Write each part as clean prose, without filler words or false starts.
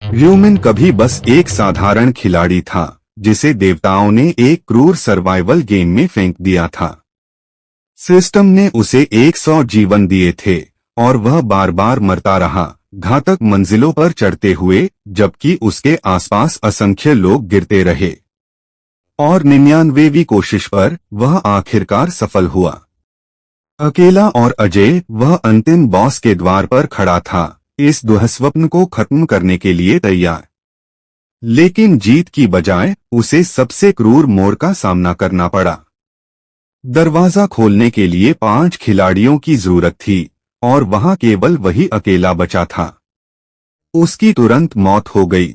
Human कभी बस एक साधारण खिलाड़ी था जिसे देवताओं ने एक क्रूर सर्वाइवल गेम में फेंक दिया था। सिस्टम ने उसे 100 जीवन दिए थे और वह बार बार मरता रहा, घातक मंजिलों पर चढ़ते हुए, जबकि उसके आसपास असंख्य लोग गिरते रहे। और 99वीं कोशिश पर वह आखिरकार सफल हुआ। अकेला और अजय वह अंतिम बॉस के द्वार पर खड़ा था, इस दुःस्वप्न को खत्म करने के लिए तैयार। लेकिन जीत की बजाय उसे सबसे क्रूर मोड़ का सामना करना पड़ा। दरवाजा खोलने के लिए 5 खिलाड़ियों की जरूरत थी और वहां केवल वही अकेला बचा था। उसकी तुरंत मौत हो गई।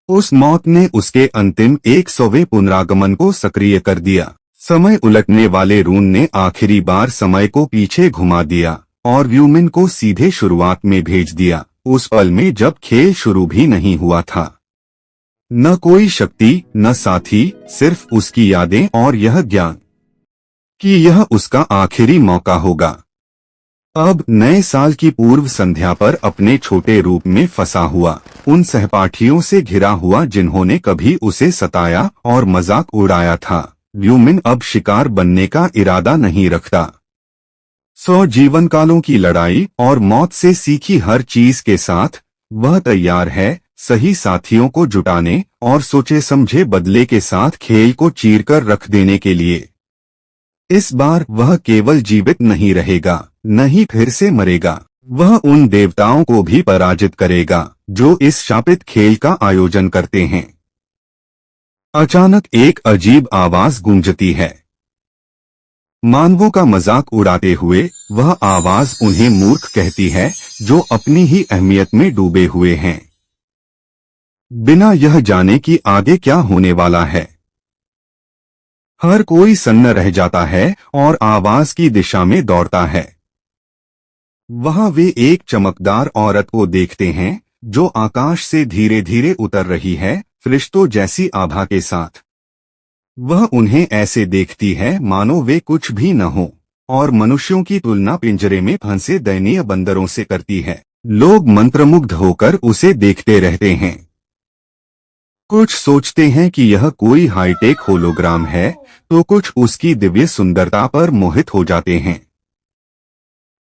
उस मौत ने उसके अंतिम 100वें पुनरागमन को सक्रिय कर दिया। समय उलटने वाले रून ने आखिरी बार समय को पीछे घुमा दिया और ह्यूमन को सीधे शुरुआत में भेज दिया, उस पल में जब खेल शुरू भी नहीं हुआ था। न कोई शक्ति, न साथी, सिर्फ उसकी यादें और यह ज्ञान कि यह उसका आखिरी मौका होगा। अब नए साल की पूर्व संध्या पर अपने छोटे रूप में फंसा हुआ, उन सहपाठियों से घिरा हुआ जिन्होंने कभी उसे सताया और मजाक उड़ाया था, ह्यूमन अब शिकार बनने का इरादा नहीं रखता। 100 जीवन कालों की लड़ाई और मौत से सीखी हर चीज के साथ वह तैयार है सही साथियों को जुटाने और सोचे समझे बदले के साथ खेल को चीरकर रख देने के लिए। इस बार वह केवल जीवित नहीं रहेगा, न ही फिर से मरेगा, वह उन देवताओं को भी पराजित करेगा जो इस शापित खेल का आयोजन करते हैं। अचानक एक अजीब आवाज गूंजती है। मानवों का मजाक उड़ाते हुए वह आवाज उन्हें मूर्ख कहती है जो अपनी ही अहमियत में डूबे हुए हैं, बिना यह जाने कि आगे क्या होने वाला है। हर कोई सन्न रह जाता है और आवाज की दिशा में दौड़ता है। वहां वे एक चमकदार औरत को देखते हैं जो आकाश से धीरे धीरे उतर रही है, फरिश्तों जैसी आभा के साथ। वह उन्हें ऐसे देखती है मानो वे कुछ भी न हो और मनुष्यों की तुलना पिंजरे में फंसे दयनीय बंदरों से करती है। लोग मंत्रमुग्ध होकर उसे देखते रहते हैं। कुछ सोचते हैं कि यह कोई हाईटेक होलोग्राम है, तो कुछ उसकी दिव्य सुंदरता पर मोहित हो जाते हैं।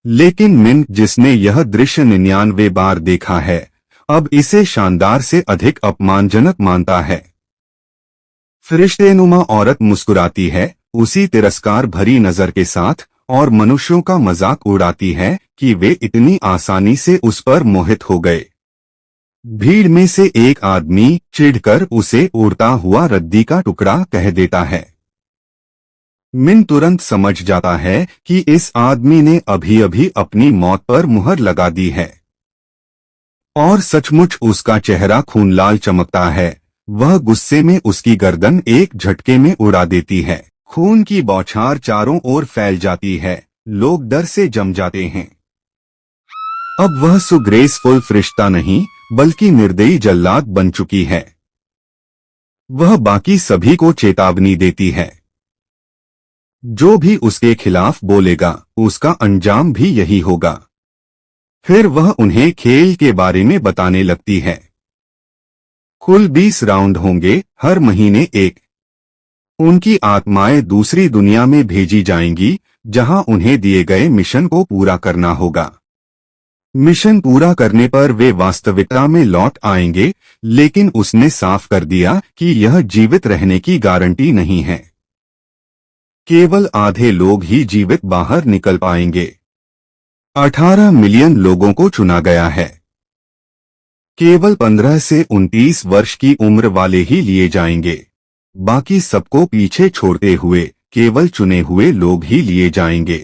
लेकिन मिन, जिसने यह दृश्य 99 बार देखा है, अब इसे शानदार से अधिक अपमानजनक मानता है। फरिश्तेनुमा औरत मुस्कुराती है, उसी तिरस्कार भरी नजर के साथ, और मनुष्यों का मजाक उड़ाती है कि वे इतनी आसानी से उस पर मोहित हो गए। भीड़ में से एक आदमी चिढ़कर उसे उड़ता हुआ रद्दी का टुकड़ा कह देता है। मिन तुरंत समझ जाता है कि इस आदमी ने अभी अभी अपनी मौत पर मुहर लगा दी है। और सचमुच उसका चेहरा खूनलाल चमकता है। वह गुस्से में उसकी गर्दन एक झटके में उड़ा देती है। खून की बौछार चारों ओर फैल जाती है, लोग डर से जम जाते हैं। अब वह सुग्रेसफुल फरिश्ता नहीं बल्कि निर्दयी जल्लाद बन चुकी है। वह बाकी सभी को चेतावनी देती है, जो भी उसके खिलाफ बोलेगा उसका अंजाम भी यही होगा। फिर वह उन्हें खेल के बारे में बताने लगती है। कुल 20 राउंड होंगे, हर महीने एक। उनकी आत्माएं दूसरी दुनिया में भेजी जाएंगी जहां उन्हें दिए गए मिशन को पूरा करना होगा। मिशन पूरा करने पर वे वास्तविकता में लौट आएंगे, लेकिन उसने साफ कर दिया कि यह जीवित रहने की गारंटी नहीं है। केवल आधे लोग ही जीवित बाहर निकल पाएंगे। 18 मिलियन लोगों को चुना गया है। केवल 15 से 29 वर्ष की उम्र वाले ही लिए जाएंगे। बाकी सबको पीछे छोड़ते हुए केवल चुने हुए लोग ही लिए जाएंगे।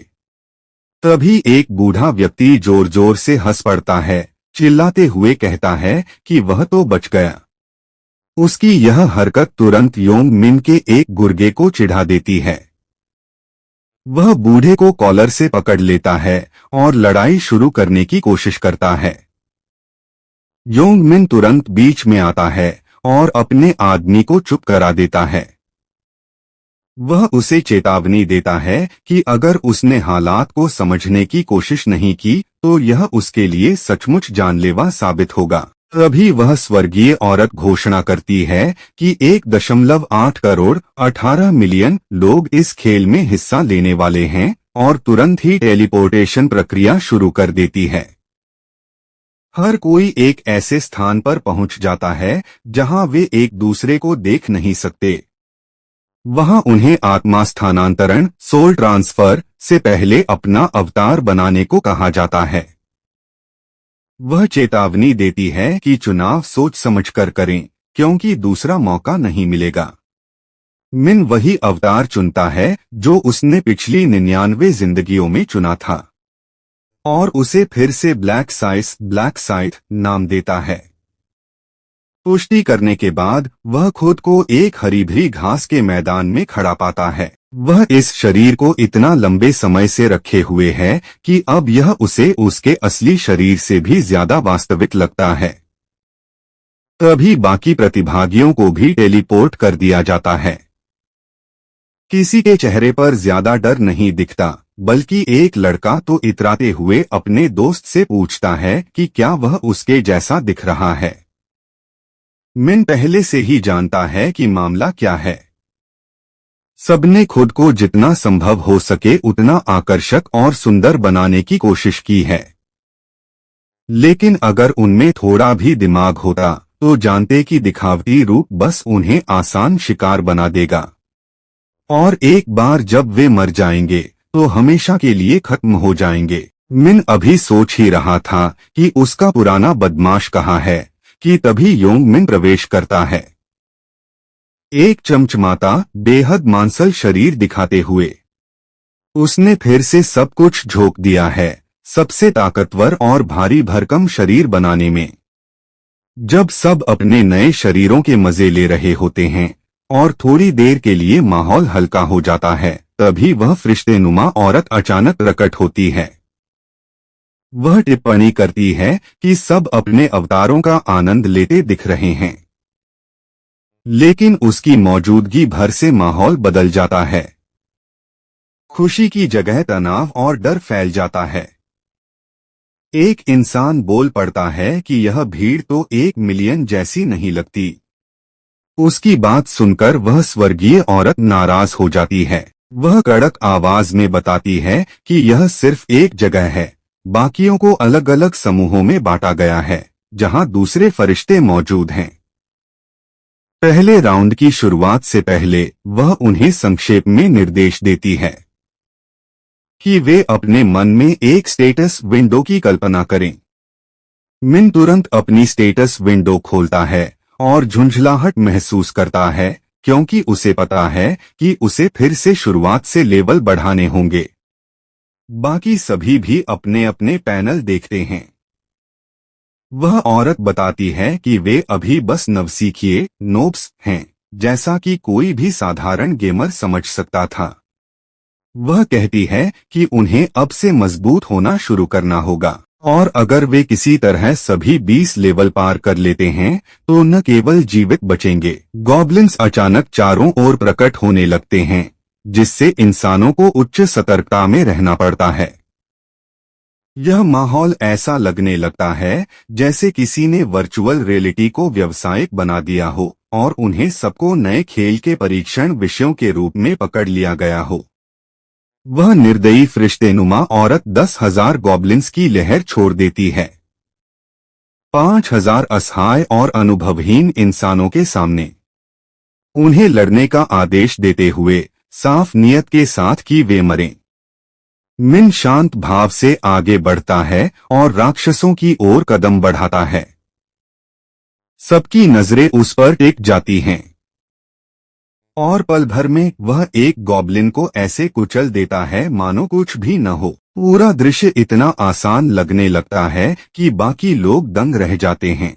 तभी एक बूढ़ा व्यक्ति जोर जोर से हंस पड़ता है, चिल्लाते हुए कहता है कि वह तो बच गया। उसकी यह हरकत तुरंत योंग मिन के एक गुर्गे को चिढ़ा देती है। वह बूढ़े को कॉलर से पकड़ लेता है और लड़ाई शुरू करने की कोशिश करता है। योंग मिन तुरंत बीच में आता है और अपने आदमी को चुप करा देता है। वह उसे चेतावनी देता है कि अगर उसने हालात को समझने की कोशिश नहीं की तो यह उसके लिए सचमुच जानलेवा साबित होगा। तभी वह स्वर्गीय औरत घोषणा करती है कि 1.8 करोड़ 18 मिलियन लोग इस खेल में हिस्सा लेने वाले हैं और तुरंत ही टेलीपोर्टेशन प्रक्रिया शुरू कर देती है। हर कोई एक ऐसे स्थान पर पहुंच जाता है जहां वे एक दूसरे को देख नहीं सकते। वहां उन्हें आत्मा स्थानांतरण सोल ट्रांसफर से पहले अपना अवतार बनाने को कहा जाता है। वह चेतावनी देती है कि चुनाव सोच समझकर करें, क्योंकि दूसरा मौका नहीं मिलेगा। मिन वही अवतार चुनता है जो उसने पिछली 99 जिंदगियों में चुना था और उसे फिर से ब्लैक साइथ नाम देता है। पुष्टि करने के बाद वह खुद को एक हरी भरी घास के मैदान में खड़ा पाता है। वह इस शरीर को इतना लंबे समय से रखे हुए है कि अब यह उसे उसके असली शरीर से भी ज्यादा वास्तविक लगता है। तभी बाकी प्रतिभागियों को भी टेलीपोर्ट कर दिया जाता है। किसी के चेहरे पर ज्यादा डर नहीं दिखता, बल्कि एक लड़का तो इतराते हुए अपने दोस्त से पूछता है कि क्या वह उसके जैसा दिख रहा है। मिन पहले से ही जानता है कि मामला क्या है। सबने खुद को जितना संभव हो सके उतना आकर्षक और सुंदर बनाने की कोशिश की है, लेकिन अगर उनमें थोड़ा भी दिमाग होता तो जानते कि दिखावटी रूप बस उन्हें आसान शिकार बना देगा और एक बार जब वे मर जाएंगे तो हमेशा के लिए खत्म हो जाएंगे। मिन अभी सोच ही रहा था कि उसका पुराना बदमाश कहाँ है कि तभी योंग मिन प्रवेश करता है, एक चमचमाता बेहद मांसल शरीर दिखाते हुए। उसने फिर से सब कुछ झोंक दिया है, सबसे ताकतवर और भारी भरकम शरीर बनाने में। जब सब अपने नए शरीरों के मजे ले रहे होते हैं और थोड़ी देर के लिए माहौल हल्का हो जाता है, तभी वह फरिश्तेनुमा औरत अचानक प्रकट होती है। वह टिप्पणी करती है कि सब अपने अवतारों का आनंद लेते दिख रहे हैं, लेकिन उसकी मौजूदगी भर से माहौल बदल जाता है। खुशी की जगह तनाव और डर फैल जाता है। एक इंसान बोल पड़ता है कि यह भीड़ तो 1 मिलियन जैसी नहीं लगती। उसकी बात सुनकर वह स्वर्गीय औरत नाराज हो जाती है। वह कड़क आवाज में बताती है कि यह सिर्फ एक जगह है, बाकियों को अलग अलग समूहों में बांटा गया है जहां दूसरे फरिश्ते मौजूद हैं। पहले राउंड की शुरुआत से पहले वह उन्हें संक्षेप में निर्देश देती है कि वे अपने मन में एक स्टेटस विंडो की कल्पना करें। मिन तुरंत अपनी स्टेटस विंडो खोलता है और झुंझलाहट महसूस करता है, क्योंकि उसे पता है कि उसे फिर से शुरुआत से लेवल बढ़ाने होंगे। बाकी सभी भी अपने अपने पैनल देखते हैं। वह औरत बताती है कि वे अभी बस नवसीखिए नोब्स हैं, जैसा कि कोई भी साधारण गेमर समझ सकता था। वह कहती है कि उन्हें अब से मजबूत होना शुरू करना होगा और अगर वे किसी तरह सभी 20 लेवल पार कर लेते हैं तो न केवल जीवित बचेंगे। गॉब्लिन्स अचानक चारों ओर प्रकट होने लगते हैं, जिससे इंसानों को उच्च सतर्कता में रहना पड़ता है। यह माहौल ऐसा लगने लगता है जैसे किसी ने वर्चुअल रियलिटी को व्यावसायिक बना दिया हो और उन्हें सबको नए खेल के परीक्षण विषयों के रूप में पकड़ लिया गया हो। वह निर्दयी फरिश्तेनुमा औरत 10,000 गॉब्लिन्स की लहर छोड़ देती है, 5,000 असहाय और अनुभवहीन इंसानों के सामने। उन्हें लड़ने का आदेश देते हुए साफ नियत के साथ कि वे मरें। मिन शांत भाव से आगे बढ़ता है और राक्षसों की ओर कदम बढ़ाता है। सबकी नजरें उस पर टिक जाती हैं और पल भर में वह एक गॉब्लिन को ऐसे कुचल देता है मानो कुछ भी न हो। पूरा दृश्य इतना आसान लगने लगता है कि बाकी लोग दंग रह जाते हैं।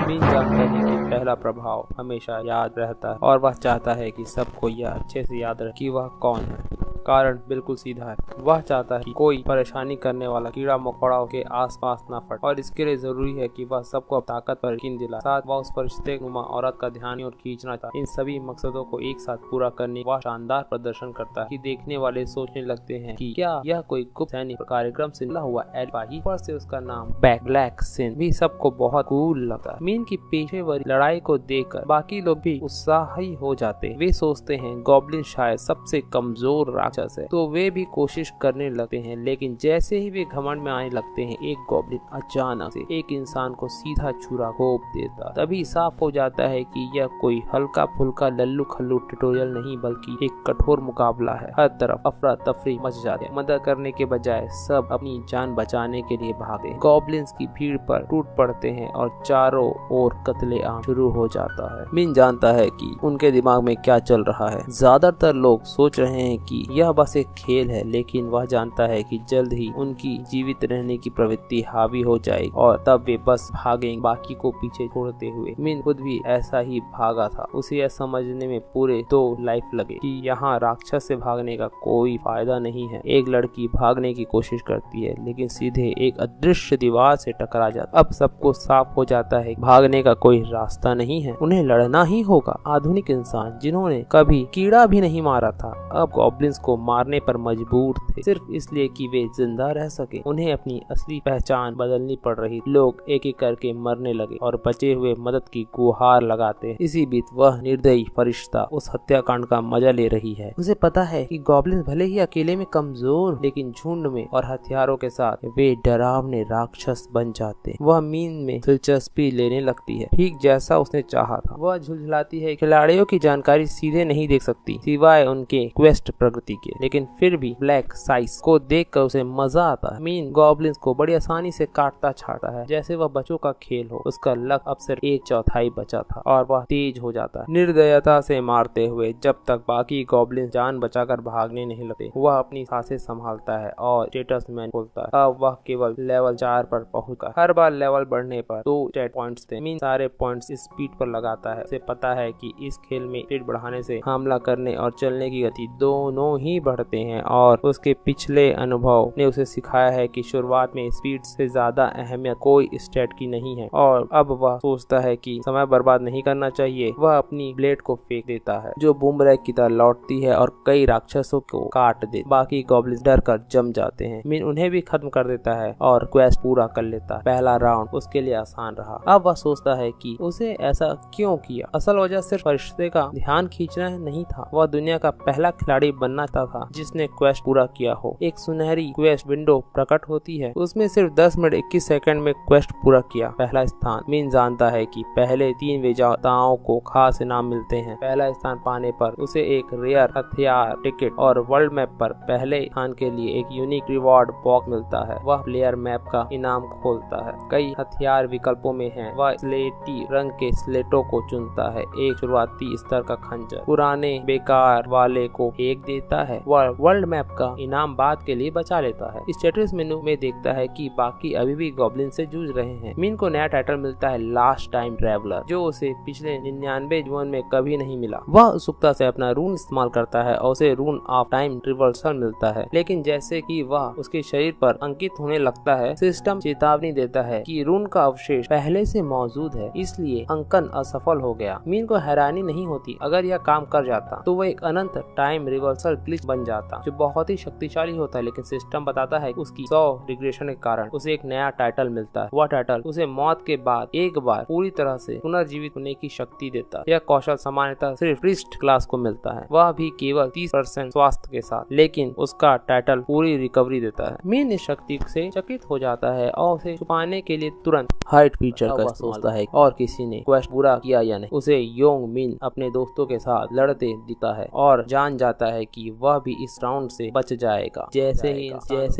मिन जानता है कि पहला प्रभाव हमेशा याद रहता है और वह चाहता है कि सबको यह अच्छे से याद रहे कि वह कौन है। कारण बिल्कुल सीधा है। वह चाहता है कि कोई परेशानी करने वाला कीड़ा मकोड़ा के आसपास न फटे और इसके लिए जरूरी है कि वह सबको ताकत पर यकीन दिलाए। साथ वह उस फरिश्तेनुमा औरत का ध्यान और खींचना चाहता है। इन सभी मकसदों को एक साथ पूरा करने वह शानदार प्रदर्शन करता है कि देखने वाले सोचने लगते हैं कि क्या यह कोई गुप्त सैनिक कार्यक्रम से मिला हुआ एल्फाही। ऊपर से उसका नाम ब्लैक सिन भी सबको बहुत कूल लगता है। मीन की पेशेवर लड़ाई को देखकर बाकी लोग भी उत्साही हो जाते हैं। वे सोचते हैं गॉब्लिन शायद सबसे कमजोर राक्षस है, तो वे भी कोशिश करने लगते हैं। लेकिन जैसे ही वे घमंड में आने लगते हैं, एक गॉब्लिन अचानक से एक इंसान को सीधा छुरा घोंप देता। तभी साफ हो जाता है कि यह कोई हल्का फुल्का लल्लू खल्लू ट्यूटोरियल नहीं बल्कि एक कठोर मुकाबला है। हर तरफ अफरा तफरी मच जाती है। मदद करने के बजाय सब अपनी जान बचाने के लिए भागते हैं। गॉब्लिन्स की भीड़ पर टूट पड़ते हैं और चारों ओर कत्लेआम शुरू हो जाता है। मिन जानता है कि उनके दिमाग में क्या चल रहा है। ज्यादातर लोग सोच रहे हैं कि यह बस एक खेल है, लेकिन वह जानता है कि जल्द ही उनकी जीवित रहने की प्रवृत्ति हावी हो जाएगी और तब वे बस भागेंगे बाकी को पीछे छोड़ते हुए। मिन खुद भी ऐसा ही भागा था। उसे यह समझने में पूरे 2 लाइफ लगे कि यहाँ राक्षस से भागने का कोई फायदा नहीं है। एक लड़की भागने की कोशिश करती है लेकिन सीधे एक अदृश्य दीवार से टकरा जाती है। अब सबको साफ हो जाता है भागने का कोई रास्ता नहीं है, उन्हें लड़ना ही होगा। आधुनिक इंसान जिन्होंने कभी कीड़ा भी नहीं मारा था, अब गॉब्लिन्स को मारने पर मजबूर थे, सिर्फ इसलिए कि वे जिंदा रह सके। उन्हें अपनी असली पहचान बदलनी पड़ रही। लोग एक एक करके मरने लगे और बचे हुए मदद की गुहार लगाते हैं। इसी बीच वह निर्दयी फरिश्ता उस हत्याकांड का मजा ले रही है। उसे पता है कि गॉब्लिन्स भले ही अकेले में कमजोर, लेकिन झुंड में और हथियारों के साथ वे डरावने राक्षस बन जाते हैं। वह मीन में दिलचस्पी लेने लगती है, ठीक जैसा उसने चाहा था। वह झुलझुलाती है। खिलाड़ियों की जानकारी सीधे नहीं देख सकती सिवाय उनके क्वेस्ट प्रगति के, लेकिन फिर भी ब्लैक साइज को देखकर उसे मजा आता है। मीन गॉब्लिन्स को बड़ी आसानी से काटता छाटता है जैसे वह बच्चों का खेल हो। उसका लक अब सिर्फ 1/4 बचा था और वह तेज हो जाता है, निर्दयता से मारते हुए, जब तक बाकी गॉब्लिन्स जान बचाकर भागने नहीं लगते। वह अपनी सांसें संभालता है और स्टेटस में खोलता है। अब वह केवल लेवल 4 पर पहुंचकर हर बार लेवल बढ़ने पर 2 स्टेट पॉइंट्स थे। मीन सारे पॉइंट्स स्पीड पर लगाता है। उसे पता है कि इस खेल में स्पीड बढ़ाने से हमला करने और चलने की गति दोनों ही बढ़ते हैं और उसके पिछले अनुभव ने उसे सिखाया है कि शुरुआत में स्पीड से ज्यादा अहमियत कोई स्टेट की नहीं है। और अब वह सोचता है कि समय बर्बाद नहीं करना चाहिए। वह अपनी ब्लेड को फेंक देता है जो बूमरैंग की तरह लौटती है और कई राक्षसों को काट दे। बाकी गॉब्लिन्स डर कर जम जाते हैं। मिन उन्हें भी खत्म कर देता है और क्वेस्ट पूरा कर लेता है। पहला राउंड उसके लिए आसान रहा। अब वह सोचता है कि उसे ऐसा क्यों किया। असल वजह सिर्फ फरिश्ते का ध्यान खींचना नहीं था, वह दुनिया का पहला खिलाड़ी बनना चाहता था जिसने क्वेस्ट पूरा किया हो। एक सुनहरी क्वेस्ट विंडो प्रकट होती है, उसमें सिर्फ 10 मिनट 21 सेकंड में क्वेस्ट पूरा किया। पहला स्थान। मिन जानता है कि पहले 3 विजेताओं को खास इनाम मिलते हैं। पहला स्थान पाने पर उसे एक रेयर हथियार टिकट और वर्ल्ड मैप पर पहले स्थान के लिए एक यूनिक रिवॉर्ड बॉक्स मिलता है। वह प्लेयर मैप का इनाम खोलता है। कई हथियार विकल्पों में हैं। वह स्लेटी रंग के स्लेटों को चुनता है। एक शुरुआती स्तर का खंजर पुराने बेकार वाले को फेंक देता है। वह वर्ल्ड मैप का इनाम बाद के लिए बचा लेता है। स्टेटस मेनू में देखता है कि बाकी अभी भी गॉब्लिन से जूझ रहे हैं। मिन को नया टाइटल मिलता है लास्ट टाइम ट्रैवलर, जो उसे पिछले 99 जीवन में कभी नहीं मिला। वह उत्सुकता से अपना रून इस्तेमाल करता है और उसे रून ऑफ टाइम रिवर्सल मिलता है, लेकिन जैसे कि वह उसके शरीर पर अंकित होने लगता है, सिस्टम चेतावनी देता है कि रून का अवशेष पहले से मौजूद है, इसलिए अंकन असफल हो गया। मीन को हैरानी नहीं होती। अगर यह काम कर जाता तो वह एक अनंत टाइम रिवर्सल ग्लिच बन जाता, जो बहुत ही शक्तिशाली होता है, लेकिन सिस्टम बताता है उसकी 100 रिग्रेशन के कारण उसे एक नया टाइटल मिलता है। वह टाइटल उसे मौत के बाद एक बार पूरी तरह से पुनर्जीवित होने की शक्ति देता है। यह कौशल सामान्यतः सिर्फ प्रीस्ट क्लास को मिलता है, वह भी केवल 30% स्वास्थ्य के साथ, लेकिन उसका टाइटल पूरी रिकवरी देता है। मीन इस शक्ति से चकित हो जाता है और उसे छुपाने के लिए तुरंत हाइट फीचर का सोचता है और किसी ने क्वेस्ट पूरा किया या नहीं। उसे योंग मिन अपने दोस्तों के साथ लड़ते दिखता है और जान जाता है कि वह भी इस राउंड से बच जाएगा। जैसे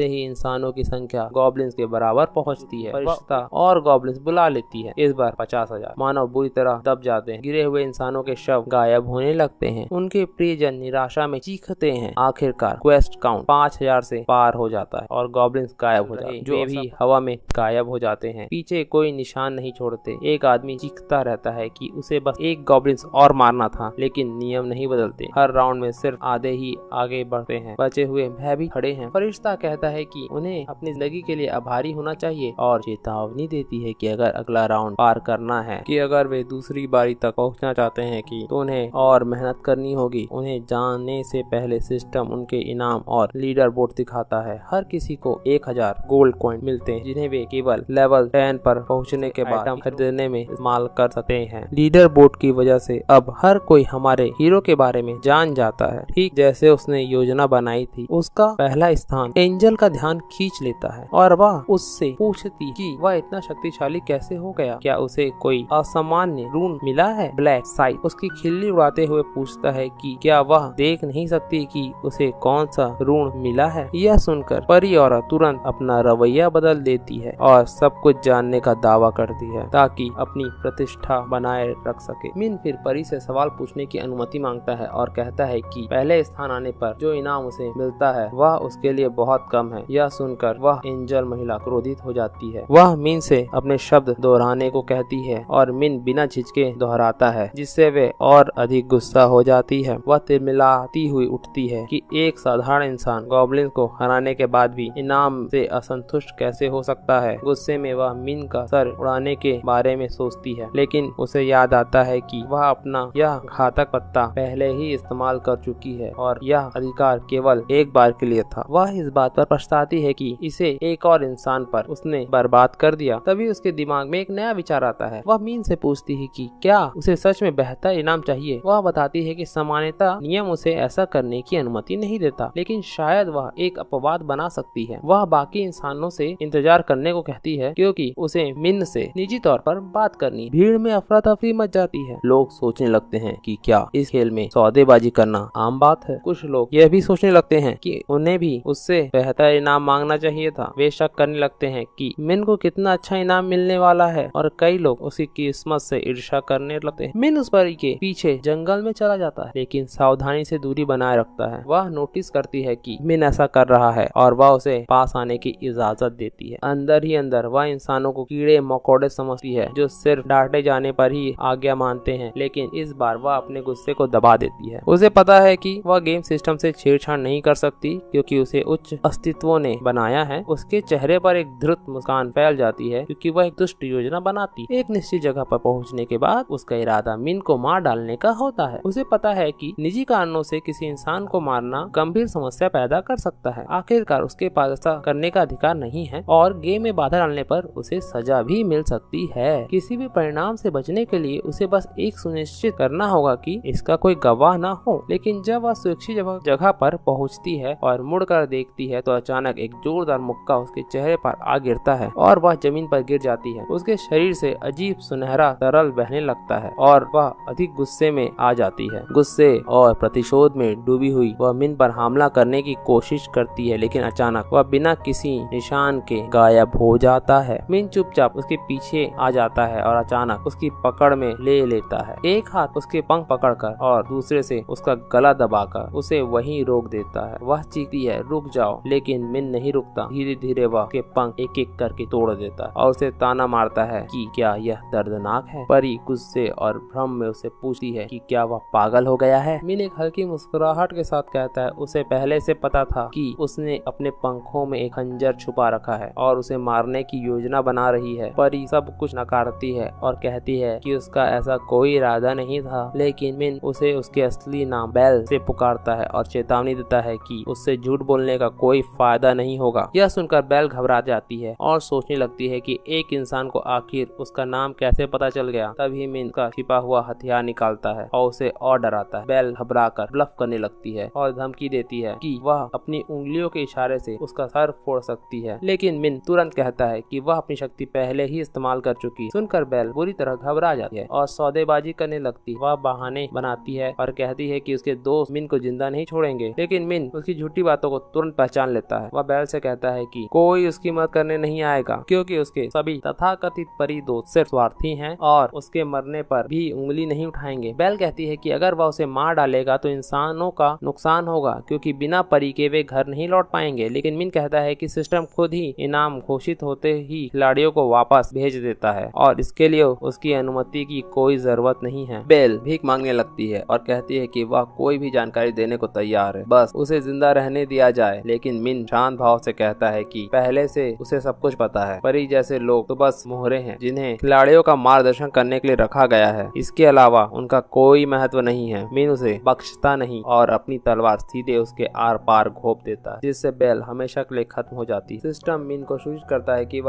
ही इंसानों की संख्या गॉब्लिन्स के बराबर पहुंचती है, फरिश्ता और गॉब्लिन्स बुला लेती है। इस बार 50,000 मानव बुरी तरह दब जाते हैं। गिरे हुए इंसानों के शव गायब होने लगते हैं। उनके प्रियजन निराशा में चीखते हैं। आखिरकार क्वेस्ट काउंट 5000 से पार हो जाता है और गॉब्लिन्स गायब हो जाते हैं, जो भी हवा में गायब हो जाते हैं। पीछे कोई निशान नहीं छोड़ते। एक आदमी चीखता रहता है कि उसे बस एक गॉब्लिन्स और मारना था, लेकिन नियम नहीं बदलते। हर राउंड में सिर्फ आधे ही आगे बढ़ते हैं। बचे हुए भयभीत खड़े हैं। फरिश्ता कहता है कि उन्हें अपनी जिंदगी के लिए आभारी होना चाहिए और चेतावनी देती है कि अगर अगला राउंड पार करना है, कि अगर वे दूसरी बारी तक पहुंचना चाहते हैं कि तो उन्हें और मेहनत करनी होगी। उन्हें जाने से पहले सिस्टम उनके इनाम और लीडर बोर्ड दिखाता है। हर किसी को 1000 गोल्ड कॉइन मिलते हैं जिन्हें वे केवल लेवल 10 पर पहुंचने के बाद आइटम खरीदने में इस्तेमाल कर सकते हैं। लीडर बोर्ड की वजह से अब हर कोई हमारे हीरो के बारे में जान जाता है। ठीक जैसे उसने योजना बनाई थी, उसका पहला स्थान एंजल का ध्यान खींच लेता है और वह उससे पूछती कि वह इतना शक्तिशाली कैसे हो गया, क्या उसे कोई असामान्य ऋण मिला है। ब्लैक साइड उसकी खिल्ली उड़ाते हुए पूछता है कि क्या वह देख नहीं सकती कि उसे कौन सा ऋण मिला है। यह सुनकर परी औरत तुरंत अपना रवैया बदल देती है और सब कुछ जानने का दावा करती है ताकि अपनी प्रतिष्ठा बनाए रख सके। मिन फिर परी से सवाल पूछने की अनुमति मांगता है और कहता है कि पहले स्थान आने पर जो इनाम उसे मिलता है वह उसके लिए बहुत कम है। यह सुनकर वह एंजल महिला क्रोधित हो जाती है। वह मिन से अपने शब्द दोहराने को कहती है और मिन बिना झिझके दोहराता है, जिससे वे और अधिक गुस्सा हो जाती है। वह तिलमिलाती हुई उठती है कि एक साधारण इंसान गॉब्लिन को हराने के बाद भी इनाम से असंतुष्ट कैसे हो सकता है। गुस्से में वह मिन का सर उड़ाने के बारे में सोचती है, लेकिन उसे याद आता है कि वह अपना यह घातक पत्ता पहले ही इस्तेमाल कर चुकी है और यह अधिकार केवल एक बार के लिए था। वह इस बात पर पछताती है कि इसे एक और इंसान पर उसने बर्बाद कर दिया। तभी उसके दिमाग में एक नया विचार आता है। वह मीन से पूछती है कि क्या उसे सच में बेहतर इनाम चाहिए। वह बताती है कि सामान्यतः नियम उसे ऐसा करने की अनुमति नहीं देता, लेकिन शायद वह एक अपवाद बना सकती है। वह बाकी इंसानों से इंतजार करने को कहती है क्योंकि उसे मिन से निजी तौर पर बात करनी। भीड़ में अफरा तफरी मच जाती है। लोग सोचने लगते हैं कि क्या इस खेल में सौदेबाजी करना आम बात है। कुछ लोग यह भी सोचने लगते हैं कि उन्हें भी उससे बेहतर इनाम मांगना चाहिए था। वे शक करने लगते हैं कि मिन को कितना अच्छा इनाम मिलने वाला है और कई लोग उसकी किस्मत से ईर्ष्या करने लगते हैं। मिन उस परी के पीछे जंगल में चला जाता है, लेकिन सावधानी से दूरी बनाए रखता है। वह नोटिस करती है कि मिन ऐसा कर रहा है और वह उसे पास आने की इजाजत देती है। अंदर ही अंदर वह इंसानों को कीड़े मकोड़े समझती है जो सिर्फ डांटे जाने पर ही आज्ञा मानते हैं, लेकिन इस बार वह अपने गुस्से को दबा देती है। उसे पता है कि वह गेम सिस्टम से छेड़छाड़ नहीं कर सकती क्योंकि उसे उच्च अस्तित्वों ने बनाया है। उसके चेहरे पर एक धृत मुस्कान फैल जाती है क्योंकि वह एक दुष्ट योजना बनाती है। एक निश्चित जगह पर पहुंचने के बाद उसका इरादा मिन को मार डालने का होता है। उसे पता है कि निजी कारणों से किसी इंसान को मारना गंभीर समस्या पैदा कर सकता है। आखिरकार उसके पास ऐसा करने का अधिकार नहीं है और गेम में बाधा डालने पर उसे सजा भी मिल सकती है। किसी भी परिणाम से बचने के लिए उसे बस एक सुनिश्चित करना होगा कि इसका कोई गवाह न हो। लेकिन जब वह सुरक्षित जगह पर पहुंचती है और मुड़कर देखती है तो अचानक एक जोरदार मुक्का उसके चेहरे पर आ गिरता है और वह जमीन पर गिर जाती है। उसके शरीर से अजीब सुनहरा तरल बहने लगता है और वह अधिक गुस्से में आ जाती है। गुस्से और प्रतिशोध में डूबी हुई वह मिन पर हमला करने की कोशिश करती है, लेकिन अचानक वह बिना किसी निशान के गायब हो जाता है। मिन चुपचाप उसके पीछे आ जाता है और अचानक उसकी पकड़ में ले लेता है। एक हाथ उसके पंख पकड़कर और दूसरे से उसका गला दबाकर उसे वहीं रोक देता है। वह चीखती है, रुक जाओ, लेकिन मिन नहीं रुकता। धीरे धीरे वह के पंख एक एक करके तोड़ देता है और उसे ताना मारता है कि क्या यह दर्दनाक है। परी गुस्से और भ्रम में उसे पूछती है कि क्या वह पागल हो गया है। मिन एक हल्की मुस्कुराहट के साथ कहता है उसे पहले से पता था कि उसने अपने पंखों में एक खंजर छुपा रखा है और उसे मारने की योजना बना रही है। परी सब कुछ नकारती है और कहती है कि उसका ऐसा कोई इरादा नहीं था, लेकिन मिन उसे उसके असली नाम बेल से पुकारता है और चेतावनी देता है कि उससे झूठ बोलने का कोई फायदा नहीं होगा। यह सुनकर बेल घबरा जाती है और सोचने लगती है कि एक इंसान को आखिर उसका नाम कैसे पता चल गया। तभी मिन का छिपा हुआ हथियार निकालता है और उसे और डराता है। बेल घबराकर ब्लफ करने लगती है और धमकी देती है कि वह अपनी उंगलियों के इशारे से उसका सर फोड़ सकती है, लेकिन मिन तुरंत कहता है कि वह अपनी शक्ति पहले ही इस्तेमाल कर चुकी। सुनकर बेल बुरी तरह घबरा जाती है और सौदेबाजी करने लगती। वह बहाने बनाती है और कहती है कि उसके दोस्त मिन को जिंदा नहीं छोड़ेंगे, लेकिन मिन उसकी झूठी बातों को तुरंत पहचान लेता है। वह बेल से कहता है कि कोई उसकी मदद करने नहीं आएगा क्योंकि उसके सभी तथाकथित परी दोस्त सिर्फ स्वार्थी हैं और उसके मरने पर भी उंगली नहीं उठाएंगे। बेल कहती है कि अगर वह उसे मार डालेगा तो इंसानों का नुकसान होगा क्योंकि बिना परी के वे घर नहीं लौट पाएंगे। लेकिन मिन कहता है कि सिस्टम खुद ही इनाम घोषित होते ही खिलाड़ियों को वापस भेज देता है और इसके लिए उसकी अनुमति की कोई जरूरत नहीं है। बेल भीख मांगने लगती है और कहती है कि वह कोई भी जानकारी देने को को तैयार है, बस उसे जिंदा रहने दिया जाए। लेकिन मिन शांत भाव से कहता है कि पहले से उसे सब कुछ पता है। परी जैसे लोग तो बस मोहरे हैं जिन्हें खिलाड़ियों का मार्गदर्शन करने के लिए रखा गया है, इसके अलावा उनका कोई महत्व नहीं है। मिन उसे बख्शता नहीं और अपनी तलवार सीधे उसके आर पार घोंप देता है, जिससे बेल हमेशा के लिए खत्म हो जाती है। सिस्टम मिन को सूचित करता है कि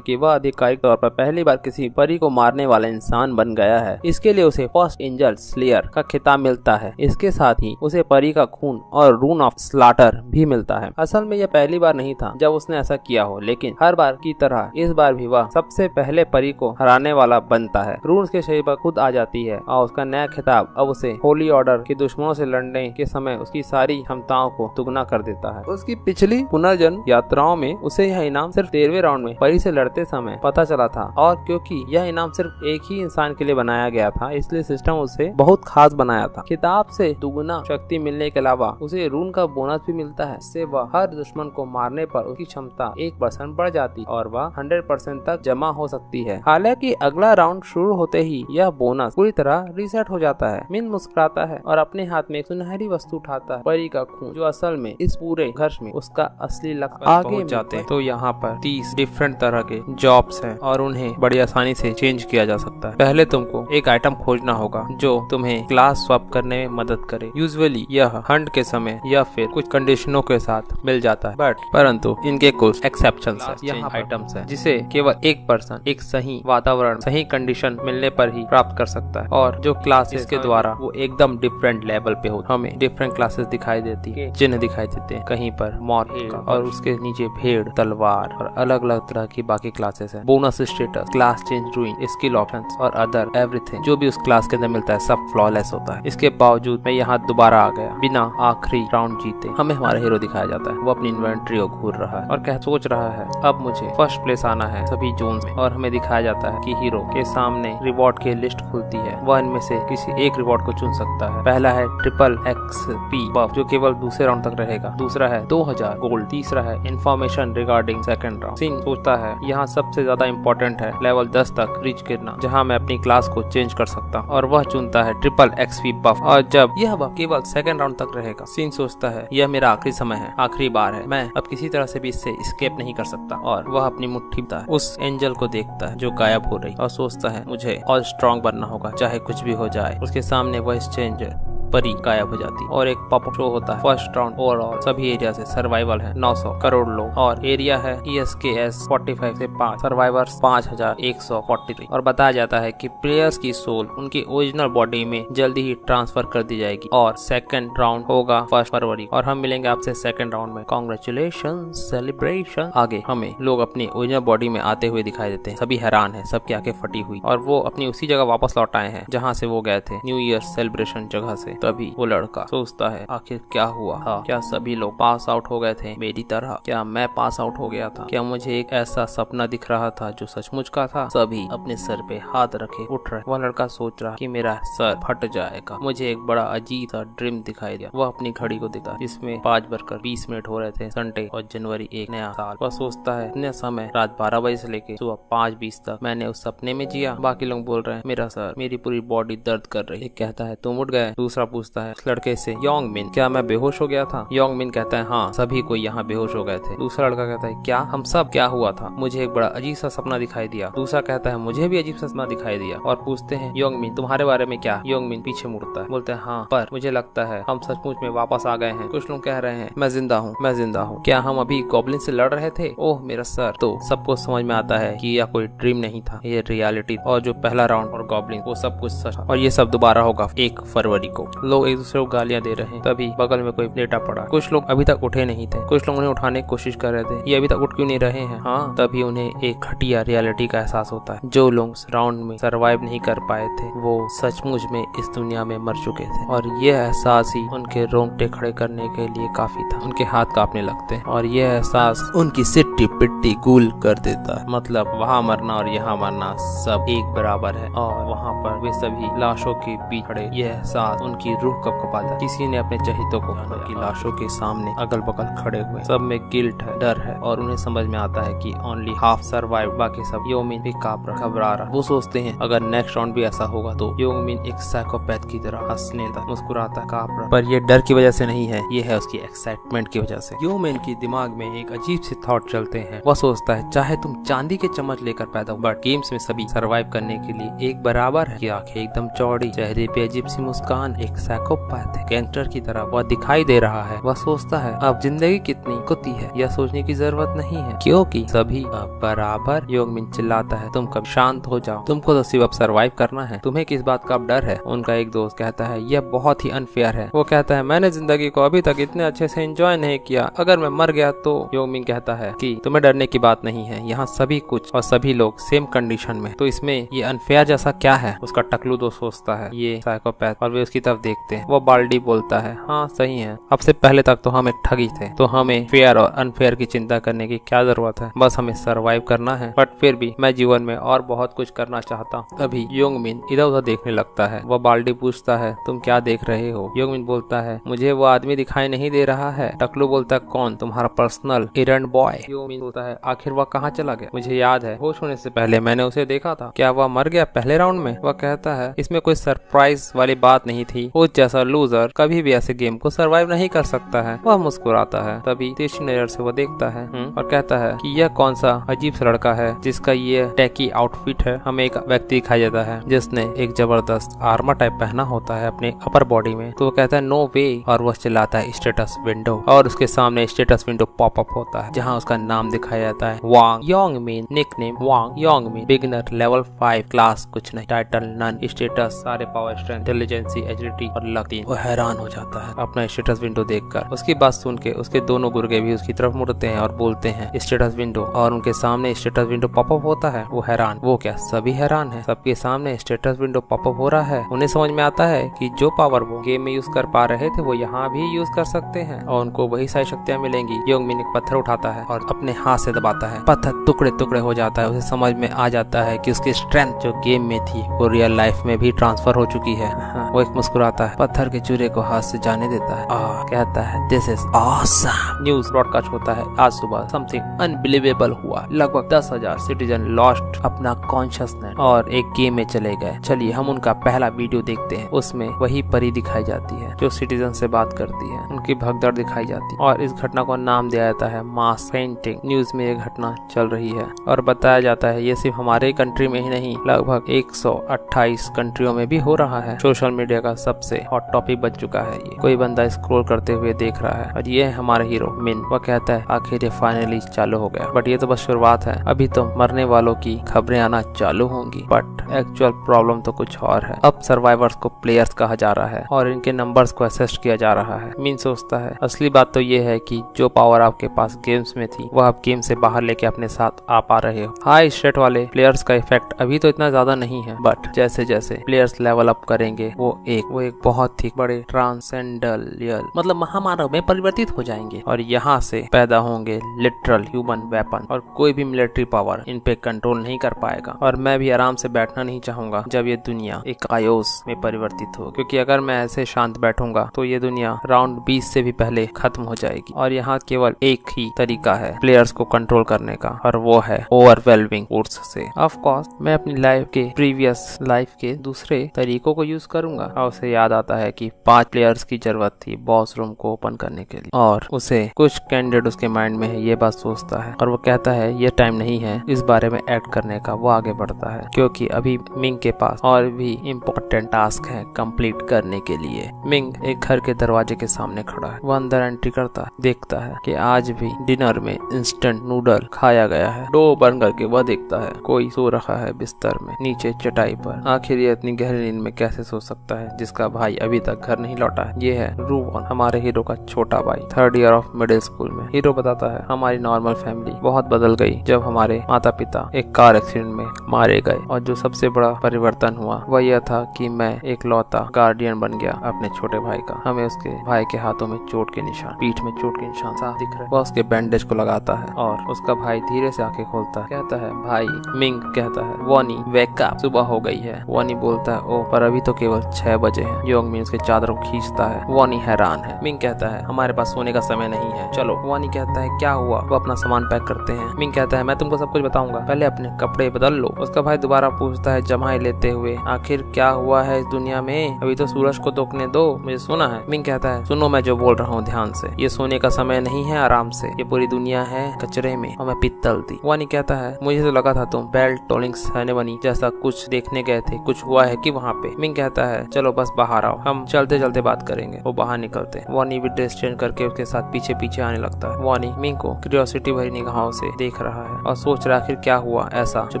वह आधिकारिक तौर पर पहली बार किसी परी को मारने वाला इंसान बन गया है। इसके लिए उसे फर्स्ट एंजल स्लेयर का खिताब मिलता है। इसके साथ ही उसे परी का खून और रून ऑफ स्लाटर भी मिलता है। असल में यह पहली बार नहीं था जब उसने ऐसा किया हो, लेकिन हर बार की तरह इस बार भी वह सबसे पहले परी को हराने वाला बनता है। रून उसके शरीर पर खुद आ जाती है और उसका नया खिताब अब उसे होली ऑर्डर के दुश्मनों से लड़ने के समय उसकी सारी क्षमताओं को दुगना कर देता है। उसकी पिछली पुनर्जन्म यात्राओं में उसे यह इनाम सिर्फ 13वें राउंड में परी से लड़ते समय पता चला था, और क्योंकि यह इनाम सिर्फ एक ही इंसान के लिए बनाया गया था, इसलिए सिस्टम उसे बहुत खास बनाया था। खिताब से दुगना शक्ति मिलने के अलावा उसे रून का बोनस भी मिलता है। इससे वह हर दुश्मन को मारने पर उसकी क्षमता 1% बढ़ जाती और वह 100% तक जमा हो सकती है। हालांकि अगला राउंड शुरू होते ही यह बोनस पूरी तरह रीसेट हो जाता है। मिन मुस्कुराता है और अपने हाथ में एक सुनहरी वस्तु उठाता है, परी का खून, जो असल में इस पूरे घर्ष में उसका असली लक्ष्य। आगे जाते तो यहाँ पर 30 डिफरेंट तरह के जॉब्स हैं और उन्हें बड़ी आसानी से चेंज किया जा सकता है। पहले तुमको एक आइटम खोजना होगा जो तुम्हें क्लास स्वैप करने में मदद करे। यूजुअली यह हंट के समय या फिर कुछ कंडीशनों के साथ मिल जाता है, परंतु इनके कुछ एक्सेप्शंस हैं। यहाँ आइटम्स है जिसे केवल एक पर्सन एक सही वातावरण, सही कंडीशन मिलने पर ही प्राप्त कर सकता है, और जो क्लासेस के द्वारा वो एकदम डिफरेंट लेवल पे हो। हमें डिफरेंट क्लासेस दिखाई देती है, चिन्ह दिखाई देते हैं, कहीं पर मॉर्फ का और उसके नीचे भेड़, तलवार और अलग अलग तरह की बाकी क्लासेस है। Bonus status, class change, रूइन, skill options और अदर एवरीथिंग जो भी उस क्लास के अंदर मिलता है सब फ्लॉलेस होता है। इसके बावजूद मैं यहाँ दोबारा आ गया बिना आखिरी राउंड जीते। हमें हमारा हीरो दिखाया जाता है, वो अपनी इन्वेंट्री को घूर रहा है और सोच रहा है अब मुझे फर्स्ट प्लेस आना है सभी जोन्स में। और हमें दिखाया जाता है कि हीरो के सामने रिवॉर्ड की लिस्ट खुलती है, वह इनमें से किसी एक रिवॉर्ड को चुन सकता है। पहला है ट्रिपल XP बफ जो केवल दूसरे राउंड तक रहेगा। दूसरा है 2000 गोल्ड। तीसरा है इन्फॉर्मेशन रिगार्डिंग सेकंड राउंड। सिन सोचता है यहाँ सबसे ज्यादा इम्पोर्टेंट है लेवल 10 तक रीच करना, जहाँ मैं अपनी क्लास को चेंज कर सकता हूँ, और वह चुनता है ट्रिपल XP बफ। और जब यह बफ केवल सेकंड राउंड तक रहेगा, सिन सोचता है यह मेरा आखिरी समय है, आखिरी बार है, मैं अब किसी तरह से भी इससे एस्केप नहीं कर सकता। और वह अपनी मुट्ठी उस एंजल को देखता है जो गायब हो रही और सोचता है मुझे और स्ट्रॉन्ग बनना होगा चाहे कुछ भी हो जाए। उसके सामने वह स्ट्रेंजर परी गायब हो जाती और एक पॉपअप शो होता है। फर्स्ट राउंड ओवरऑल सभी एरिया से सर्वाइवल है 900 करोड़ लोग, और एरिया है ESKS 45 से 5, सर्वाइवर्स 5143। और बताया जाता है कि प्लेयर्स की सोल उनकी ओरिजिनल बॉडी में जल्दी ही ट्रांसफर कर दी जाएगी। और सेकंड राउंड होगा 1 फरवरी और हम मिलेंगे आपसे सेकंड राउंड में। Congratulation, celebration. आगे हमें लोग अपनी ओरिजिनल बॉडी में आते हुए दिखाई देते हैं, सभी हैरान है, सबकी आंखें फटी हुई, और वो अपनी उसी जगह वापस लौट आए हैं जहाँ से वो गए थे, न्यू ईयर सेलिब्रेशन जगह से। तभी वो लड़का सोचता है आखिर क्या हुआ था, क्या सभी लोग पास आउट हो गए थे मेरी तरह, क्या मैं पास आउट हो गया था, क्या मुझे एक ऐसा सपना दिख रहा था जो सचमुच का था। सभी अपने सर पे हाथ रखे उठ रहे। वह लड़का सोच रहा कि मेरा सर फट जाएगा। मुझे एक बड़ा अजीब सा ड्रीम दिखाई दिया। वह अपनी घड़ी को देखा जिसमें 5:20 हो रहे थे, संडे और जनवरी 1 नया साल। वह सोचता है इतने समय रात 12 बजे से लेके सुबह 5:20 तक मैंने उस सपने में जिया। बाकी लोग बोल रहे हैं मेरा सर, मेरी पूरी बॉडी दर्द कर रही है। एक कहता है तुम उठ गए। दूसरा पूछता है लड़के से योंग मिन, क्या मैं बेहोश हो गया था? योंग मिन कहता है हाँ, सभी कोई यहाँ बेहोश हो गए थे। दूसरा लड़का कहता है क्या हम सब? क्या हुआ था? मुझे एक बड़ा अजीब सा सपना दिखाई दिया। दूसरा कहता है मुझे भी अजीब सा सपना दिखाई दिया। और पूछते हैं योंग मिन तुम्हारे बारे में क्या? योंग मिन पीछे मुड़ता है, बोलते हैं हाँ, पर मुझे लगता है हम सचमुच में वापस आ गए हैं। कुछ लोग कह रहे हैं मैं जिंदा हूँ, मैं जिंदा हूँ। क्या हम अभी गॉब्लिन से लड़ रहे थे? ओह मेरा सर। तो सबको समझ में आता है कि यह कोई ड्रीम नहीं था, ये रियलिटी। और जो पहला राउंड और गॉब्लिन वो सब कुछ सच, और ये सब दोबारा होगा 1 फरवरी को। लोग एक दूसरे को गालियां दे रहे हैं। तभी बगल में कोई लेटा पड़ा। कुछ लोग अभी तक उठे नहीं थे, कुछ लोग उन्हें उठाने की कोशिश कर रहे थे, ये अभी तक उठ क्यों नहीं रहे हैं। हाँ, तभी उन्हें एक घटिया रियलिटी का एहसास होता है। जो लोग राउंड में सरवाइव नहीं कर पाए थे वो सचमुच में इस दुनिया में मर चुके थे, और ये एहसास ही उनके रोंगटे खड़े करने के लिए काफी था। उनके हाथ कांपने लगते हैं और ये एहसास उनकी सिट्टी पिट्टी गूल कर देता है। मतलब वहाँ मरना और यहाँ मरना सब एक बराबर है, और वहाँ पर वे सभी लाशों के बीच खड़े ये एहसास उनकी उनकी रूह कब जाती। किसी ने अपने चहेतों को की लाशों के सामने अगल बगल खड़े हुए, सब में गिल्ट है, डर है और उन्हें समझ में आता है कि ओनली हाफ सर्वाइव, बाकी सब। योमिन भी घबरा रहा। वो सोचते हैं अगर नेक्स्ट राउंड भी ऐसा होगा तो योमिन एक साइकोपैथ की तरह हंसने लगा, मुस्कुराता, कांप रहा। पर ये डर की वजह से नहीं है, ये है उसकी एक्साइटमेंट की वजह से। योमिन की दिमाग में एक अजीब से थॉट चलते हैं। वह सोचता है चाहे तुम चांदी के चम्मच लेकर पैदा हो, बट गेम्स में सभी सर्वाइव करने के लिए एक बराबर है। की आंखें एकदम चौड़ी, चेहरे पे अजीब सी मुस्कान, एक साइकोपैथ है, गैंगस्टर की तरह वह दिखाई दे रहा है। वह सोचता है अब जिंदगी कितनी कुत्ती है, यह सोचने की जरूरत नहीं है क्योंकि सभी अब बराबर। योमिन चिल्लाता है तुम कब शांत हो जाओ, तुमको तो सिर्फ अब सर्वाइव करना है, तुम्हें किस बात का अब डर है। उनका एक दोस्त कहता है यह बहुत ही अनफेयर है। वो कहता है मैंने जिंदगी को अभी तक इतने अच्छे से एंजॉय नहीं किया, अगर मैं मर गया तो। योमिन कहता है कि तुम्हें डरने की बात नहीं है, यहाँ सभी कुछ और सभी लोग सेम कंडीशन में, तो इसमें ये अनफेयर जैसा क्या है। उसका टकलू दोस्त सोचता है ये साइकोपैथ, और वे उसकी तरफ देखते हैं। वो बाल्डी बोलता है हाँ सही है, अब से पहले तक तो हम एक ठगी थे, तो हमें फेयर और अनफेयर की चिंता करने की क्या जरूरत है, बस हमें सर्वाइव करना है। बट फिर भी मैं जीवन में और बहुत कुछ करना चाहता हूँ। तभी योंगमिन इधर उधर देखने लगता है। वह बाल्डी पूछता है तुम क्या देख रहे हो। योंगमिन बोलता है मुझे वो आदमी दिखाई नहीं दे रहा है। टकलू बोलता है कौन, तुम्हारा पर्सनल एरंड बॉय। योंगमिन बोलता है आखिर वह कहाँ चला गया, मुझे याद है होश होने से पहले मैंने उसे देखा था, क्या वह मर गया पहले राउंड में। वह कहता है इसमें कोई सरप्राइज वाली बात नहीं थी, वो जैसा लूजर कभी भी ऐसे गेम को सर्वाइव नहीं कर सकता है। वह मुस्कुराता है। तभी तिरछी नजर से वो देखता है और कहता है कि यह कौन सा अजीब सा लड़का है जिसका ये टैकी आउटफिट है। हमें एक व्यक्ति दिखाई देता है जिसने एक जबरदस्त आर्मर टाइप पहना होता है अपने अपर बॉडी में। तो वो कहता है नो वे, और वह चिल्लाता है स्टेटस विंडो, और उसके सामने स्टेटस विंडो पॉपअप होता है जहाँ उसका नाम दिखाया जाता है वांग योंगमिन, निकनेम वांग योंगमिन, बिगिनर लेवल 5, क्लास कुछ नहीं, टाइटल नन, स्टेटस सारे पावर, स्ट्रेंथ, इंटेलिजेंसी, एजिलिटी और लक 3। वो हैरान हो जाता है अपना स्टेटस विंडो देखकर। उसकी बात सुन के उसके दोनों गुर्गे भी उसकी तरफ मुड़ते हैं और बोलते हैं स्टेटस विंडो, और उनके सामने स्टेटस विंडो पॉपअप होता है। वो हैरान, वो क्या सभी हैरान है, सबके सामने स्टेटस विंडो पॉपअप हो रहा है। उन्हें समझ में आता है कि जो पावर वो गेम में यूज कर पा रहे थे वो यहाँ भी यूज कर सकते हैं और उनको वही सारी शक्तियाँ मिलेंगी। योंगमिन एक पत्थर उठाता है और अपने हाथ से दबाता है, पत्थर टुकड़े टुकड़े हो जाता है। उसे समझ में आ जाता है कि उसकी स्ट्रेंथ जो गेम में थी वो रियल लाइफ में भी ट्रांसफर हो चुकी है। वो एक मुस्कुराता है, पत्थर के चूरे को हाथ से जाने देता है और कहता है this is awesome. News broadcast होता है आज सुबह समथिंग अनबिलीवेबल हुआ, लगभग 10,000 सिटीजन लॉस्ट अपना कॉन्शियसनेस और एक गेम में चले गए। चलिए हम उनका पहला वीडियो देखते हैं। उसमें वही परी दिखाई जाती है जो सिटीजन से बात करती है, उनकी भगदड़ दिखाई जाती है और इस घटना को नाम दिया जाता है मास पेंटिंग। न्यूज में ये घटना चल रही है और बताया जाता है ये सिर्फ हमारे कंट्री में ही नहीं, लगभग 128 कंट्रियों में भी हो रहा है। सोशल मीडिया का सबसे हॉट टॉपिक बन चुका है ये। कोई बंदा स्क्रॉल करते हुए देख रहा है और ये है हमारा हीरो मिन। वह कहता है आखिर ये फाइनली चालू हो गया, बट ये तो बस शुरुआत है, अभी तो मरने वालों की खबरें आना चालू होंगी। बट एक्चुअल प्रॉब्लम तो कुछ और है। अब सर्वाइवर्स को प्लेयर्स कहा जा रहा है और इनके नंबर्स को असेस किया जा रहा है। मिन सोचता है असली बात तो ये है कि जो पावर आपके पास गेम्स में थी वह आप गेम से बाहर लेके अपने साथ आ पा रहे हो। हाई स्टेट वाले प्लेयर्स का इफेक्ट अभी तो इतना ज्यादा नहीं है, बट जैसे जैसे प्लेयर्स लेवल अप करेंगे वो एक बहुत ही बड़े ट्रांसेंडेंटल मतलब महामानव में परिवर्तित हो जाएंगे और यहाँ से पैदा होंगे लिटरल ह्यूमन वेपन और कोई भी मिलिट्री पावर इन पे कंट्रोल नहीं कर पाएगा। और मैं भी आराम से बैठना नहीं चाहूंगा जब ये दुनिया एक कायोस में परिवर्तित हो, क्योंकि अगर मैं ऐसे शांत बैठूंगा तो ये दुनिया राउंड 20 से भी पहले खत्म हो जाएगी। और यहाँ केवल एक ही तरीका है प्लेयर्स को कंट्रोल करने का और वो है ओवरवेलमिंग फोर्स से। ऑफ कोर्स मैं अपनी लाइफ के प्रीवियस लाइफ के दूसरे तरीकों को यूज करूंगा। और उसे याद आता है कि 5 प्लेयर्स की जरूरत थी बॉस रूम को ओपन करने के लिए और उसे कुछ कैंडिडेट उसके माइंड में है, ये बात सोचता है और वो कहता है ये टाइम नहीं है इस बारे में एक्ट करने का। वो आगे बढ़ता है क्योंकि अभी मिंग के पास और भी इम्पोर्टेंट टास्क है कंप्लीट करने के लिए। मिंग एक घर के दरवाजे के सामने खड़ा है। वो अंदर एंट्री करता है, देखता है कि आज भी डिनर में इंस्टेंट नूडल खाया गया है। डो बंद करके वह देखता है कोई सो रखा है बिस्तर में नीचे चटाई पर। आखिर ये इतनी गहरी नींद में कैसे सो सकता है जिसका भाई अभी तक घर नहीं लौटा है। ये है रूवन, हमारे हीरो का छोटा भाई, 3rd year of middle school में। हीरो बताता है हमारी नॉर्मल फैमिली बहुत बदल गई जब हमारे माता पिता एक कार एक्सीडेंट में मारे गए और जो सबसे बड़ा परिवर्तन हुआ वह यह था कि मैं एक लौता गार्डियन बन गया अपने छोटे भाई का। हमें उसके भाई के हाथों में चोट के निशान, पीठ में चोट के निशान साफ दिख रहे। वह उसके बैंडेज को लगाता है और उसका भाई धीरे से आंखें खोलता है, कहता है भाई। मिंग कहता है वॉनी वेक अप, सुबह हो गई है। वॉनी बोलता है ओ पर अभी तो केवल 6 बजे है। योंग मिन उसके चादर को खींचता है। वानी हैरान है। मिंग कहता है हमारे पास सोने का समय नहीं है, चलो। वानी कहता है क्या हुआ? वो अपना सामान पैक करते हैं। मिंग कहता है मैं तुमको सब कुछ बताऊंगा, पहले अपने कपड़े बदल लो। उसका भाई दोबारा पूछता है जमाई लेते हुए, आखिर क्या हुआ है इस दुनिया में? अभी तो सूरज को दोखने दो, मुझे सुना है। मिंग कहता है सुनो मैं जो बोल रहा हूँ ध्यान से, ये सोने का समय नहीं है, आराम से। ये पूरी दुनिया है कचरे में और मैं पित्तल थी। वानी कहता है मुझे तो लगा था तुम बेल्ट टोलिंग सेरेमनी जैसा कुछ देखने गए थे, कुछ हुआ है कि वहाँ पे? मिंग कहता है चलो बस बाहर आओ, हम चलते चलते बात करेंगे। वो बाहर निकलते हैं। वानी भी ड्रेस चेंज करके उसके साथ पीछे पीछे आने लगता है। वानी मिंग को क्यूरियोसिटी भरी निगाहों से देख रहा है और सोच रहा है आखिर क्या हुआ ऐसा जो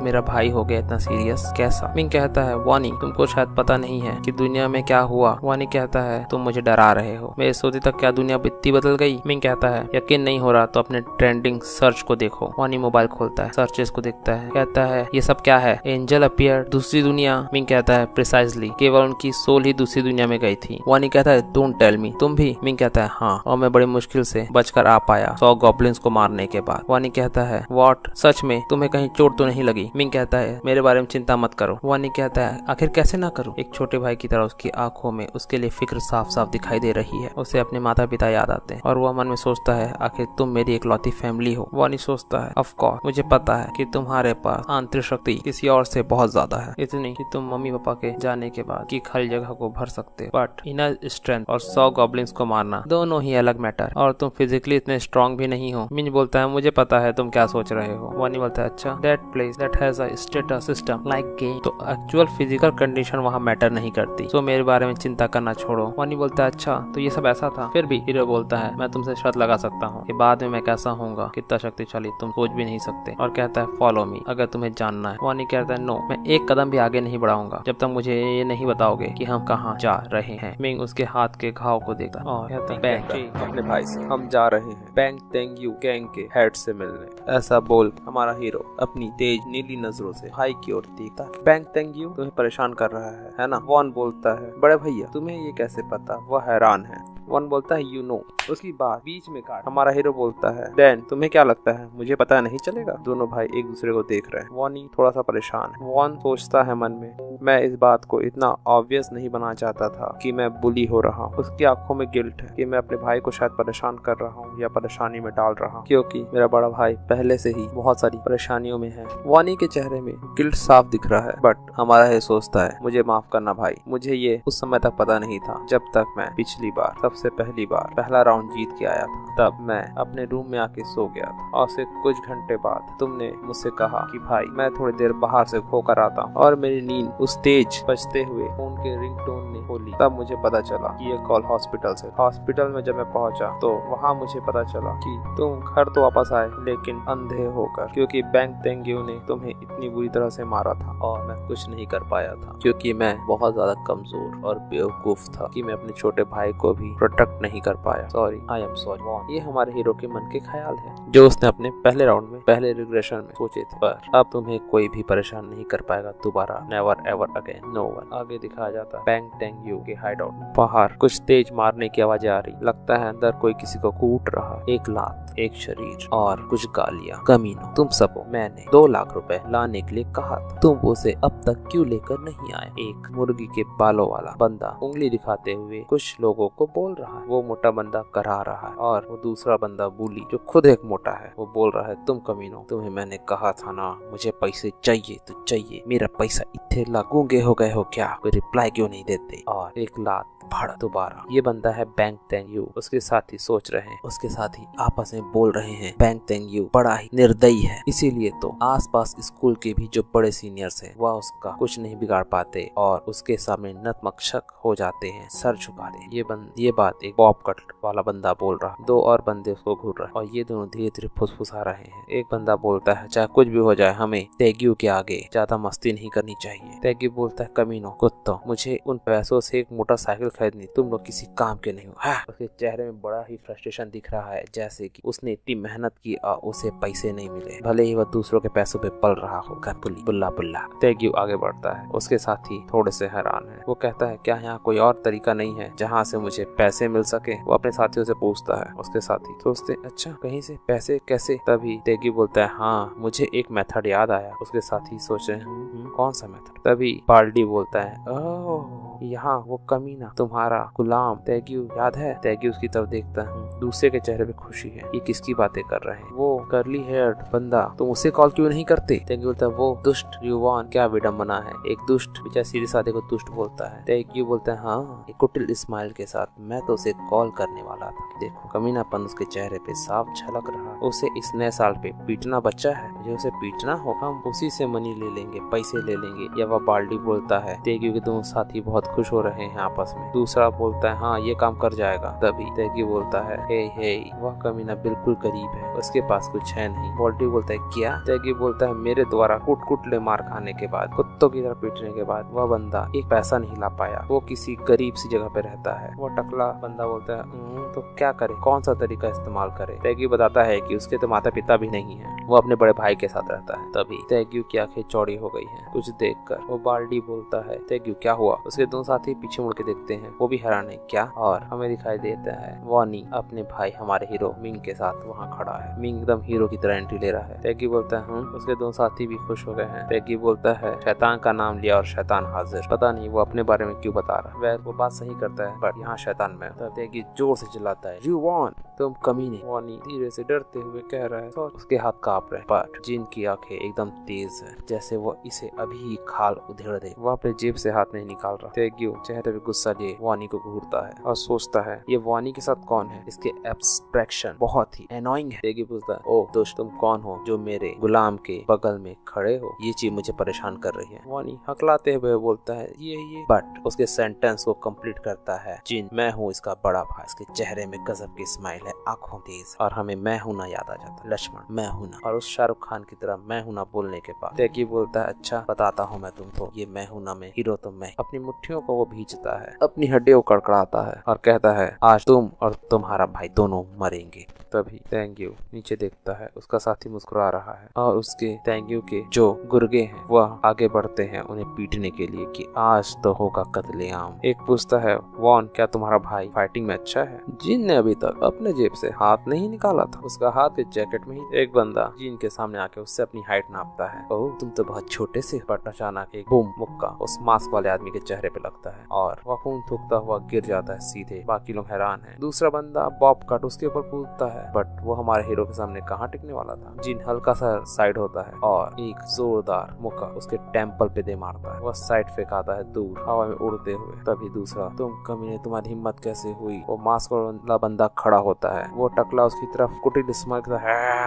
मेरा भाई हो गया इतना सीरियस, कैसा? मिंग कहता है वानी तुमको शायद पता नहीं है कि दुनिया में क्या हुआ। वानी कहता है तुम मुझे डरा रहे हो, मेरे सोते तक क्या दुनिया इतनी बदल गई? मिंग कहता है यकीन नहीं हो रहा तो अपने ट्रेंडिंग सर्च को देखो। वानी मोबाइल खोलता है, सर्चेस को देखता है, कहता है ये सब क्या है? एंजल अपीयर, दूसरी दुनिया। मिंग कहता है प्रिसाइजली, केवल उनकी सोल ही दूसरी दुनिया में गई थी। वानी कहता है डोंट टेल मी, तुम भी? मिंग कहता है हाँ, और मैं बड़ी मुश्किल से बचकर आ पाया 100 गॉब्लिन्स को मारने के बाद। वानी कहता है व्हाट, सच में? तुम्हें कहीं चोट तो नहीं लगी? मिंग कहता है मेरे बारे में चिंता मत करो। वानी कहता है आखिर कैसे ना करूं? एक छोटे भाई की तरह उसकी आंखों में उसके लिए फिक्र साफ साफ दिखाई दे रही है। उसे अपने माता पिता याद आते हैं और वह मन में सोचता है आखिर तुम मेरी इकलौती फैमिली हो। वानी सोचता है ऑफ कोर्स, मुझे पता है कि तुम्हारे पास आंतरिक शक्ति किसी और से बहुत ज्यादा है, इतनी कि तुम मम्मी पापा के जाने के बाद की खाली जगह को भर सकते, बट इनर स्ट्रेंथ और 100 गॉब्लिन्स को मारना दोनों ही अलग मैटर, और तुम फिजिकली इतने स्ट्रॉन्ग भी नहीं हो। मिंज बोलता है मुझे पता है तुम क्या सोच रहे हो। वानी बोलता है अच्छा, that place that has a status system like game, तो एक्चुअल फिजिकल कंडीशन वहाँ मैटर नहीं करती, सो मेरे बारे में चिंता करना छोड़ो। वानी बोलता है अच्छा तो ये सब ऐसा था? फिर भी हीरो बोलता है मैं तुमसे शर्त लगा सकता हूँ कि बाद में मैं कैसा होऊंगा, कितना शक्तिशाली तुम सोच भी नहीं सकते, और कहता है फॉलो मी अगर तुम्हें जानना है। वानी कहता है नो, मैं एक कदम भी आगे नहीं बढ़ाऊंगा जब तक मुझे ये नहीं बताओगे कि हम कहाँ जा रहे हैं। मिंग उसके हाथ के घाव को देखता है और कहता है बैंक अपने भाई से हम जा रहे हैं बैंग तेंग्यू गैंग के हेड से मिलने। ऐसा बोल हमारा हीरो अपनी तेज नीली नजरों से भाई की ओर देखता है। बैंग तेंग्यू तुम्हें परेशान कर रहा है ना? वॉन बोलता है बड़े भैया तुम्हें ये कैसे पता? वह हैरान है। वन बोलता है यू नो, उसकी बात बीच में काट हमारा हीरो बोलता है डैन तुम्हें क्या लगता है मुझे पता नहीं चलेगा? दोनों भाई एक दूसरे को देख रहे हैं। वॉनी थोड़ा सा परेशान है। वॉन सोचता है मन में मैं इस बात को इतना ऑब्वियस नहीं बनाना चाहता था कि मैं बुली हो रहा हूँ। उसकी आंखों में गिल्ट है कि मैं अपने भाई को शायद परेशान कर रहा हूँ या परेशानी में डाल रहा हूँ, क्योंकि मेरा बड़ा भाई पहले से ही बहुत सारी परेशानियों में है। वॉनी के चेहरे में गिल्ट साफ दिख रहा है, बट हमारा ये सोचता है मुझे माफ करना भाई, मुझे ये उस समय तक पता नहीं था जब तक मैं पिछली बार सबसे पहली बार पहला राउंड जीत के आया था, तब मैं अपने रूम में आके सो गया था और फिर कुछ घंटे बाद तुमने मुझसे कहा कि भाई मैं थोड़ी देर बाहर से खोकर आता हूँ, और मेरी नींद उस तेज बजते हुए फोन के रिंगटोन ने खोली। तब मुझे पता चला कि ये कॉल हॉस्पिटल से। हॉस्पिटल में जब मैं पहुंचा तो वहाँ मुझे पता चला कि तुम घर तो वापस आए लेकिन अंधे होकर, क्योंकि बैंग तेंग्यू ने तुम्हें इतनी बुरी तरह से मारा था और मैं कुछ नहीं कर पाया था क्योंकि मैं बहुत ज्यादा कमजोर और बेवकूफ था कि मैं अपने छोटे भाई को भी प्रोटेक्ट नहीं कर पाया। Sorry, I am sorry. ये हमारे हीरो के मन के ख्याल है जो उसने अपने पहले राउंड में पहले रिग्रेशन में सोचे थे, पर अब तुम्हें कोई भी परेशान नहीं कर पाएगा दोबारा, never ever again, no one. आगे दिखाया जाता है बैंग तेंग्यू के हाइडआउट। बाहर कुछ तेज मारने की आवाजें आ रही, लगता है अंदर कोई किसी को कूट रहा। एक लात, एक शरीर और कुछ गालियां। कमीनो, तुम सबको मैंने 2 लाख रुपए लाने के लिए कहा था, तुम उसे अब तक क्यों लेकर नहीं आए? एक मुर्गी के बालों वाला बंदा उंगली दिखाते हुए कुछ लोगों को बोल रहा है। वो मोटा बंदा करा रहा है और वो दूसरा बंदा बूली जो खुद एक मोटा है वो बोल रहा है तुम कमीनो, तुम्हें मैंने कहा था ना मुझे पैसे चाहिए तो चाहिए, मेरा पैसा इतने लागूंगे हो गए हो क्या? कोई रिप्लाई क्यों नहीं देते? और एक लात भड़ दोबारा। ये बंदा है बैंग तेंग्यू, उसके साथी सोच रहे हैं, उसके साथी आपस में बोल रहे हैं बैंग तेंग्यू बड़ा ही निर्दयी है, इसीलिए तो आसपास स्कूल के भी जो बड़े सीनियर्स हैं वह उसका कुछ नहीं बिगाड़ पाते और उसके सामने नतमस्तक हो जाते हैं, सर झुका दे। ये बात एक बॉब कट वाला बंदा बोल रहा। 2 और बंदे उसको घूर रहे और ये दोनों धीरे धीरे फुसफुसा रहे हैं। एक बंदा बोलता है चाहे कुछ भी हो जाए हमें तेंग्यू के आगे ज्यादा मस्ती नहीं करनी चाहिए। तेंग्यू बोलता है कमीनो, कुत्तों, मुझे उन पैसों से एक मोटरसाइकिल खरीदनी, तुम लोग किसी काम के नहीं हो। उसके चेहरे में बड़ा ही फ्रस्ट्रेशन दिख रहा है, जैसे कि उसने इतनी मेहनत की और उसे पैसे नहीं मिले, भले ही वह दूसरों के पैसों पे पल रहा हो। बुल्ला बुल्ला। तेंग्यू आगे बढ़ता है, उसके साथी थोड़े से हैरान है। वो कहता है क्या यहाँ कोई और तरीका नहीं है जहाँ से मुझे पैसे मिल सके? वो अपने साथियों से पूछता है। उसके साथी सोचते अच्छा कहीं से पैसे कैसे? तभी तेंग्यू बोलता है हाँ मुझे एक मेथड याद आया। उसके साथी सोच रहे हैं कौन सा मेथड? तभी पार्डी बोलता है ओह यहाँ वो कमीना तुम्हारा गुलाम तेग्यू याद है? तेग्यू उसकी तरफ देखता है। दूसरे के चेहरे पे खुशी है। ये किसकी बातें कर रहे हैं? वो कर्ली हेयर्ड बंदा, तुम उसे कॉल क्यों नहीं करते? तेग्यू बोलता है वो दुष्ट युवान, क्या विडम्बना है, एक दुष्ट बेचारा सीधे साधे को दुष्ट बोलता है। तेग्यू बोलता है हाँ, एक कुटिल स्माइल के साथ, मैं तो उसे कॉल करने वाला था। देखो कमीनापन उसके चेहरे पे साफ झलक रहा। उसे इस नए साल पे पीटना बच्चा है, मुझे उसे पीटना होगा, हम उसी से मनी ले लेंगे, पैसे ले लेंगे। या वह बाल्डी बोलता है। तेग्यू के दोनों साथी बहुत खुश हो रहे हैं आपस में। दूसरा बोलता है हाँ ये काम कर जाएगा। तभी तेग्यू बोलता है हे वह कमीना बिल्कुल करीब है, उसके पास कुछ है नहीं। बाल्डी बोलता है क्या? तेग्यू बोलता है मेरे द्वारा कुटले मार खाने के बाद, कुत्तों की तरह पीटने के बाद वह बंदा एक पैसा नहीं ला पाया, वो किसी गरीब सी जगह पे रहता है। वो टकला बंदा बोलता है तो क्या करे, कौन सा तरीका इस्तेमाल करे? तेग्यू बताता है कि उसके तो माता पिता भी नहीं है, वो अपने बड़े भाई के साथ रहता है। तभी तेग्यू की आंखें चौड़ी हो गई हैं कुछ देखकर। वो बाल्डी बोलता है तेग्यू क्या हुआ? उसके दोनों साथी पीछे मुड़ के देखते हैं, वो भी हैरान है। क्या? और हमें दिखाई देता है वानी अपने भाई हमारे हीरो मिंग के साथ वहाँ खड़ा है। मिंग एकदम हीरो की तरह एंट्री ले रहा है। तेग्यू बोलता है उसके दोनों साथी भी खुश हो गए हैं। तेग्यू बोलता है शैतान का नाम लिया और शैतान हाजिर। पता नहीं वो अपने बारे में क्यों बता रहा है, वो बात सही करता है पर यहाँ शैतान में। तेग्यू जोर से चिल्लाता है यू वॉन, तुम कमीने। वानी धीरे से डरते हुए कह रहा है तो उसके हाथ कांप रहे, पर जिन की आंखें एकदम तेज है जैसे वो इसे अभी ही खाल उधेड़ दे। वो अपने जेब से हाथ नहीं निकाल रहा। तेग्यू चेहरे पे गुस्सा लिए वानी को घूरता है और सोचता है ये वानी के साथ कौन है? इसके एक्सप्रेशन बहुत ही एनोइंग है। तेग्यू पूछता है ओ दोस्त तुम कौन हो जो मेरे गुलाम के बगल में खड़े हो? ये चीज मुझे परेशान कर रही है। वानी हकलाते हुए बोलता है ये बट उसके सेंटेंस को कंप्लीट करता है जिन, मैं हूँ इसका बड़ा भाई। इसके चेहरे में गजब की स्माइल है, आंखों तेज, और हमें मैं हूं ना याद आ जाता। लक्ष्मण मैं हूं ना, और उस शाहरुख खान की तरह मैं हूं ना बोलने के बाद तेग्यू बोलता है अच्छा बताता हूँ मैं तुमको, ये मैं हूं ना में हीरो तो मैं। अपनी मुट्ठियों को वो भींचता है, अपनी हड्डियों को कड़कड़ाता है और कहता है आज तुम और तुम्हारा भाई दोनों मरेंगे। तभी तेग्यू नीचे देखता है, उसका साथी मुस्कुरा रहा है और उसके तेग्यू के जो गुर्गे हैं वह आगे बढ़ते हैं उन्हें पीटने के लिए कि आज तो होगा कत्लेआम। एक पूछता है वॉन क्या तुम्हारा भाई फाइटिंग में अच्छा है? जिन ने अभी तक अपने जेब से हाथ नहीं निकाला था, उसका हाथ के जैकेट में ही एक बंदा जिन के सामने आके उससे अपनी हाइट नापता है। ओह तुम तो बहुत छोटे से। बट अचानक एक बूम मुक्का उस मास्क वाले आदमी के चेहरे पे लगता है और वह खून थूकता हुआ गिर जाता है सीधे। बाकी लोग हैरान हैं। दूसरा बंदा बॉब कट उसके ऊपर कूदता है, बट वो हमारे हीरो के सामने कहाँ टिकने वाला था। जिन हल्का सा साइड होता है और एक जोरदार मुक्का उसके टेम्पल पे दे मारता है। वह साइड फेंकाता है दूर हवा में उड़ते हुए। तभी दूसरा तुम कमीने तुम्हारी हिम्मत कैसे हुई? वो मास्क वाला बंदा खड़ा होता है, वो टकला उसकी तरफ कुटिल स्माइल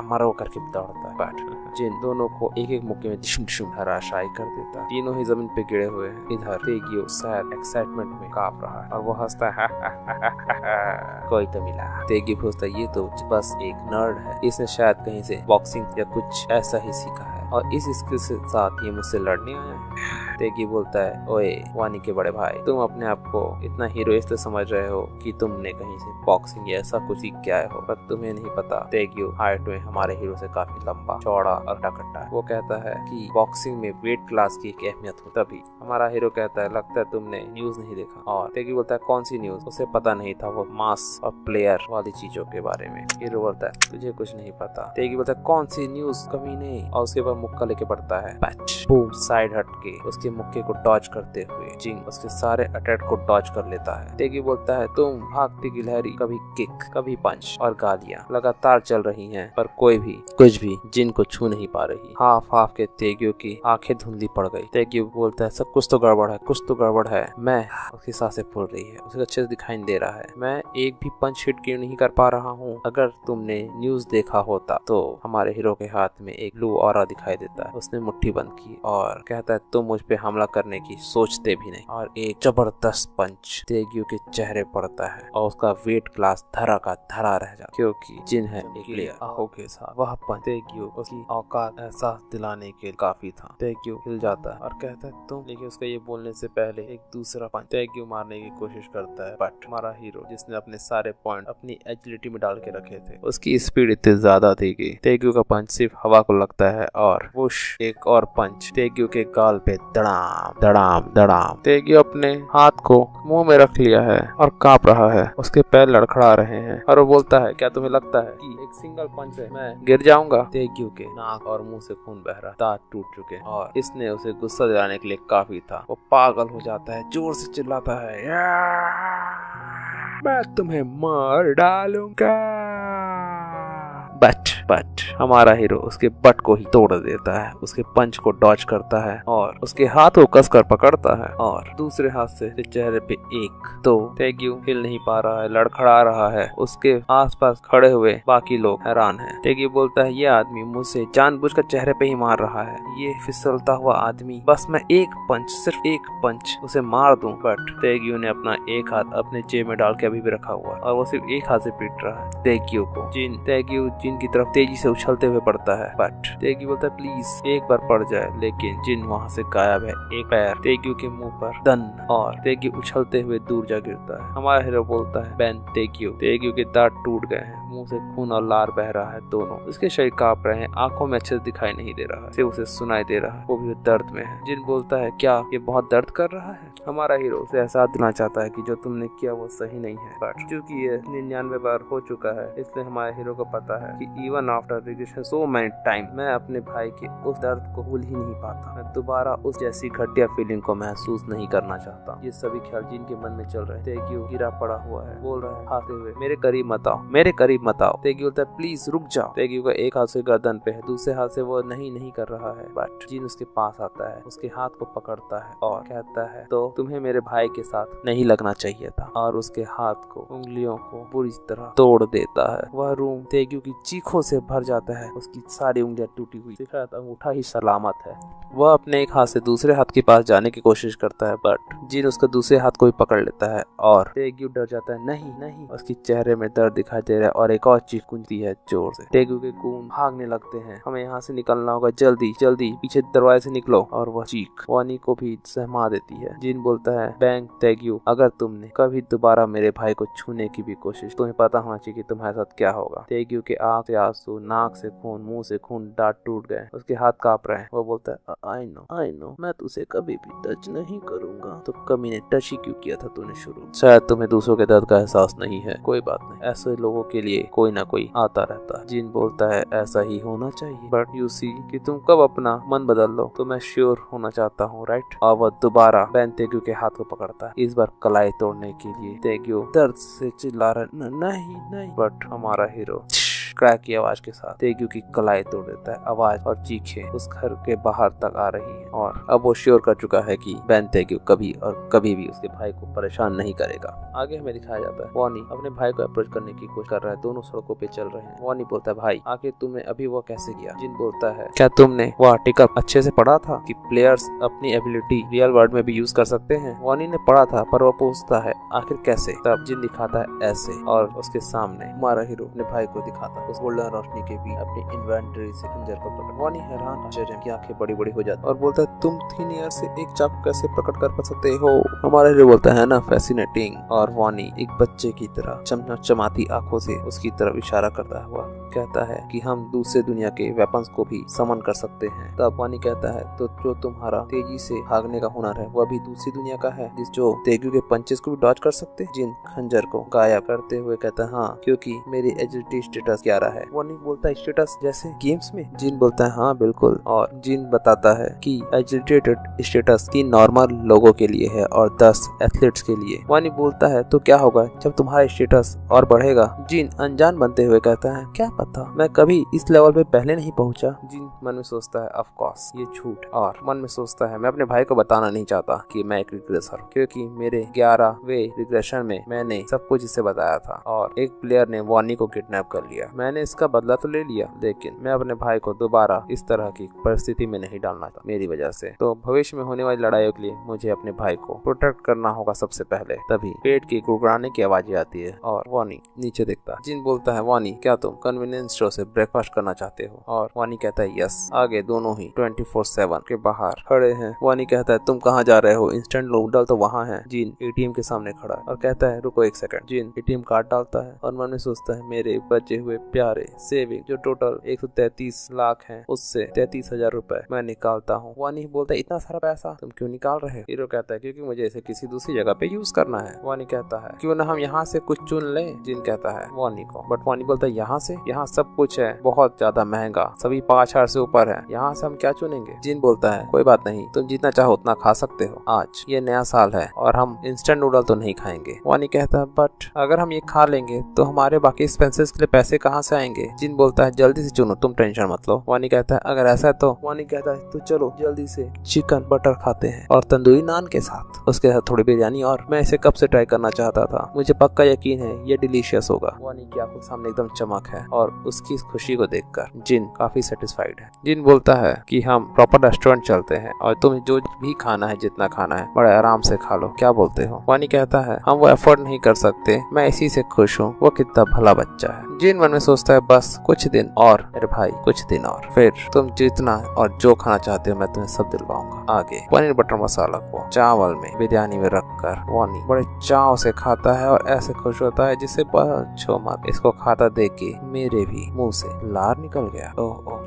मरो करके दौड़ता है। बट जिन दोनों को एक एक मुक्के में डिशुम हराशाई कर देता है। तीनों ही जमीन पे गिरे हुए हैं। इधर तेग्यू शायद एक्साइटमेंट में कांप रहा है और वो हंसता है कोई तो मिला। तेग्यू पूछता है ये तो बस एक नर्ड है, इसने शायद कहीं से बॉक्सिंग या कुछ ऐसा ही सीखा है और इस स्किल के साथ ये मुझसे लड़ने आया है। तेग्यू बोलता है ओए वानी के बड़े भाई, तुम अपने आप को इतना हीरो इसलिए समझ रहे हो कि तुमने कहीं से बॉक्सिंग या ऐसा कुछ सीख के आए हो, पर तुम्हें नहीं पता तेग्यू हाइट में हमारे हीरो से काफी लंबा चौड़ा और टकट्टा है। वो कहता है कि बॉक्सिंग में वेट क्लास की एक अहमियत हो। तभी हमारा हीरो कहता है लगता है तुमने न्यूज नहीं देखा। और तेग्यू बोलता है कौन सी न्यूज? उसे पता नहीं था वो मास और प्लेयर वाली चीजों के बारे में। हीरो बोलता है तुझे कुछ नहीं पता। तेग्यू बोलता है कौन सी न्यूज कमीने? और उसके बाद मुक्का लेके बढ़ता है। बूम साइड हट के उसके मुक्के को डॉज करते हुए जिंग उसके सारे अटैक को डॉज कर लेता है। तेग्यू बोलता है तुम भागती गिलहरी, कभी किक कभी पंच और गालियां लगातार चल रही हैं, पर कोई भी कुछ भी जिन को छू नहीं पा रही। हाफ हाफ के तेग्यू की आंखें धुंधली पड़ गई। तेग्यू बोलता है सब कुछ तो गड़बड़ है, कुछ तो गड़बड़ है। मैं उसकी सांसें फूल रही है, उसे अच्छे से दिखाई नहीं दे रहा है। मैं एक भी पंच हिट क्यों नहीं कर पा रहा हूँ? अगर तुमने न्यूज देखा होता तो हमारे हीरो के हाथ में एक ब्लू ऑरा दिखाई देता है। उसने मुट्ठी बंद की और कहता है तुम मुझ पे हमला करने की सोचते भी नहीं। और एक जबरदस्त पंच तेग्यू के चेहरे पड़ता है और उसका वेट क्लास धरा का धरा रह जाता, क्योंकि जिन है एक आहो के साथ। वह पंच तेग्यू उसकी औकात एहसास दिलाने के काफी था। तेग्यू हिल जाता है और कहता है तुम, लेकिन उसका ये बोलने से पहले एक दूसरा पंच तेग्यू मारने की कोशिश करता है। बट हमारा हीरो जिसने अपने सारे पॉइंट अपनी एजिलिटी में डाल के रखे थे, उसकी स्पीड इतनी ज्यादा थी कि तेग्यू का पंच सिर्फ हवा को लगता है और वुश एक और पंच तेग्यू के गाल पे धड़ाम धड़ाम धड़ाम धड़ाम। तेगियो अपने हाथ को मुंह में रख लिया है और कांप रहा है। उसके पैर लड़खड़ा रहे हैं और वो बोलता है, क्या तुम्हें लगता है कि एक सिंगल पंच से मैं गिर जाऊंगा? तेगियो के नाक और मुंह से खून बह रहा, दांत टूट चुके और इसने उसे गुस्सा दिलाने के लिए काफी था। वो पागल हो जाता है, जोर से चिल्लाता है, मैं तुम्हें मार डालूंगा। बट हमारा हीरो उसके बट को ही तोड़ देता है, उसके पंच को डॉज करता है और उसके हाथ को कसकर पकड़ता है और दूसरे हाथ से चेहरे पे एक तो तेगियो हिल नहीं पा रहा है, लड़खड़ा रहा है। उसके आसपास खड़े हुए बाकी लोग हैरान हैं। तेगियो बोलता है, ये आदमी मुझसे जानबूझकर चेहरे पे ही मार रहा है, ये फिसलता हुआ आदमी, बस मैं एक पंच, सिर्फ एक पंच उसे मार दूं। बट तेगियो ने अपना एक हाथ अपने जेब में डाल के अभी भी रखा हुआ है और वो सिर्फ एक हाथ से पीट रहा है तेगियो को। तेगियो जिन की तरफ तेजी से उछलते हुए पड़ता है, बट तेगियो बोलता है, प्लीज एक बार पड़ जाए, लेकिन जिन वहाँ से गायब है। एक पैर तेगियो के मुंह पर दन और तेगियो उछलते हुए दूर जा गिरता है। हमारा हीरो बोलता है, बैन तेगियो के दांत टूट गए हैं, मुंह से खून और लार बह रहा है दोनों। उसके शरीर कांप रहे हैं, आंखों में अच्छे से दिखाई नहीं दे रहा है, सिर्फ उसे सुनाई दे रहा है, वो भी दर्द में है। जिन बोलता है, क्या ये बहुत दर्द कर रहा है? हमारा हीरो उसे एहसास दिलाना चाहता है कि जो तुमने किया वो सही नहीं है, बट क्योंकि ये 99 बार हो चुका है, इसलिए हमारे हीरो को पता है कि even after regression so many time, मैं अपने भाई के उस दर्द को भूल ही नहीं पाता। मैं दोबारा उस जैसी घटिया फीलिंग को महसूस नहीं करना चाहता। ये सभी ख्याल जिनके मन में चल रहे हैं। तेगियो गिरा पड़ा हुआ है, बोल रहा है हाथते हुए, मेरे करीब मत आओ, मेरे करीब मत आओ। तेगियो बोलता है, प्लीज रुक जाओ। तेगियो का एक हाथ से गर्दन पे है, दूसरे हाथ से वो नहीं कर रहा है। बट जिन उसके पास आता है, उसके हाथ को पकड़ता है और कहता है, तो तुम्हें मेरे भाई के साथ नहीं लगना चाहिए था, और उसके हाथ को, उंगलियों को पूरी तरह तोड़ देता है। वह रूम तेगियो की चीखों से भर जाता है। उसकी सारी उंगलियां टूटी हुई, सिर्फ अंगूठा ही सलामत है। वह अपने एक हाथ से दूसरे हाथ के पास जाने की कोशिश करता है, बट जिन उसका दूसरे हाथ को भी पकड़ लेता है और तेगियो डर जाता है। नहीं। उसके चेहरे में दर्द दिखाई दे रहा है और एक और चीख गूंजती है जोर से। तेगियो के खून भागने लगते हैं, हमें यहाँ से निकलना होगा, जल्दी पीछे दरवाजे से निकलो। और वह चीख वानी को भी सहमा देती है। जिन बोलता है, बैंक तेगियो, अगर तुमने कभी दोबारा मेरे भाई को छूने की भी कोशिश, तुम्हें पता होना चाहिए कि तुम्हारे साथ क्या होगा। तेगियो के आंख से आंसू, नाक से खून, मुंह से खून, दांत टूट गए, उसके हाथ कांप रहे हैं। वो बोलता है, आई नो, मैं तुझे कभी भी टच नहीं करूंगा। तो कमी ने टच ही क्यों किया था तूने शुरू? शायद तुम्हें दूसरों के दर्द का एहसास नहीं है, कोई बात नहीं, ऐसे लोगों के लिए कोई ना कोई आता रहता है। जिन बोलता है, ऐसा ही होना चाहिए, बट यू सी कि तुम कब अपना मन बदल लो, तो मैं श्योर होना चाहता हूँ, राइट? और वह दोबारा बैन तेगियो के हाथ को पकड़ता है, इस बार कलाई तोड़ने के लिए। तेगियो दर्द से चिल्ला रहा, नहीं। बट हमारा हीरो क्रैक की आवाज के साथ तेगियो की कलाई तोड़ देता है। आवाज और चीखें उस घर के बाहर तक आ रही हैं और अब वो श्योर कर चुका है कि बैन तेगियो कभी और कभी भी उसके भाई को परेशान नहीं करेगा। आगे हमें दिखाया जाता है, वानी अपने भाई को अप्रोच करने की कोशिश कर रहा है, दोनों सड़कों पे चल रहे हैं। वानी बोलता है, भाई आखिर तुमने अभी वो कैसे किया? जिन बोलता है, क्या तुमने वो आर्टिकल अच्छे से पढ़ा था कि प्लेयर्स अपनी एबिलिटी रियल वर्ल्ड में भी यूज कर सकते हैं? वानी ने पढ़ा था, पर वो पूछता है, आखिर कैसे? तब जिन दिखाता है ऐसे, और उसके सामने हमारा हीरो अपने भाई को दिखाता है उस गोल्डन रोशनी के भी अपनी इन्वेंटरी से खंजर को पकड़। वानी हैरान, आश्चर्य की आंखें बड़ी बड़ी हो जाती और बोलता है, तुम 3 ईयर से एक चाकू कैसे प्रकट कर सकते हो? हमारा हीरो बोलता है ना, फैसिनेटिंग। और वानी एक बच्चे की तरह चमचमाती आंखों से उसकी तरफ इशारा करता हुआ कहता है कि हम दूसरे दुनिया के वेपन्स को भी समन कर सकते हैं। तब वानी कहता है, तो जो तुम्हारा तेजी से भागने का हुनर है, वह भी दूसरी दुनिया का है, जिस जो तेगियो के पंचेस को भी डॉज कर सकते? जिन खंजर को गायब करते हुए कहता है, हाँ, क्योंकि मेरी एजिलिटी स्टेटस 11 है। वानी बोलता है, स्टेटस जैसे गेम्स में? जिन बोलता है, हाँ बिल्कुल। और जिन बताता है कि एजिलिटेटेड स्टेटस 3 नॉर्मल लोगों के लिए है और 10 एथलीट्स के लिए। वानी बोलता है, तो क्या होगा जब तुम्हारा स्टेटस और बढ़ेगा? जिन अनजान बनते हुए कहता है, क्या पता, मैं कभी इस लेवल पे पहले नहीं पहुंचा। जिन मन में सोचता है, ऑफ कोर्स ये झूठ, और मन में सोचता है, मैं अपने भाई को बताना नहीं चाहता कि मैं एक रिग्रेसर हूँ, क्योंकि मेरे 11वें रिग्रेशन में मैंने सब कुछ इसे बताया था और एक प्लेयर ने वानी को किडनैप कर लिया। मैंने इसका बदला तो ले लिया, लेकिन मैं अपने भाई को दोबारा इस तरह की परिस्थिति में नहीं डालना था मेरी वजह से। तो भविष्य में होने वाली लड़ाइयों के लिए मुझे अपने भाई को प्रोटेक्ट करना होगा सबसे पहले। तभी पेट की गुड़गुड़ाने की आवाज आती है और वानी नीचे देखता है। जिन बोलता है, वानी क्या तुम कन्विंस कन्वीनियंस स्टोर से ब्रेकफास्ट करना चाहते हो? और वानी कहता है यस। आगे दोनों ही 24/7 के बाहर खड़े हैं। वानी कहता है तुम कहाँ जा रहे हो? इंस्टेंट नूडल तो वहाँ है। जिन एटीएम के सामने खड़ा है और कहता है रुको एक सेकंड। जिन एटीएम कार्ड डालता है और मन में सोचता है मेरे बचे हुए प्यारे सेविंग जो टोटल 133 लाख है उससे 33,000 रुपए मैं निकालता हूँ। वानी बोलता है इतना सारा पैसा तुम क्यों निकाल रहे हो? हीरो कहता है क्योंकि मुझे इसे किसी दूसरी जगह पे यूज करना है। वानी कहता है क्यों ना हम यहाँ से कुछ चुन ले। जिन कहता है वानी को, बट वानी बोलता है यहाँ से? यहाँ सब कुछ है बहुत ज्यादा महंगा, सभी 5,000 से ऊपर है, यहाँ से हम क्या चुनेंगे? जिन बोलता है कोई बात नहीं, तुम जितना चाहो उतना खा सकते हो, आज ये नया साल है और हम इंस्टेंट नूडल तो नहीं खाएंगे। वानी कहता है बट अगर हम ये खा लेंगे तो हमारे बाकी एक्सपेंसेस के लिए पैसे कहाँ से आएंगे? जिन बोलता है जल्दी से चुनो, तुम टेंशन मत लो। वानी कहता है अगर ऐसा है तो वानी कहता है तो चलो जल्दी से चिकन बटर खाते हैं और तंदूरी नान के साथ, उसके साथ थोड़ी बिरयानी, और मैं इसे कब से ट्राई करना चाहता था, मुझे पक्का यकीन है ये डिलीशियस होगा। वानी की आंखों के सामने एकदम चमक है और उसकी इस खुशी को देखकर जिन काफी सेटिस्फाइड है। जिन बोलता है कि हम प्रॉपर रेस्टोरेंट चलते हैं और तुम जो भी खाना है जितना खाना है बड़े आराम से खा लो, क्या बोलते हो? वानी कहता है हम वो एफर्ट नहीं कर सकते, मैं इसी से खुश हूँ, वो कितना भला बच्चा है। जिन मन में सोचता है बस कुछ दिन और मेरे भाई, कुछ दिन और, फिर तुम जितना और जो खाना चाहते हो मैं तुम्हें सब दिलवाऊंगा। आगे पनीर बटर मसाला को चावल में बिरयानी में रखकर वानी बड़े चाव से खाता है और ऐसे खुश होता है जिससे पूछो मत। इसको खाता देख के मेरे भी मुंह से लार निकल गया। ओह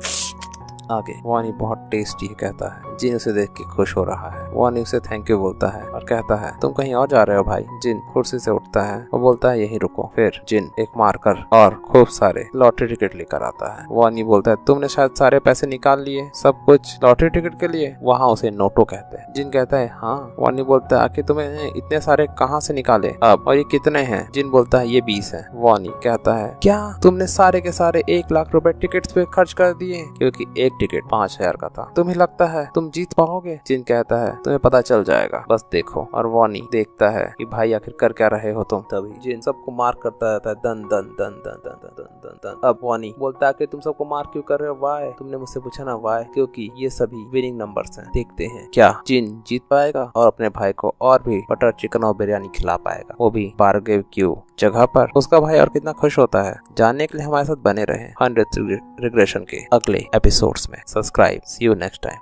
आगे वानी बहुत टेस्टी कहता है। जिन उसे देख के खुश हो रहा है। वानी उसे थैंक यू बोलता है और कहता है तुम कहीं और जा रहे हो भाई? जिन कुर्सी से उठता है और बोलता है यहीं रुको। फिर जिन एक मार्कर और खूब सारे लॉटरी टिकट लेकर आता है। वानी बोलता है तुमने शायद सारे पैसे निकाल लिए, सब कुछ लॉटरी टिकट के लिए? वहाँ उसे नोटो कहते हैं। जिन कहता है हाँ। वानी बोलता है आखिर तुम्हें इतने सारे कहाँ से निकाले अब, और ये कितने हैं? जिन बोलता है ये 20 है। वानी कहता है क्या तुमने सारे के सारे 1 लाख रुपए टिकट्स पे खर्च कर दिए? क्योंकि एक टिकट 5,000 का था। तुम्हें लगता है तुम जीत पाओगे? जिन कहता है तुम्हें पता चल जाएगा, बस देखो। और वानी देखता है कि भाई आखिर कर क्या रहे हो तुम। तभी जिन सबको मार करता रहता है, दन दन दन दन दन दन दन दन दन। अब वानी बोलता है कि तुम सबको मार क्यों कर रहे हो? वाई? तुमने मुझसे पूछा ना वाई? क्योंकि ये सभी विनिंग नंबर्स हैं, देखते हैं क्या जिन जीत पाएगा और अपने भाई को और भी बटर चिकन और बिरयानी खिला पाएगा, वो भी बारबेक्यू जगह पर। उसका भाई और कितना खुश होता है। जानने के लिए हमारे साथ बने रहे 100th रिग्रेशन के अगले एपिसोड्स में। Subscribe. See you next time.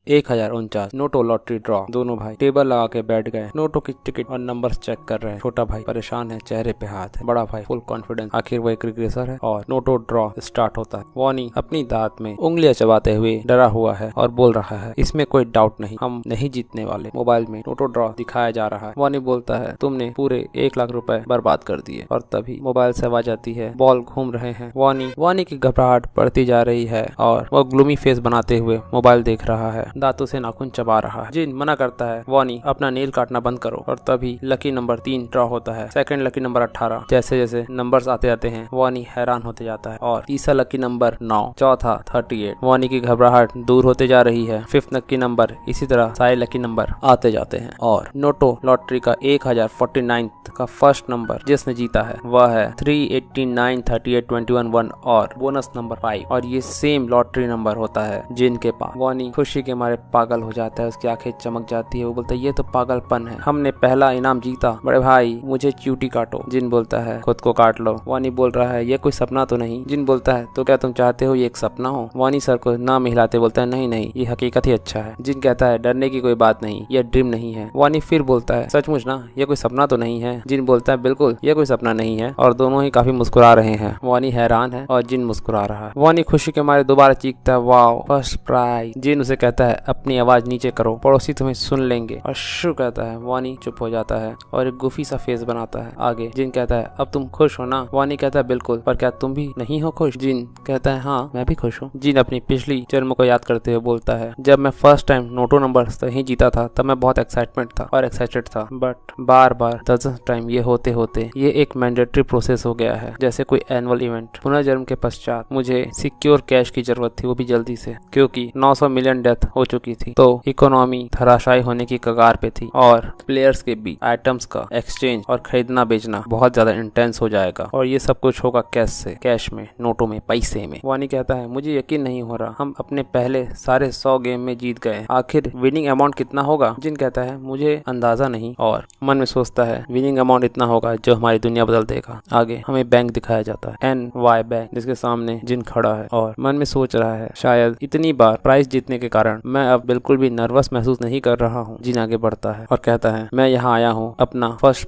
1049 Noto lottery draw. दोनों भाई टेबल लगा के बैठ गए, नोटो की टिकट और नंबर्स चेक कर रहे हैं। छोटा भाई परेशान है, चेहरे पे हाथ है। बड़ा भाई फुल कॉन्फिडेंस, आखिर वो एक रिग्रेसर है। और नोटो ड्रॉ स्टार्ट होता है। वानी अपनी दांत में उंगलियां चबाते हुए डरा हुआ है और बोल रहा है इसमें कोई डाउट नहीं, हम नहीं जीतने वाले। मोबाइल में नोटो ड्रॉ दिखाया जा रहा है। वानी बोलता है तुमने पूरे 1 लाख रुपए बर्बाद कर दिए। और तभी मोबाइल से आवाज आती है, बॉल घूम रहे हैं। वानी की घबराहट बढ़ती जा रही है और वह ग्लूमी फेस बनाते हुए मोबाइल देख रहा है, दांतों से नाखून चबा रहा है। जिन मना करता है वानी अपना नेल काटना बंद करो। और तभी लकी नंबर 3 ड्रॉ होता है, सेकंड लकी नंबर 18। जैसे जैसे नंबर्स आते जाते हैं वानी हैरान होते जाता है। और तीसरा लकी नंबर 9, चौथा 38। वानी की घबराहट दूर होते जा रही है। 5th लकी नंबर, इसी तरह सारे लकी नंबर आते जाते हैं। और नोटो लॉटरी का 1049 का फर्स्ट नंबर जिसने जीता है वह है 389 38 21 1 और बोनस नंबर 5। और ये सेम लॉटरी नंबर होता है जिन के पास। वानी खुशी के मारे पागल हो जाता है, उसकी आंखें चमक जाती है। वो बोलता है ये तो पागलपन है, हमने पहला इनाम जीता। बड़े भाई मुझे च्यूटी काटो। जिन बोलता है खुद को काट लो। वानी बोल रहा है ये कोई सपना तो नहीं? जिन बोलता है तो क्या तुम चाहते हो ये एक सपना हो? वानी सर को ना मिलाते बोलता है नहीं नहीं, ये हकीकत ही अच्छा है। जिन कहता है डरने की कोई बात नहीं, ये ड्रीम नहीं है। वानी फिर बोलता है सचमुच ना, ये कोई सपना तो नहीं है? जिन बोलता है बिल्कुल ये कोई सपना नहीं है। और दोनों ही काफी मुस्कुरा रहे हैं। वानी हैरान है और जिन मुस्कुरा रहा है। वानी खुशी के मारे दोबारा चीखता है वाओ फर्स्ट प्राइज। जिन उसे कहता है अपनी आवाज नीचे करो, पड़ोसी तुम्हें सुन लेंगे। और शू कहता है। वानी चुप हो जाता है और एक गुफी सा फेस बनाता है। आगे जिन कहता है अब तुम खुश हो ना? वानी कहता है बिल्कुल, पर क्या तुम भी नहीं हो खुश? जिन कहता है हाँ मैं भी खुश हूँ। जिन अपनी पिछली जन्म को याद करते हुए बोलता है जब मैं फर्स्ट टाइम नोटो नंबर नहीं जीता था तब मैं बहुत एक्साइटमेंट था और एक्साइटेड था, बट बार बार दर्जन टाइम ये होते होते ये एक मैंडेटरी प्रोसेस हो गया है, जैसे कोई एनुअल इवेंट। पुनर्जन्म के पश्चात मुझे सिक्योर कैश की जरूरत थी, वो भी जल्दी से, क्योंकि 900 मिलियन डेथ हो चुकी थी तो इकोनॉमी धराशायी होने की कगार पे थी और प्लेयर्स के बीच आइटम्स का एक्सचेंज और खरीदना बेचना बहुत ज्यादा इंटेंस हो जाएगा और ये सब कुछ होगा कैश में, नोटों में, पैसे में। वानी कहता है मुझे यकीन नहीं हो रहा, हम अपने पहले सारे 100 गेम में जीत गए, आखिर विनिंग अमाउंट कितना होगा? जिन कहता है मुझे अंदाजा नहीं और मन में सोचता है विनिंग अमाउंट इतना होगा जो हमारी दुनिया बदल देगा। आगे हमें बैंक दिखाया जाता है, NY बैंक, जिसके सामने जिन खड़ा है और मन में सोच रहा है शायद इतनी बार प्राइज जीतने के कारण मैं अब बिल्कुल भी नर्वस महसूस नहीं कर रहा हूँ। जिन आगे बढ़ता है और कहता है मैं यहाँ आया हूँ अपना फर्स्ट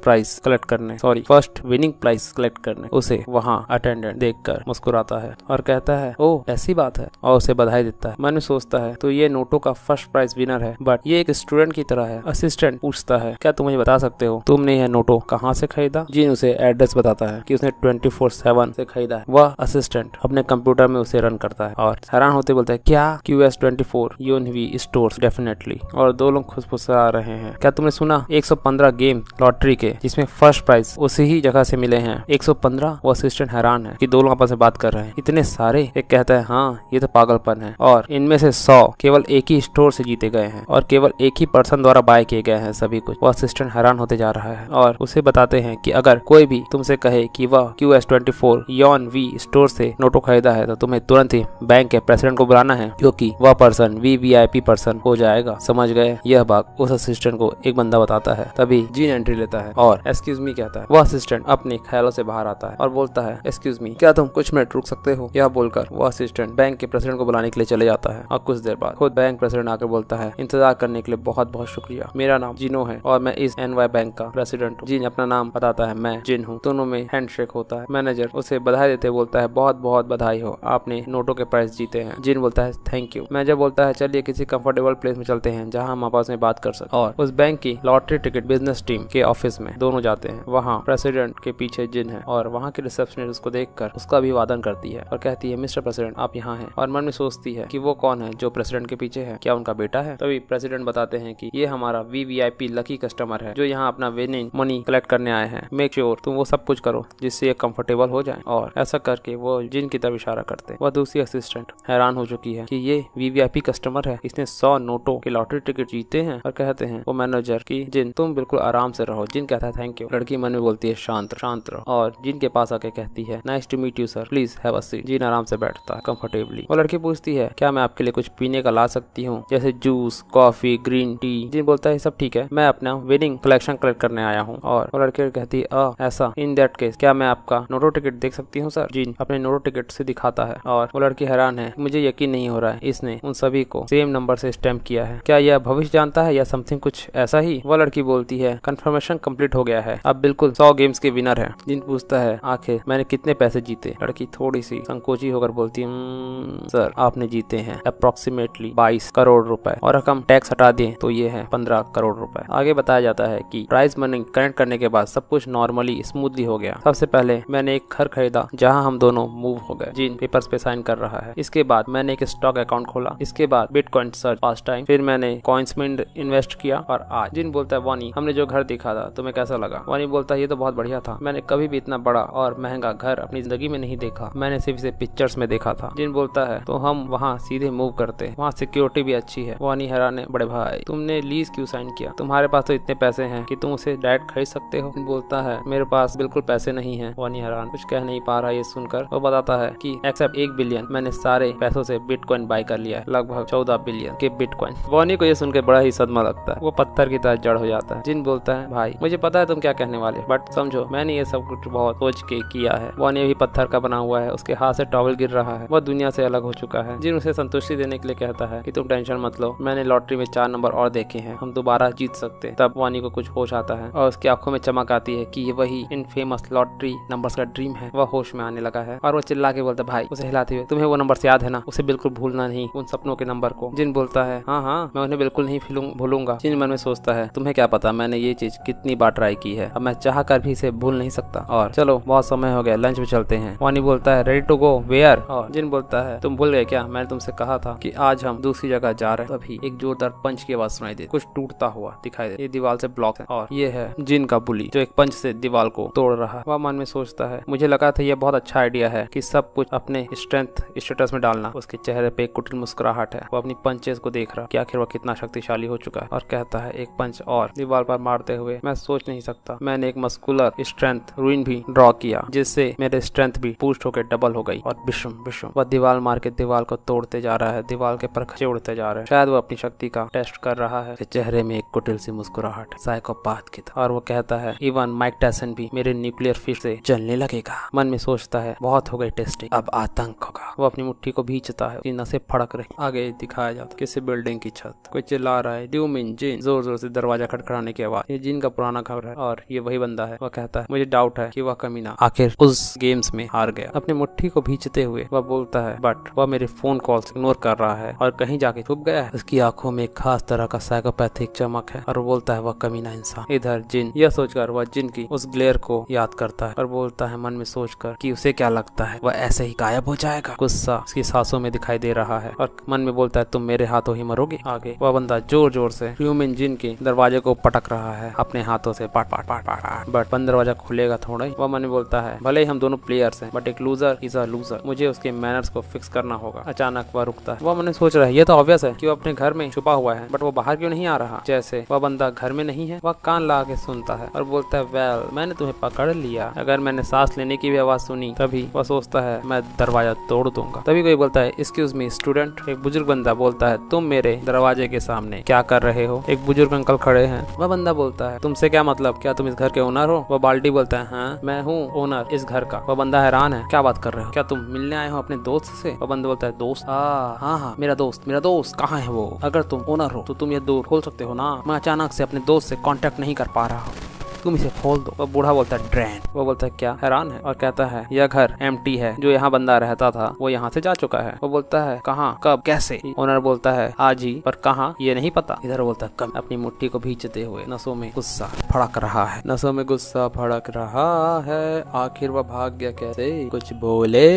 विनिंग प्राइज कलेक्ट करने। उसे वहाँ अटेंडेंट देखकर मुस्कुराता है और कहता है ओह ऐसी बात है और उसे बधाई देता है। मन में सोचता है तो ये नोटों का फर्स्ट प्राइज विनर है, बट ये एक स्टूडेंट की तरह है। असिस्टेंट पूछता है क्या तुम मुझे बता सकते हो तुमने यह नोटो कहाँ से खरीदा? जिन उसे एड्रेस बताता है कि उसने 24/7 से खरीदा है। वह असिस्टेंट अपने कंप्यूटर में उसे रन करता है और हैरान होते बोलता है क्या QS24 यूएनवी स्टोर्स डेफिनेटली। और दो लोग खुशफुसा रहे हैं। क्या तुमने सुना 115 गेम लॉटरी के जिसमें फर्स्ट प्राइज उसी ही जगह से मिले हैं? 115? वो असिस्टेंट हैरान है कि दो लोग आपस में बात कर रहे हैं, इतने सारे। एक कहता है हाँ ये तो पागलपन है और इनमें से 100 केवल एक ही स्टोर से जीते गए हैं और केवल एक ही पर्सन द्वारा बाय किए गए हैं सभी कुछ। वो असिस्टेंट हैरान होते जा रहा है और उसे बताते हैं कि अगर कोई भी तुमसे कहे कि वह QS24 YONV स्टोर से नोटो खरीदा है तो तुम्हें तुरंत ही बैंक के प्रेसिडेंट को बुलाना है क्योंकि वह पर्सन VVIP पर्सन हो जाएगा, समझ गए? यह बात उस असिस्टेंट को एक बंदा बताता है। तभी जीन एंट्री लेता है और एक्सक्यूज मी कहता है। वह असिस्टेंट अपने ख्यालों से बाहर आता है और बोलता है एक्सक्यूज मी क्या तुम कुछ मिनट रुक सकते हो? यह बोलकर वो असिस्टेंट बैंक के प्रेसिडेंट को बुलाने के लिए चले जाता है और कुछ देर बाद खुद बैंक प्रेसिडेंट आकर बोलता है इंतजार करने के लिए बहुत बहुत शुक्रिया, मेरा नाम जिनो है और मैं इस NY बैंक का प्रेसिडेंट हूँ। जिन अपना नाम बताता है, मैं जिन हूँ। दोनों में हैंडशेक होता है। मैनेजर उसे बधाई देते बोलता है बहुत बहुत बधाई हो, आपने नोटों के प्राइस जीते हैं। जिन बोलता है थैंक यू। मैनेजर बोलता है चलिए किसी कंफर्टेबल प्लेस में चलते हैं जहाँ हम आपस में बात कर सकते। और उस बैंक की लॉटरी टिकट बिजनेस टीम के ऑफिस में दोनों जाते हैं। वहाँ प्रेसिडेंट के पीछे जिन है और वहाँ की रिसेप्शनिस्ट उसको देखकर उसका अभिवादन करती है और कहती है मिस्टर प्रेसिडेंट आप यहाँ हैं। और मन में सोचती है कि वो कौन है जो प्रेसिडेंट के पीछे है, क्या उनका बेटा है? तभी प्रेसिडेंट बताते हैं कि ये हमारा VVIP लकी कस्टमर है जो यहाँ अपना विनिंग मनी कलेक्ट करने आए हैं। मेक श्योर तुम वो सब कुछ करो जिससे ये कंफर्टेबल हो जाए। और ऐसा करके वो जिन की तरफ इशारा करते हैं। वह दूसरी असिस्टेंट हैरान हो चुकी है कि ये VVIP कस्टमर है, इसने 100 नोटों के लॉटरी टिकट जीते हैं। और कहते हैं वो मैनेजर की जिन तुम बिल्कुल आराम से रहो। जिन कहता है थैंक यू। लड़की मन में बोलती है शांत रहो और जिन के पास आके कहती है nice to meet you sir, please have a seat. जिन आराम से बैठता है कंफर्टेबली। वो लड़की पूछती है क्या मैं आपके लिए कुछ पीने का ला सकती हूँ जैसे जूस, कॉफी, ग्रीन टी? जिन बोलता है सब ठीक है, मैं अपना विनिंग कलेक्शन कलेक्ट करने आया हूँ। और वो लड़की कहती है ऐसा, इन दैट केस क्या मैं आपका नोटो टिकट देख सकती हूँ सर? जिन अपने नोटो टिकट से दिखाता है और वो लड़की हैरान है, मुझे यकीन नहीं हो रहा है इसने उन सभी को सेम नंबर से स्टैम्प किया है, क्या यह भविष्य जानता है या समथिंग कुछ ऐसा ही? वो लड़की बोलती है कंफर्मेशन कंप्लीट हो गया है, अब बिल्कुल 100 गेम्स के विनर है। जिन पूछता है आखिर मैंने कितने पैसे जीते? लड़की थोड़ी सी संकोची होकर बोलती है सर आपने जीते हैं अप्रोक्सीमेटली 22 करोड़ रुपए और रकम टैक्स हटा दें तो ये है 15 करोड़ रुपए। आगे बताया जाता है कि प्राइज मनी कनेक्ट करने के बाद सब कुछ नॉर्मली स्मूथली हो गया। सबसे पहले मैंने एक घर खरीदा जहां हम दोनों मूव हो गए। जिन पेपर्स पे साइन कर रहा है। इसके बाद मैंने एक स्टॉक अकाउंट खोला। इसके बाद बिटकॉइन सर्च फर्स्ट टाइम, फिर मैंने कॉइन्स में इन्वेस्ट किया और आज। जिन बोलता है वानी हमने जो घर देखा था तुम्हें कैसा लगा? वानी बोलता है ये तो बहुत बढ़िया था, मैंने कभी भी इतना बड़ा और महंगा घर अपनी जिंदगी में नहीं देखा, मैंने सिर्फ इसे पिक्चर्स में देखा था। जिन बोलता है तो हम वहाँ सीधे मूव करते, वहाँ सिक्योरिटी भी अच्छी है। वानी हैरान है, बड़े भाई तुमने लीज क्यों साइन किया? तुम्हारे पास तो इतने पैसे हैं कि तुम उसे डायरेक्ट खरीद सकते हो। बोलता है मेरे पास बिल्कुल पैसे नहीं है। वानी हैरान, कुछ कह नहीं पा रहा ये सुनकर। वो बताता है कि एक्सेप्ट 1 बिलियन मैंने सारे पैसों से बिटकॉइन बाय कर लिया है, लगभग 14 बिलियन के बिटकॉइन। वानी को ये सुनकर बड़ा ही सदमा लगता है, वो पत्थर की तरह जड़ हो जाता है। जिन बोलता है भाई मुझे पता है तुम क्या कहने वाले, बट समझो मैंने ये सब कुछ बहुत सोच के किया है। वानी अभी पत्थर का बना हुआ है, उसके हाथ से टॉवल गिर रहा है, वह दुनिया से अलग हो चुका है। जिन उसे संतुष्टि देने के लिए कहता है कि तुम टेंशन मत लो, मैंने लॉटरी में 4 नंबर और देखे हैं, हम दोबारा जीत सकते हैं। तब वानी को कुछ होश आता है और उसकी आंखों में चमक आती है कि ये वही इन फेमस लॉटरी नंबर्स का ड्रीम है। वह होश में आने लगा है और वो चिल्ला के बोलता भाई उसे हिलाते हुए, तुम्हें वो नंबर याद है ना, उसे बिल्कुल भूलना नहीं, उन सपनों के नंबर को। जिन बोलता है हाँ मैं उन्हें बिल्कुल नहीं भूलूंगा। जिन मन में सोचता है तुम्हें क्या पता मैंने ये चीज कितनी बार ट्राई की है, अब मैं चाह कर भी इसे भूल नहीं सकता। और चलो बहुत समय हो गया, लंच में चलते हैं। वानी बोलता है रेडी टू गो वेयर? और जिन बोलता है तुम भूल गए क्या, मैंने तुमसे कहा था कि आज हम दूसरी जगह जा रहे हैं। तभी एक जोरदार पंच की आवाज सुनाई दे, कुछ टूटता हुआ दिखाई दे, ये दीवार से ब्लॉक है और ये है जिन का बुली जो एक पंच से दीवार को तोड़ रहा है। वह मन में सोचता है मुझे लगा था यह बहुत अच्छा आइडिया है कि सब कुछ अपने स्ट्रेंथ स्टेटस में डालना। उसके चेहरे पे एक कुटिल मुस्कुराहट है, वो अपनी पंचेस को देख रहा कि आखिर वह कितना शक्तिशाली हो चुका है और कहता है एक पंच और दीवार पर मारते हुए, मैं सोच नहीं सकता, मैंने एक मस्कुलर स्ट्रेंथ रूइन भी ड्रॉ किया जिससे मेरे स्ट्रेंथ भी बूस्ट होकर डबल हो गई और बिशुम बिशुम वह दीवार मार के दीवार को तोड़ते जा रहा है। दीवार के परखचे उड़ते जा रहे हैं। शायद वो अपनी शक्ति का टेस्ट कर रहा है। चेहरे में एक कुटिल सी मुस्कुराहट साइकोपाथ की था और वो कहता है इवन माइक टायसन भी मेरे न्यूक्लियर फिश से जलने लगेगा। मन में सोचता है बहुत हो गई टेस्टिंग, अब आतंक होगा। वो अपनी मुट्ठी को भींचता है, नसें फड़क रही। आगे दिखाया जाता किसी बिल्डिंग की छत, कोई चिल्ला रहा है ड्यूमिन जिन, जोर जोर से दरवाजा खटखटाने की आवाज। ये जिन का पुराना घर है और ये वही बंदा है। वह कहता है मुझे डाउट है कि वह कमीना आखिर उस गेम्स में हार गया। अपनी मुट्ठी को भींचते हुए वह बोलता है बट वह मेरे फोन कॉल्स इग्नोर कर रहा है और कहीं जाके छुप गया है। उसकी आंखों में एक खास तरह का साइकोपैथिक चमक है और वो बोलता है वह कमीना इंसान। इधर जिन यह सोचकर वह जिन की उस ग्लेयर को याद करता है और बोलता है मन में सोचकर कि उसे क्या लगता है वह ऐसे ही गायब हो जाएगा। गुस्सा उसकी सांसों में दिखाई दे रहा है और मन में बोलता है तुम मेरे हाथों ही मरोगे। आगे वह बंदा जोर जोर से ह्यूमन जिन के दरवाजे को पटक रहा है अपने हाथों से, पाट पाट पाट पाट। बट बंद दरवाजा खुलेगा थोड़ा ही। वह मन में बोलता है भले ही हम दोनों प्लेयर्स हैं बट एक लूजर इज अ लूजर, मुझे उसके मैनर्स को फिक्स करना होगा। अचानक वह रुकता है। वह मन में सोच रहा है ये तो ऑब्वियस है कि वो अपने घर में छुपा हुआ है बट वो बाहर क्यों नहीं आ रहा। जैसे वह बंदा घर में नहीं है। वह कान लगा के सुनता है और बोलता है वेल मैंने तुम्हें पकड़ लिया। अगर मैंने सांस लेने की भी आवाज सुनी तभी वह सोचता है मैं दरवाजा तोड़ दूंगा। तभी कोई बोलता है एक्सक्यूज मी स्टूडेंट। एक बुजुर्ग बंदा बोलता है तुम मेरे दरवाजे के सामने क्या कर रहे हो। एक बुजुर्ग अंकल खड़े हैं। वह बंदा बोलता है तुमसे क्या मतलब, क्या तुम इस घर के ओनर हो। वह बाल्टी बोलता है हाँ मैं हूँ ओनर इस घर का। वह बंदा हैरान है क्या बात कर रहे हो, क्या तुम मिलने आए हो अपने दोस्त से। वह बंदा बोलता है दोस्त, हाँ मेरा दोस्त कहाँ है वो। अगर तुम ओनर हो तो तुम ये डोर खोल सकते हो ना, मैं अचानक से अपने दोस्त से कांटेक्ट नहीं कर पा रहा हूँ, तुम इसे खोल दो। वह बूढ़ा बोलता है ड्रैन। वो बोलता है क्या, हैरान है और कहता है यह घर एम्प्टी है, जो यहाँ बंदा रहता था वो यहाँ से जा चुका है। वो बोलता है कहाँ, कब, कैसे। ओनर बोलता है आज ही, पर कहाँ ये नहीं पता। इधर बोलता है कब। अपनी मुट्ठी को भींचते हुए नसों में गुस्सा फड़क रहा है, नसों में गुस्सा फड़क रहा है। आखिर वह भाग गया कैसे, कुछ बोले।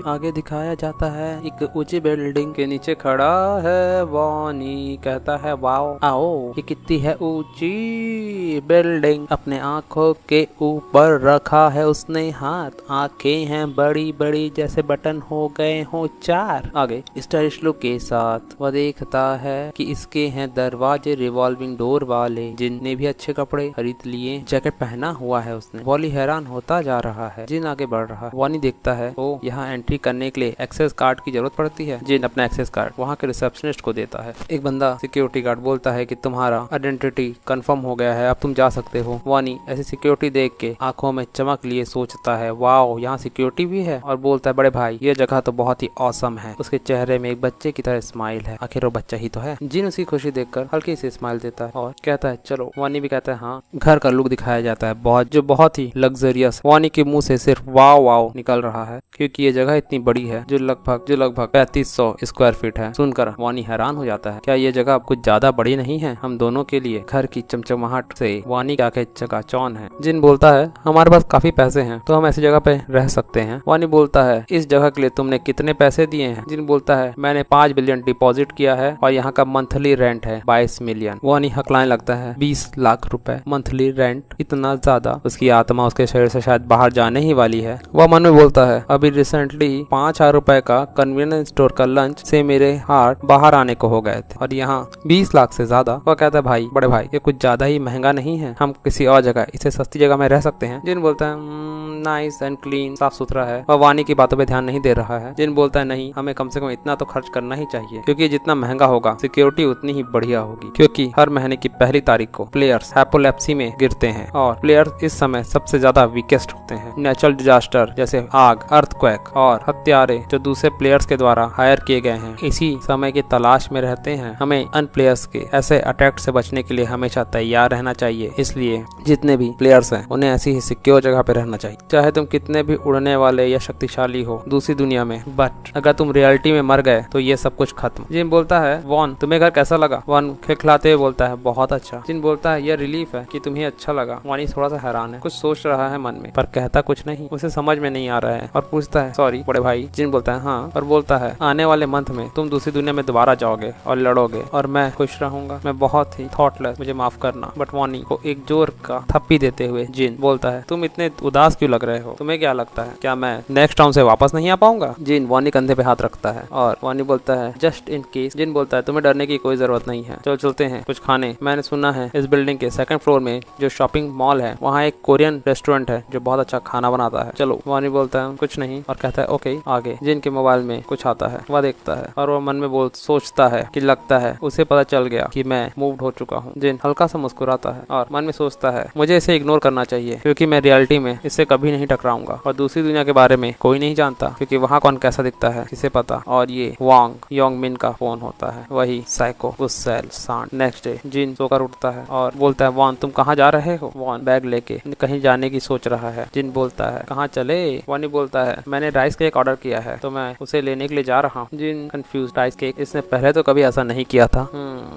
आगे दिखाया जाता है एक ऊंची बिल्डिंग के नीचे खड़ा है वॉनी। कहता है वाओ आओ ये कितनी है ऊंची बिल्डिंग। अपने आंखों के ऊपर रखा है उसने हाथ, आंखें हैं बड़ी बड़ी जैसे बटन हो गए हो 4। आगे स्टाइलिश लुक के साथ वह देखता है कि इसके हैं दरवाजे रिवॉल्विंग डोर वाले। जिनने भी अच्छे कपड़े खरीद लिए, जैकेट पहना हुआ है उसने। वॉली हैरान होता जा रहा है। जिन आगे बढ़ रहा है। वॉनी देखता है ओ यहाँ एंट्री करने के लिए एक्सेस कार्ड की जरूरत पड़ती है। जिन अपना एक्सेस कार्ड वहाँ के रिसेप्शनिस्ट को देता है। एक बंदा सिक्योरिटी गार्ड बोलता है कि तुम्हारा आइडेंटिटी कंफर्म हो गया है, अब तुम जा सकते हो। वॉनी ऐसी सिक्योरिटी देख के आंखों में चमक लिए सोचता है वाओ यहाँ सिक्योरिटी भी है, और बोलता है बड़े भाई ये जगह तो बहुत ही ऑसम है। उसके चेहरे में एक बच्चे की तरह स्माइल है, आखिर वो बच्चा ही तो है। जिन उसकी खुशी देखकर हल्की सी स्माइल देता है और कहता है चलो। वॉनी भी कहता है हाँ। घर का लुक दिखाया जाता है बहुत ही लग्जरियस। वॉनी के मुंह से सिर्फ वाओ वाओ निकल रहा है क्योंकि ये जगह इतनी बड़ी है जो लगभग 3500 स्क्वायर फीट है। सुनकर वॉनी हैरान हो जाता है, क्या ये जगह कुछ ज्यादा बड़ी नहीं है हम दोनों के लिए। घर की चमचमाहट से वॉनी की आंखें चकाचौंध है। जिन बोलता है हमारे पास काफी पैसे हैं तो हम ऐसी जगह पे रह सकते हैं। वॉनी बोलता है इस जगह के लिए तुमने कितने पैसे दिए हैं। जिन बोलता है मैंने 5 बिलियन डिपॉजिट किया है और यहाँ का मंथली रेंट है 22 मिलियन। वॉनी हकलाने लगता है 20 लाख रुपए मंथली रेंट, इतना ज्यादा। उसकी आत्मा उसके शरीर से शायद बाहर जाने ही वाली है। वह मन में बोलता है अभी रिसेंटली 5,000 रुपए का कन्वीनियंस स्टोर का लंच से मेरे हार्ट बाहर आने को हो गए थे और यहाँ 20 लाख से ज्यादा। वह कहता है भाई बड़े भाई ये कुछ ज्यादा ही महंगा नहीं है, हम किसी और जगह इससे सस्ती जगह में रह सकते हैं। जिन बोलता है नाइस एंड क्लीन, साफ सुथरा है। वह वानी की बातों पे ध्यान नहीं दे रहा है। जिन बोलता है नहीं हमें कम से कम इतना तो खर्च करना ही चाहिए क्योंकि जितना महंगा होगा सिक्योरिटी उतनी ही बढ़िया होगी, क्योंकि हर महीने की पहली तारीख को प्लेयर्स एपोलेप्सी में गिरते हैं और प्लेयर्स इस समय सबसे ज्यादा वीकेस्ट होते हैं। नेचुरल डिजास्टर जैसे आग, अर्थक्वेक और हत्यारे जो दूसरे प्लेयर्स के द्वारा हायर किए गए हैं इसी समय की तलाश में रहते हैं। हमें अन प्लेयर्स के ऐसे अटैक से बचने के लिए हमेशा तैयार रहना चाहिए। इसलिए जितने भी प्लेयर्स हैं उन्हें ऐसी ही सिक्योर जगह पे रहना चाहिए, चाहे तुम कितने भी उड़ने वाले या शक्तिशाली हो दूसरी दुनिया में। बट अगर तुम रियलिटी में मर गए तो ये सब कुछ खत्म। जिन बोलता है वॉन तुम्हें घर कैसा लगा। वॉन खिलखिलाते हुए बोलता है बहुत अच्छा। जिन बोलता है यह रिलीफ है कि तुम्हें अच्छा लगा। वानी थोड़ा सा हैरान है, कुछ सोच रहा है मन में पर कहता कुछ नहीं, उसे समझ में नहीं आ रहा है और पूछता है सॉरी बड़े भाई। जिन बोलता है हाँ, और बोलता है आने वाले मंथ में तुम दूसरी दुनिया में दोबारा जाओगे और लड़ोगे और मैं खुश रहूंगा। मैं बहुत ही थॉटलेस, मुझे माफ करना। बट वानी को एक जोर का थप्पी देते हुए जिन बोलता है, तुम इतने उदास क्यों लग रहे हो? तुम्हें क्या लगता है क्या मैं नेक्स्ट राउंड से वापस नहीं आ पाऊंगा? जिन वानी कंधे पे हाथ रखता है और वानी बोलता है, जस्ट इन केस। जिन बोलता है, तुम्हें डरने की कोई जरूरत नहीं है, चलो चलते हैं कुछ खाने। मैंने सुना है इस बिल्डिंग के सेकंड फ्लोर में जो शॉपिंग मॉल है वहाँ एक कोरियन रेस्टोरेंट है जो बहुत अच्छा खाना बनाता है, चलो। वानी बोलता है कुछ नहीं और कहता है ओके आगे। जिन के मोबाइल में कुछ आता है, वह देखता है और वह मन में सोचता है कि लगता है उसे पता चल गया कि मैं मूव्ड हो चुका हूँ। जिन हल्का सा मुस्कुराता है और मन में सोचता है मुझे इसे इग्नोर करना चाहिए क्योंकि मैं रियलिटी में इससे कभी नहीं टकराऊंगा और दूसरी दुनिया के बारे में कोई नहीं जानता क्योंकि वहाँ कौन कैसा दिखता है किसे पता। और ये वांग योंग मिन का फोन होता है, वही साइको गुस्सैल सांड। नेक्स्ट डे जिन सोकर उठता है और बोलता है, वान तुम कहाँ जा रहे हो? वान बैग लेके कहीं जाने की सोच रहा है। जिन बोलता है, कहाँ चले? वानी बोलता है, मैंने राइस केक ऑर्डर किया है तो मैं उसे लेने के लिए जा रहा हूँ। जिन कंफ्यूज, राइस केक? इसने पहले तो कभी ऐसा नहीं किया था।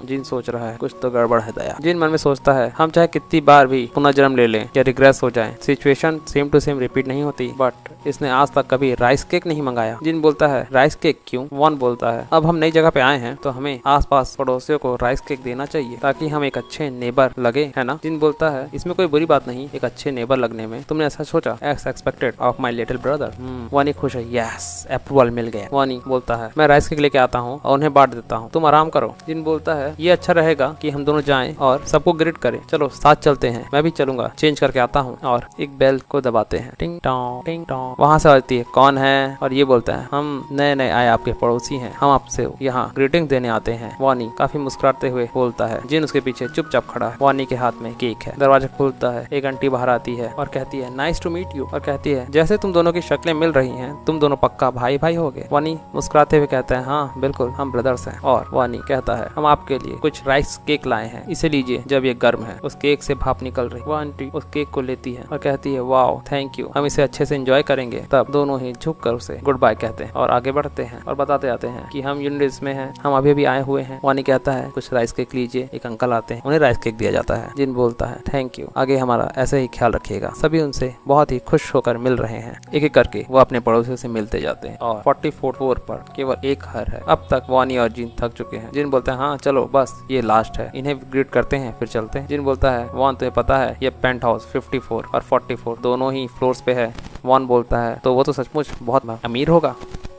जिन सोच रहा है कुछ तो गड़बड़ है दया। जिन मन में सोचता है, हम चाहे कितनी बार भी पुनर्जन्म ले लें या रिग्रेस हो जाए, situation same to same repeat नहीं होती, बट इसने आज तक कभी राइस केक नहीं मंगाया। जिन बोलता है, राइस केक क्यों? वॉन बोलता है, अब हम नई जगह पे आए हैं तो हमें आसपास पड़ोसियों को राइस केक देना चाहिए ताकि हम एक अच्छे नेबर लगे, है ना? जिन बोलता है, इसमें कोई बुरी बात नहीं एक अच्छे नेबर लगने में, तुमने ऐसा सोचा? X expected of my little brother. वानी खुश है, यस अप्रूवल मिल गया। वानी बोलता है, मैं राइस केक लेके आता हूँ और उन्हें बांट देता हूँ, तुम आराम करो। जिन बोलता है, ये अच्छा रहेगा कि हम दोनों जाएं और सबको ग्रिड करें, चलो साथ चलते हैं, मैं भी चलूंगा, चेंज करके आता हूँ। और एक बेल को दबाते हैं, टिंग टोंग टिंग टोंग। वहाँ से आती है, कौन है? और ये बोलता है, हम नए नए आए आपके पड़ोसी हैं, हम आपसे यहाँ ग्रीटिंग देने आते हैं। वानी काफी मुस्कुराते हुए बोलता है। जिन उसके पीछे चुपचाप खड़ा है, वानी के हाथ में केक है। दरवाजा खुलता है, एक आंटी बाहर आती है और कहती है, नाइस टू मीट यू। और कहती है, जैसे तुम दोनों की शक्लें मिल रही हैं, तुम दोनों पक्का भाई भाई होगे। वानी मुस्कुराते हुए कहता है, हाँ बिल्कुल हम ब्रदर्स हैं। और वानी कहता है, हम आपके लिए कुछ राइस केक लाए हैं, इसे लीजिए, जब ये गर्म है। उस केक से भाप निकल रही। वो आंटी उस केक को लेती है और कहती है, वाओ थैंक यू, हम इसे अच्छे से एंजॉय करेंगे। तब दोनों ही झुक कर उसे गुड बाय कहते हैं और आगे बढ़ते हैं और बताते जाते हैं कि हम यूनिट्स में हैं, हम अभी अभी आए हुए हैं। वानी कहता है, कुछ राइस केक लीजिए। एक अंकल आते हैं, उन्हें राइस केक दिया जाता है। जिन बोलता है, थैंक यू, आगे हमारा ऐसे ही ख्याल रखिएगा। सभी उनसे बहुत ही खुश होकर मिल रहे हैं। एक एक करके वो अपने पड़ोसियों से मिलते जाते हैं और 44 फ्लोर पर केवल एक घर है। अब तक वानी और जिन थक चुके हैं। जिन बोलता है, हाँ चलो बस ये लास्ट है, इन्हें ग्रीट करते हैं फिर चलते हैं। जिन बोलता है, वान तुम्हें पता है ये पेंट हाउस 54 और 44 दोनों ही फ्लोर्स पे है। वान बोलता है, तो वो तो सचमुच बहुत अमीर होगा।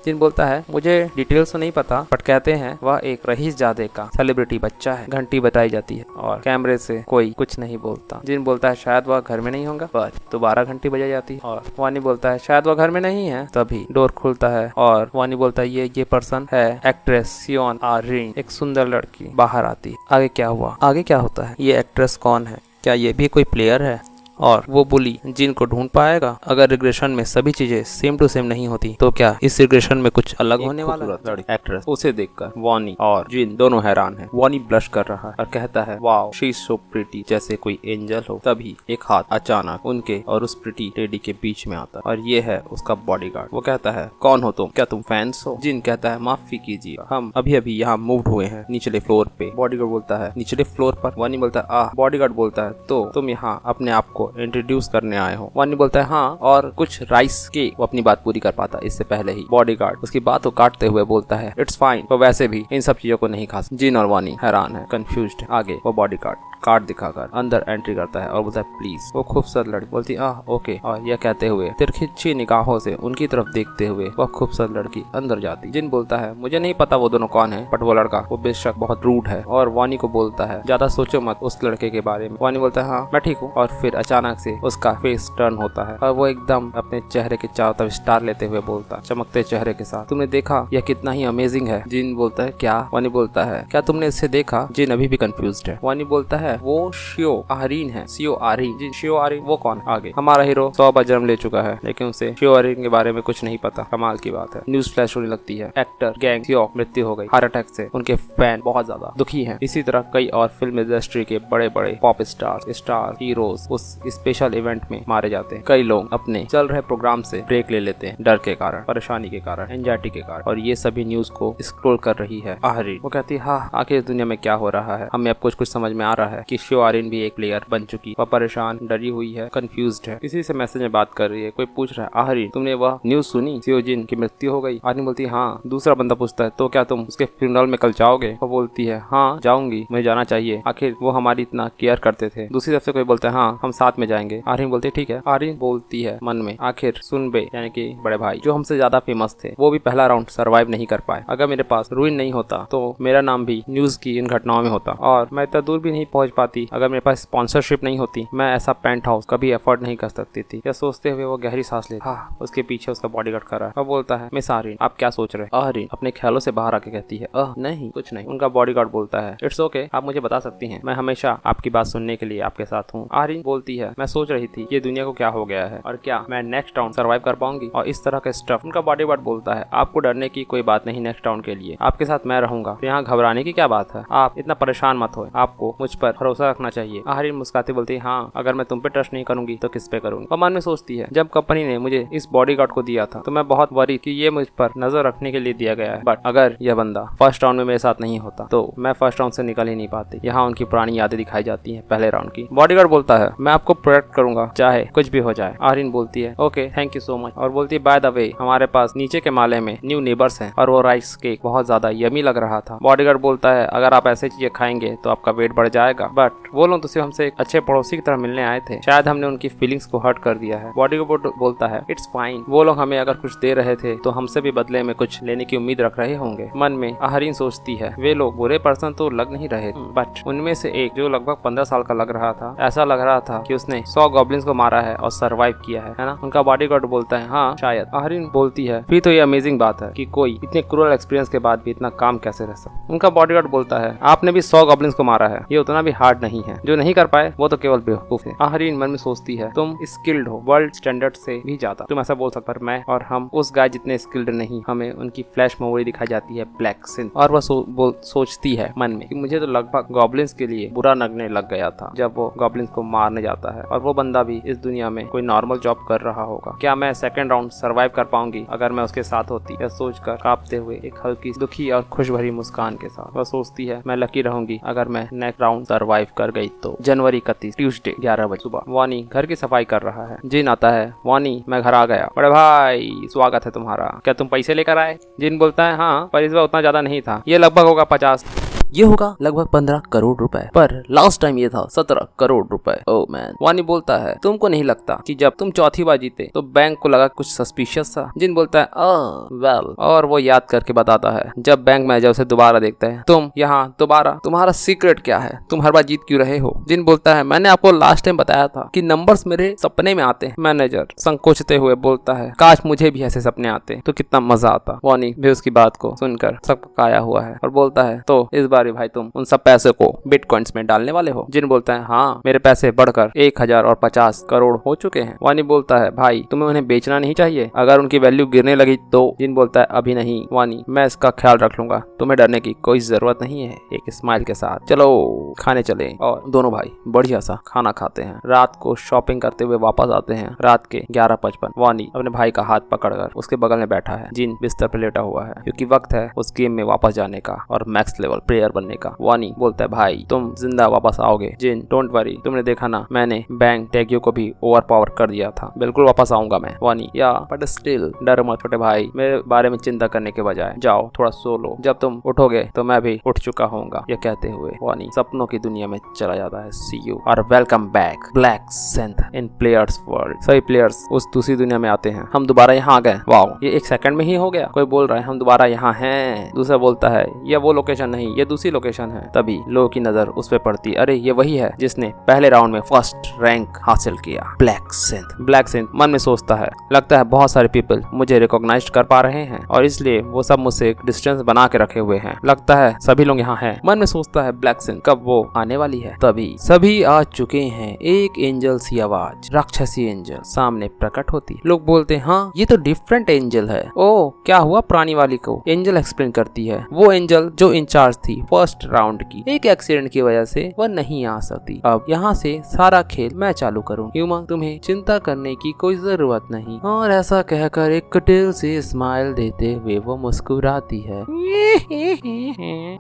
जिन बोलता है, मुझे डिटेल्स तो नहीं पता, बट कहते हैं वह एक रईस जादे का सेलिब्रिटी बच्चा है। घंटी बताई जाती है और कैमरे से कोई कुछ नहीं बोलता। जिन बोलता है, शायद वह घर में नहीं होगा, पर दोबारा घंटी बजाई जाती है और वानी बोलता है, शायद वह घर में नहीं है। तभी डोर खुलता है और वानी बोलता है, ये पर्सन है एक्ट्रेस सियोन आ रिन। एक सुंदर लड़की बाहर आती है। आगे क्या हुआ? आगे क्या होता है? ये एक्ट्रेस कौन है? क्या ये भी कोई प्लेयर है? और वो बुली जिन को ढूंढ पाएगा? अगर रिग्रेशन में सभी चीजें सेम टू सेम नहीं होती तो क्या इस रिग्रेशन में कुछ अलग होने वाला है? एक्ट्रेस उसे देखकर वानी और जिन दोनों हैरान हैं। वानी ब्लश कर रहा है और कहता है, wow she is so pretty, जैसे कोई एंजल हो। तभी एक हाथ अचानक उनके और उस प्रिटी लेडी के बीच में आता है और ये है उसका बॉडीगार्ड। वो कहता है, कौन हो तुम? क्या तुम फैंस हो? जिन कहता है, माफी कीजिए, हम अभी अभी यहाँ मूव हुए हैं निचले फ्लोर पे। बॉडीगार्ड बोलता है, निचले फ्लोर पर? वानी बोलता है, आह। बॉडीगार्ड बोलता है, तो तुम यहाँ अपने आप को इंट्रोड्यूस करने आए हो? वानी बोलता है, हाँ, और कुछ राइस के। वो अपनी बात पूरी कर पाता इससे पहले ही बॉडीगार्ड उसकी बात को काटते हुए बोलता है, इट्स फाइन, तो वैसे भी इन सब चीजों को नहीं खा सकते। जिन और वानी हैरान है, कंफ्यूज्ड है। आगे वो बॉडीगार्ड कार्ड दिखाकर अंदर एंट्री करता है और बोलता है, प्लीज। वो खूबसूरत लड़की बोलती है, ओके। और यह कहते हुए तिरछी निगाहों से उनकी तरफ देखते हुए वह खूबसूरत लड़की अंदर जाती। जिन बोलता है, मुझे नहीं पता वो दोनों कौन है, बट वो लड़का वो बेशक बहुत रूड है। और वानी को बोलता है, ज्यादा सोचो मत उस लड़के के बारे में। वानी बोलता है, हाँ मैं ठीक हूँ। और फिर अचानक से उसका फेस टर्न होता है और वो एकदम अपने चेहरे के चारों तरफ स्टार लेते हुए बोलता, चमकते चेहरे के साथ, तुमने देखा यह कितना ही अमेजिंग है? जिन बोलता है, क्या? वानी बोलता है, क्या तुमने इसे देखा? जिन अभी भी कंफ्यूज्ड है। वानी बोलता है, वो शियो आरीन है। शियो आरीन? जिन शियो आरीन वो कौन? आगे हमारा हीरो 100 बार जन्म ले चुका है लेकिन उसे शियो आरीन के बारे में कुछ नहीं पता। कमाल की बात है। न्यूज फ्लैश होने लगती है, एक्टर गैंग शियो मृत्यु हो गई हार्ट अटैक से। उनके फैन बहुत ज्यादा दुखी हैं। इसी तरह कई और फिल्म इंडस्ट्री के बड़े बड़े पॉप स्टार हीरोज उस स्पेशल इवेंट में मारे जाते हैं। कई लोग अपने चल रहे प्रोग्राम से ब्रेक ले लेते हैं, डर के कारण, परेशानी के कारण, एंजाइटी के कारण। और ये सभी न्यूज को स्क्रॉल कर रही है आहरीन। वो कहती है, हाँ आखिर इस दुनिया में क्या हो रहा है? हमें अब कुछ समझ में आ रहा है। कि शिवारिन भी एक प्लेयर बन चुकी। वह परेशान, डरी हुई है, कंफ्यूज्ड है, किसी से मैसेज में बात कर रही है। कोई पूछ रहा है, आहरीन तुमने वह न्यूज सुनी, सियोजिन की मृत्यु हो गई? आहरीन बोलती है हाँ। दूसरा बंदा पूछता है तो क्या तुम उसके फ्यूनरल में कल जाओगे? वो बोलती है हाँ जाऊंगी, मुझे जाना चाहिए, आखिर वो हमारी इतना केयर करते थे। दूसरी तरफ से कोई बोलता है हाँ हम साथ में जाएंगे। आहरीन बोलती है ठीक है। आहरीन बोलती है मन में, आखिर सुनबे यानी कि बड़े भाई जो हमसे ज्यादा फेमस थे वो भी पहला राउंड सरवाइव नहीं कर पाए। अगर मेरे पास रूइन नहीं होता तो मेरा नाम भी न्यूज की इन घटनाओं में होता और मैं इतना दूर भी नहीं पहुंच पाती। अगर मेरे पास स्पॉन्सरशिप नहीं होती मैं ऐसा पेंट हाउस कभी अफोर्ड नहीं कर सकती थी। यह सोचते हुए वो गहरी सांस लेती। हाँ, उसके पीछे उसका बॉडीगार्ड खड़ा है। वो बोलता है मिस आहरीन आप क्या सोच रहे? आहरीन अपने ख्यालों से बाहर आके कहती है नहीं कुछ नहीं। उनका बॉडीगार्ड बोलता है इट्स ओके, आप मुझे बता सकती हैं, मैं हमेशा आपकी बात सुनने के लिए आपके साथ हूँ। आहरीन बोलती है मैं सोच रही थी ये दुनिया को क्या हो गया है और क्या मैं नेक्स्ट राउंड सर्वाइव कर पाऊंगी और इस तरह के स्टफ। उनका बॉडीगार्ड बोलता है आपको डरने की कोई बात नहीं, नेक्स्ट राउंड के लिए आपके साथ मैं रहूंगा, तो यहाँ घबराने की क्या बात है, आप इतना परेशान मत हो, आपको मुझ पर भरोसा रखना चाहिए। आहरीन मुस्कुराती बोलती है हाँ अगर मैं तुम पे ट्रस्ट नहीं करूंगी तो किस पे करूंगी। वो मन में सोचती है जब कंपनी ने मुझे इस बॉडीगार्ड को दिया था तो मैं बहुत वरी कि ये मुझ पर नजर रखने के लिए दिया गया है, बट अगर यह बंदा फर्स्ट राउंड में मेरे साथ नहीं होता तो मैं फर्स्ट राउंड से निकल ही नहीं पाती। यहाँ उनकी पुरानी यादें दिखाई जाती हैं पहले राउंड की। बॉडीगार्ड बोलता है मैं आपको प्रोटेक्ट करूंगा चाहे कुछ भी हो जाए। आहरीन बोलती है okay thank you so much और बोलती है बाय द वे हमारे पास नीचे के माले में न्यू नेबर्स हैं और वो राइस केक बहुत ज्यादा यमी लग रहा था। बॉडीगार्ड बोलता है अगर आप ऐसे चीजें खाएंगे तो आपका वेट बढ़ जाएगा, बट वो लोग तो सिर्फ हमसे एक अच्छे पड़ोसी की तरह मिलने आए थे, शायद हमने उनकी फीलिंग्स को हर्ट कर दिया है। बॉडीगार्ड बोलता है इट्स फाइन, वो लोग हमें अगर कुछ दे रहे थे तो हमसे भी बदले में कुछ लेने की उम्मीद रख रहे होंगे। मन में आहरीन सोचती है वे लोग बुरे पर्सन तो लग नहीं रहे, बट उनमें से एक जो लगभग 15 साल का लग रहा था, ऐसा लग रहा था कि उसने 100 गॉब्लिन्स को मारा है और सरवाइव किया है ना? उनका बॉडीगार्ड बोलता है हाँ शायद। आहरीन बोलती है फिर तो ये अमेजिंग बात है कि कोई इतने क्रूअल एक्सपीरियंस के बाद भी इतना काम कैसे रह सकता। उनका बॉडीगार्ड बोलता है आपने भी 100 गॉब्लिन्स को मारा है, ये उतना भी हार्ड नहीं है, जो नहीं कर पाए वो तो केवल बेवकूफ है। आहरीन मन में सोचती है तुम स्किल्ड हो वर्ल्ड स्टैंडर्ड से भी ज्यादा, तुम ऐसा बोल सकते, पर मैं और हम उस गाय जितने स्किल्ड नहीं। हमें उनकी फ्लैश मेमोरी दिखाई जाती है ब्लैक सिंथ और वह सोचती है मन में कि मुझे तो लगभग गॉब्लिन्स के लिए बुरा लगने लग गया था जब वो गॉब्लिन्स को मारने जाता है और वो बंदा भी इस दुनिया में कोई नॉर्मल जॉब कर रहा होगा। क्या मैं सेकंड राउंड सरवाइव कर पाऊंगी अगर मैं उसके साथ होती? यह सोचकर कांपते हुए एक हल्की दुखी और खुश भरी मुस्कान के साथ वह सोचती है मैं लकी रहूंगी अगर मैं नेक्स्ट राउंड सरवाइव कर गई तो। जनवरी 31 ट्यूसडे 11 बजे सुबह वानी घर की सफाई कर रहा है। जिन आता है वानी मैं घर आ गया, बड़े भाई स्वागत है तुम्हारा, क्या तुम पैसे लेकर आए? जिन बोलता है हाँ पर इस बार उतना ज्यादा नहीं था, ये लगभग होगा 50, ये होगा लगभग 15 करोड़ रुपए, पर लास्ट टाइम ये था 17 करोड़ रुपए। Oh man. वानी बोलता है तुमको नहीं लगता कि जब तुम चौथी बार जीते तो बैंक को लगा कुछ सस्पिशियस था? जिन बोलता है वेल, और वो याद करके बताता है जब बैंक मैनेजर उसे दोबारा देखता है तुम यहाँ दोबारा, तुम्हारा सीक्रेट क्या है, तुम हर बार जीत क्यों रहे हो? जिन बोलता है मैंने आपको लास्ट टाइम बताया था कि नंबर्स मेरे सपने में आते हैं। मैनेजर संकोचते हुए बोलता है काश मुझे भी ऐसे सपने आते तो कितना मजा आता। वानी भी उसकी बात को सुनकर सबकाया हुआ है और बोलता है तो इस बार भाई तुम उन सब पैसे को बिटकॉइंस में डालने वाले हो? जिन बोलता है हाँ मेरे पैसे बढ़कर 1050 करोड़ हो चुके हैं। वानी बोलता है भाई तुम्हें उन्हें बेचना नहीं चाहिए अगर उनकी वैल्यू गिरने लगी तो? जिन बोलता है अभी नहीं वानी, मैं इसका ख्याल रख लूंगा, तुम्हें डरने की कोई जरूरत नहीं है। एक स्माइल के साथ चलो खाने चले और दोनों भाई बढ़िया सा खाना खाते हैं। रात को शॉपिंग करते हुए वापस आते हैं रात के 11:55। वानी अपने भाई का हाथ पकड़कर उसके बगल में बैठा है। जिन बिस्तर पर लेटा हुआ है क्योंकि वक्त है उस गेम में वापस जाने का और मैक्स लेवल प्लेयर बनने का। वानी बोलता है भाई तुम जिंदा वापस आओगे। जिन डोंट वरी, तुमने देखा ना मैंने बैंक टैग्यू को भी ओवर पावर कर दिया था, बिल्कुल वापस आऊंगा मैं। वानी या बट स्टिल डर मत छोटे भाई, मेरे बारे में चिंता करने के बजाय जाओ थोड़ा सो लो, जब तुम उठोगे तो मैं भी उठ चुका होऊंगा। यह कहते हुए वानी सपनों की दुनिया में चला जाता है। सी यू और वेलकम बैक ब्लैक सिंथ इन प्लेयर्स वर्ल्ड। सभी प्लेयर्स उस दूसरी दुनिया में आते हैं। हम दोबारा यहाँ आ गए, वाओ ये 1 सेकंड में ही हो गया। कोई बोल रहा है हम दोबारा यहाँ हैं, दूसरा बोलता है ये वो लोकेशन नहीं ये दूसरी लोकेशन है। तभी लोगों की नजर उस पे पड़ती, अरे ये वही है जिसने पहले राउंड में फर्स्ट रैंक हासिल किया, ब्लैक सिंथ। ब्लैक सिंथ मन में सोचता है लगता है बहुत सारे पीपल मुझे रिकॉग्नाइज कर पा रहे हैं और इसलिए वो सब मुझसे एक डिस्टेंस बना के रखे हुए हैं, लगता है सभी लोग यहाँ हैं। मन में सोचता है ब्लैक सिंथ कब वो आने वाली है। तभी सभी आ चुके हैं। एक एंजल सी आवाज, राक्षसी एंजल सामने प्रकट होती। लोग बोलते हाँ ये तो डिफरेंट एंजल है। ओ क्या हुआ पुरानी वाली को? एंजल एक्सप्लेन करती है वो एंजल जो इंचार्ज थी फर्स्ट राउंड की। एक एक्सीडेंट की वजह से वह नहीं आ सकती। अब यहाँ से सारा खेल मैं चालू करूँ। ह्यूमन, तुम्हें चिंता करने की कोई जरूरत नहीं। और ऐसा कहकर एक कटिल से स्माइल देते हुए वो मुस्कुराती है।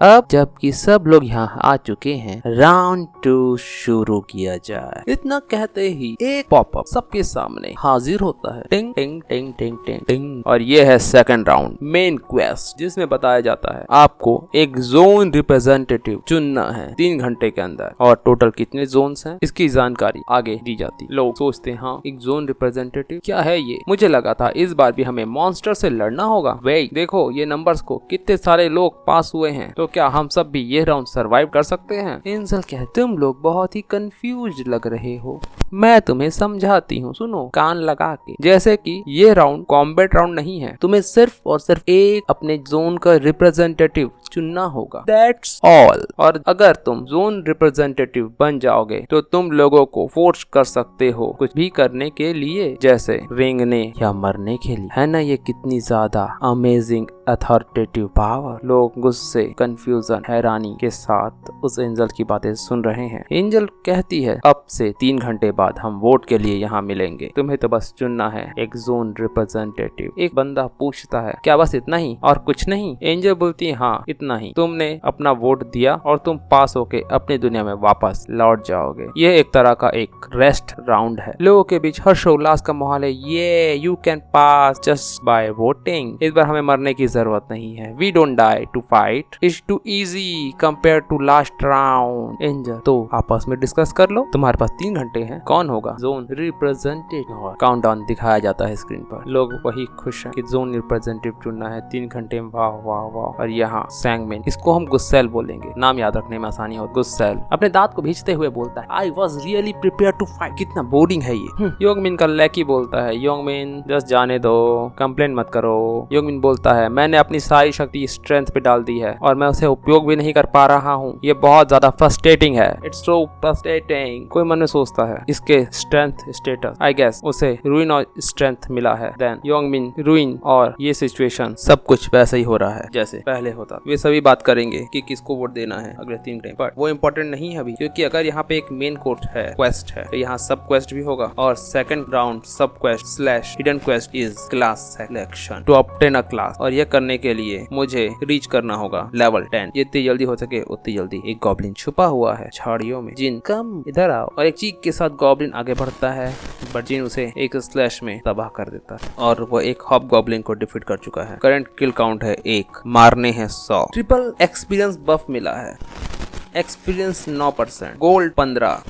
अब जबकि सब लोग यहाँ आ चुके हैं, राउंड 2 शुरू किया जाए। इतना कहते ही एक पॉपअप सबके सामने हाजिर होता है। टिंग टिंग टिंग टिंग टिंग टिंग। और ये है सेकंड राउंड, मेन क्वेस्ट, जिसमें बताया जाता है आपको एक जोन रिप्रेजेंटेटिव चुनना है 3 घंटे के अंदर। और टोटल कितने जोन्स हैं इसकी जानकारी आगे दी जाती। लोग सोचते हैं हाँ, एक जोन रिप्रेजेंटेटिव क्या है ये? मुझे लगा था इस बार भी हमें मॉन्स्टर से लड़ना होगा। वेट, देखो ये नंबर्स को, कितने सारे लोग पास हुए हैं। तो क्या हम सब भी ये राउंड सरवाइव कर सकते हैं? एंजल कहते, तुम लोग बहुत ही कंफ्यूज लग रहे हो, मैं तुम्हें समझाती हूँ, सुनो कान लगा के। जैसे कि ये राउंड कॉम्बैट राउंड नहीं है, तुम्हें सिर्फ और सिर्फ एक अपने जोन का रिप्रेजेंटेटिव चुनना होगा, दैट्स ऑल। और अगर तुम जोन रिप्रेजेंटेटिव बन जाओगे तो तुम लोगों को फोर्स कर सकते हो कुछ भी करने के लिए, जैसे रेंगने या मरने के लिए। है ना ये कितनी ज्यादा अमेजिंग अथॉरिटेटिव पावर। लोग गुस्से, कंफ्यूजन, हैरानी के साथ उस एंजल की बातें सुन रहे हैं। एंजल कहती है अब से 3 घंटे बाद हम वोट के लिए यहाँ मिलेंगे, तुम्हें तो बस चुनना है एक जोन रिप्रेजेंटेटिव। एक बंदा पूछता है क्या बस इतना ही और कुछ नहीं? एंजल बोलती है हाँ इतना ही, तुमने अपना वोट दिया और तुम पास होके अपनी दुनिया में वापस लौट जाओगे। यह एक तरह का एक रेस्ट राउंड है। लोगों के बीच हर्षोल्लास का माहौल है। ये you can pass just by voting. इस बार हमें मरने की जरूरत नहीं है। We don't die to fight, it's too easy compare to last round. Angel, तो आपस में डिस्कस कर लो, तुम्हारे पास 3 घंटे हैं, कौन होगा जोन रिप्रेजेंटेटिव? काउंटडाउन दिखाया जाता है स्क्रीन पर। लोग वही खुश हैं कि जोन रिप्रेजेंटेटिव चुनना है 3 घंटे में। वाह वाह वाह। और यहाँ सैंगमैन, इसको हम गुस्सैल बोलेंगे, नाम याद रखने में आसानी हो। गुस्सैल अपने दांत को भींचते हुए बोलता है I was really prepare to fight. कितना बोरिंग है ये। योंगमिन का लैकी बोलता है योंगमिन जस्ट जाने दो, कंप्लेन मत करो। योंगमिन बोलता है मैंने अपनी सारी शक्ति स्ट्रेंथ पे डाल दी है और मैं उसे उपयोग भी नहीं कर पा रहा हूँ, ये बहुत ज्यादा फ्रस्ट्रेटिंग है। It's so frustrating. कोई मन में सोचता है इसके स्ट्रेंथ स्टेटस, आई गेस उसे रूइन और स्ट्रेंथ मिला है। देन योंगमिन रूइन और ये सिचुएशन सब कुछ वैसे ही हो रहा है जैसे पहले होता। वे सभी बात करेंगे कि किसको वोट देना है अगले 3 घंटे, बट वो इम्पोर्टेंट नहीं है अभी, क्योंकि अगर यहाँ पे एक मेन कोर्ट है, क्वेस्ट है, तो यहाँ सब क्वेस्ट भी होगा। और second round sub quest slash hidden quest is class selection to obtain a class. और ये करने के लिए मुझे रीच करना होगा लेवल 10। जितनी जल्दी हो सके उतनी जल्दी। एक गॉब्लिन छुपा हुआ है झाड़ियों में। जिन कम इधर आओ। और एक चीख के साथ गॉब्लिन आगे बढ़ता है, बट जिन उसे एक स्लैश में तबाह कर देता है और वो एक हॉब गॉब्लिन को डिफीट कर चुका है। करंट किल काउंट है 1, मारने हैं 100। ट्रिपल एक्सपीरियंस बफ मिला है, एक्सपीरियंस 9%, गोल्ड 15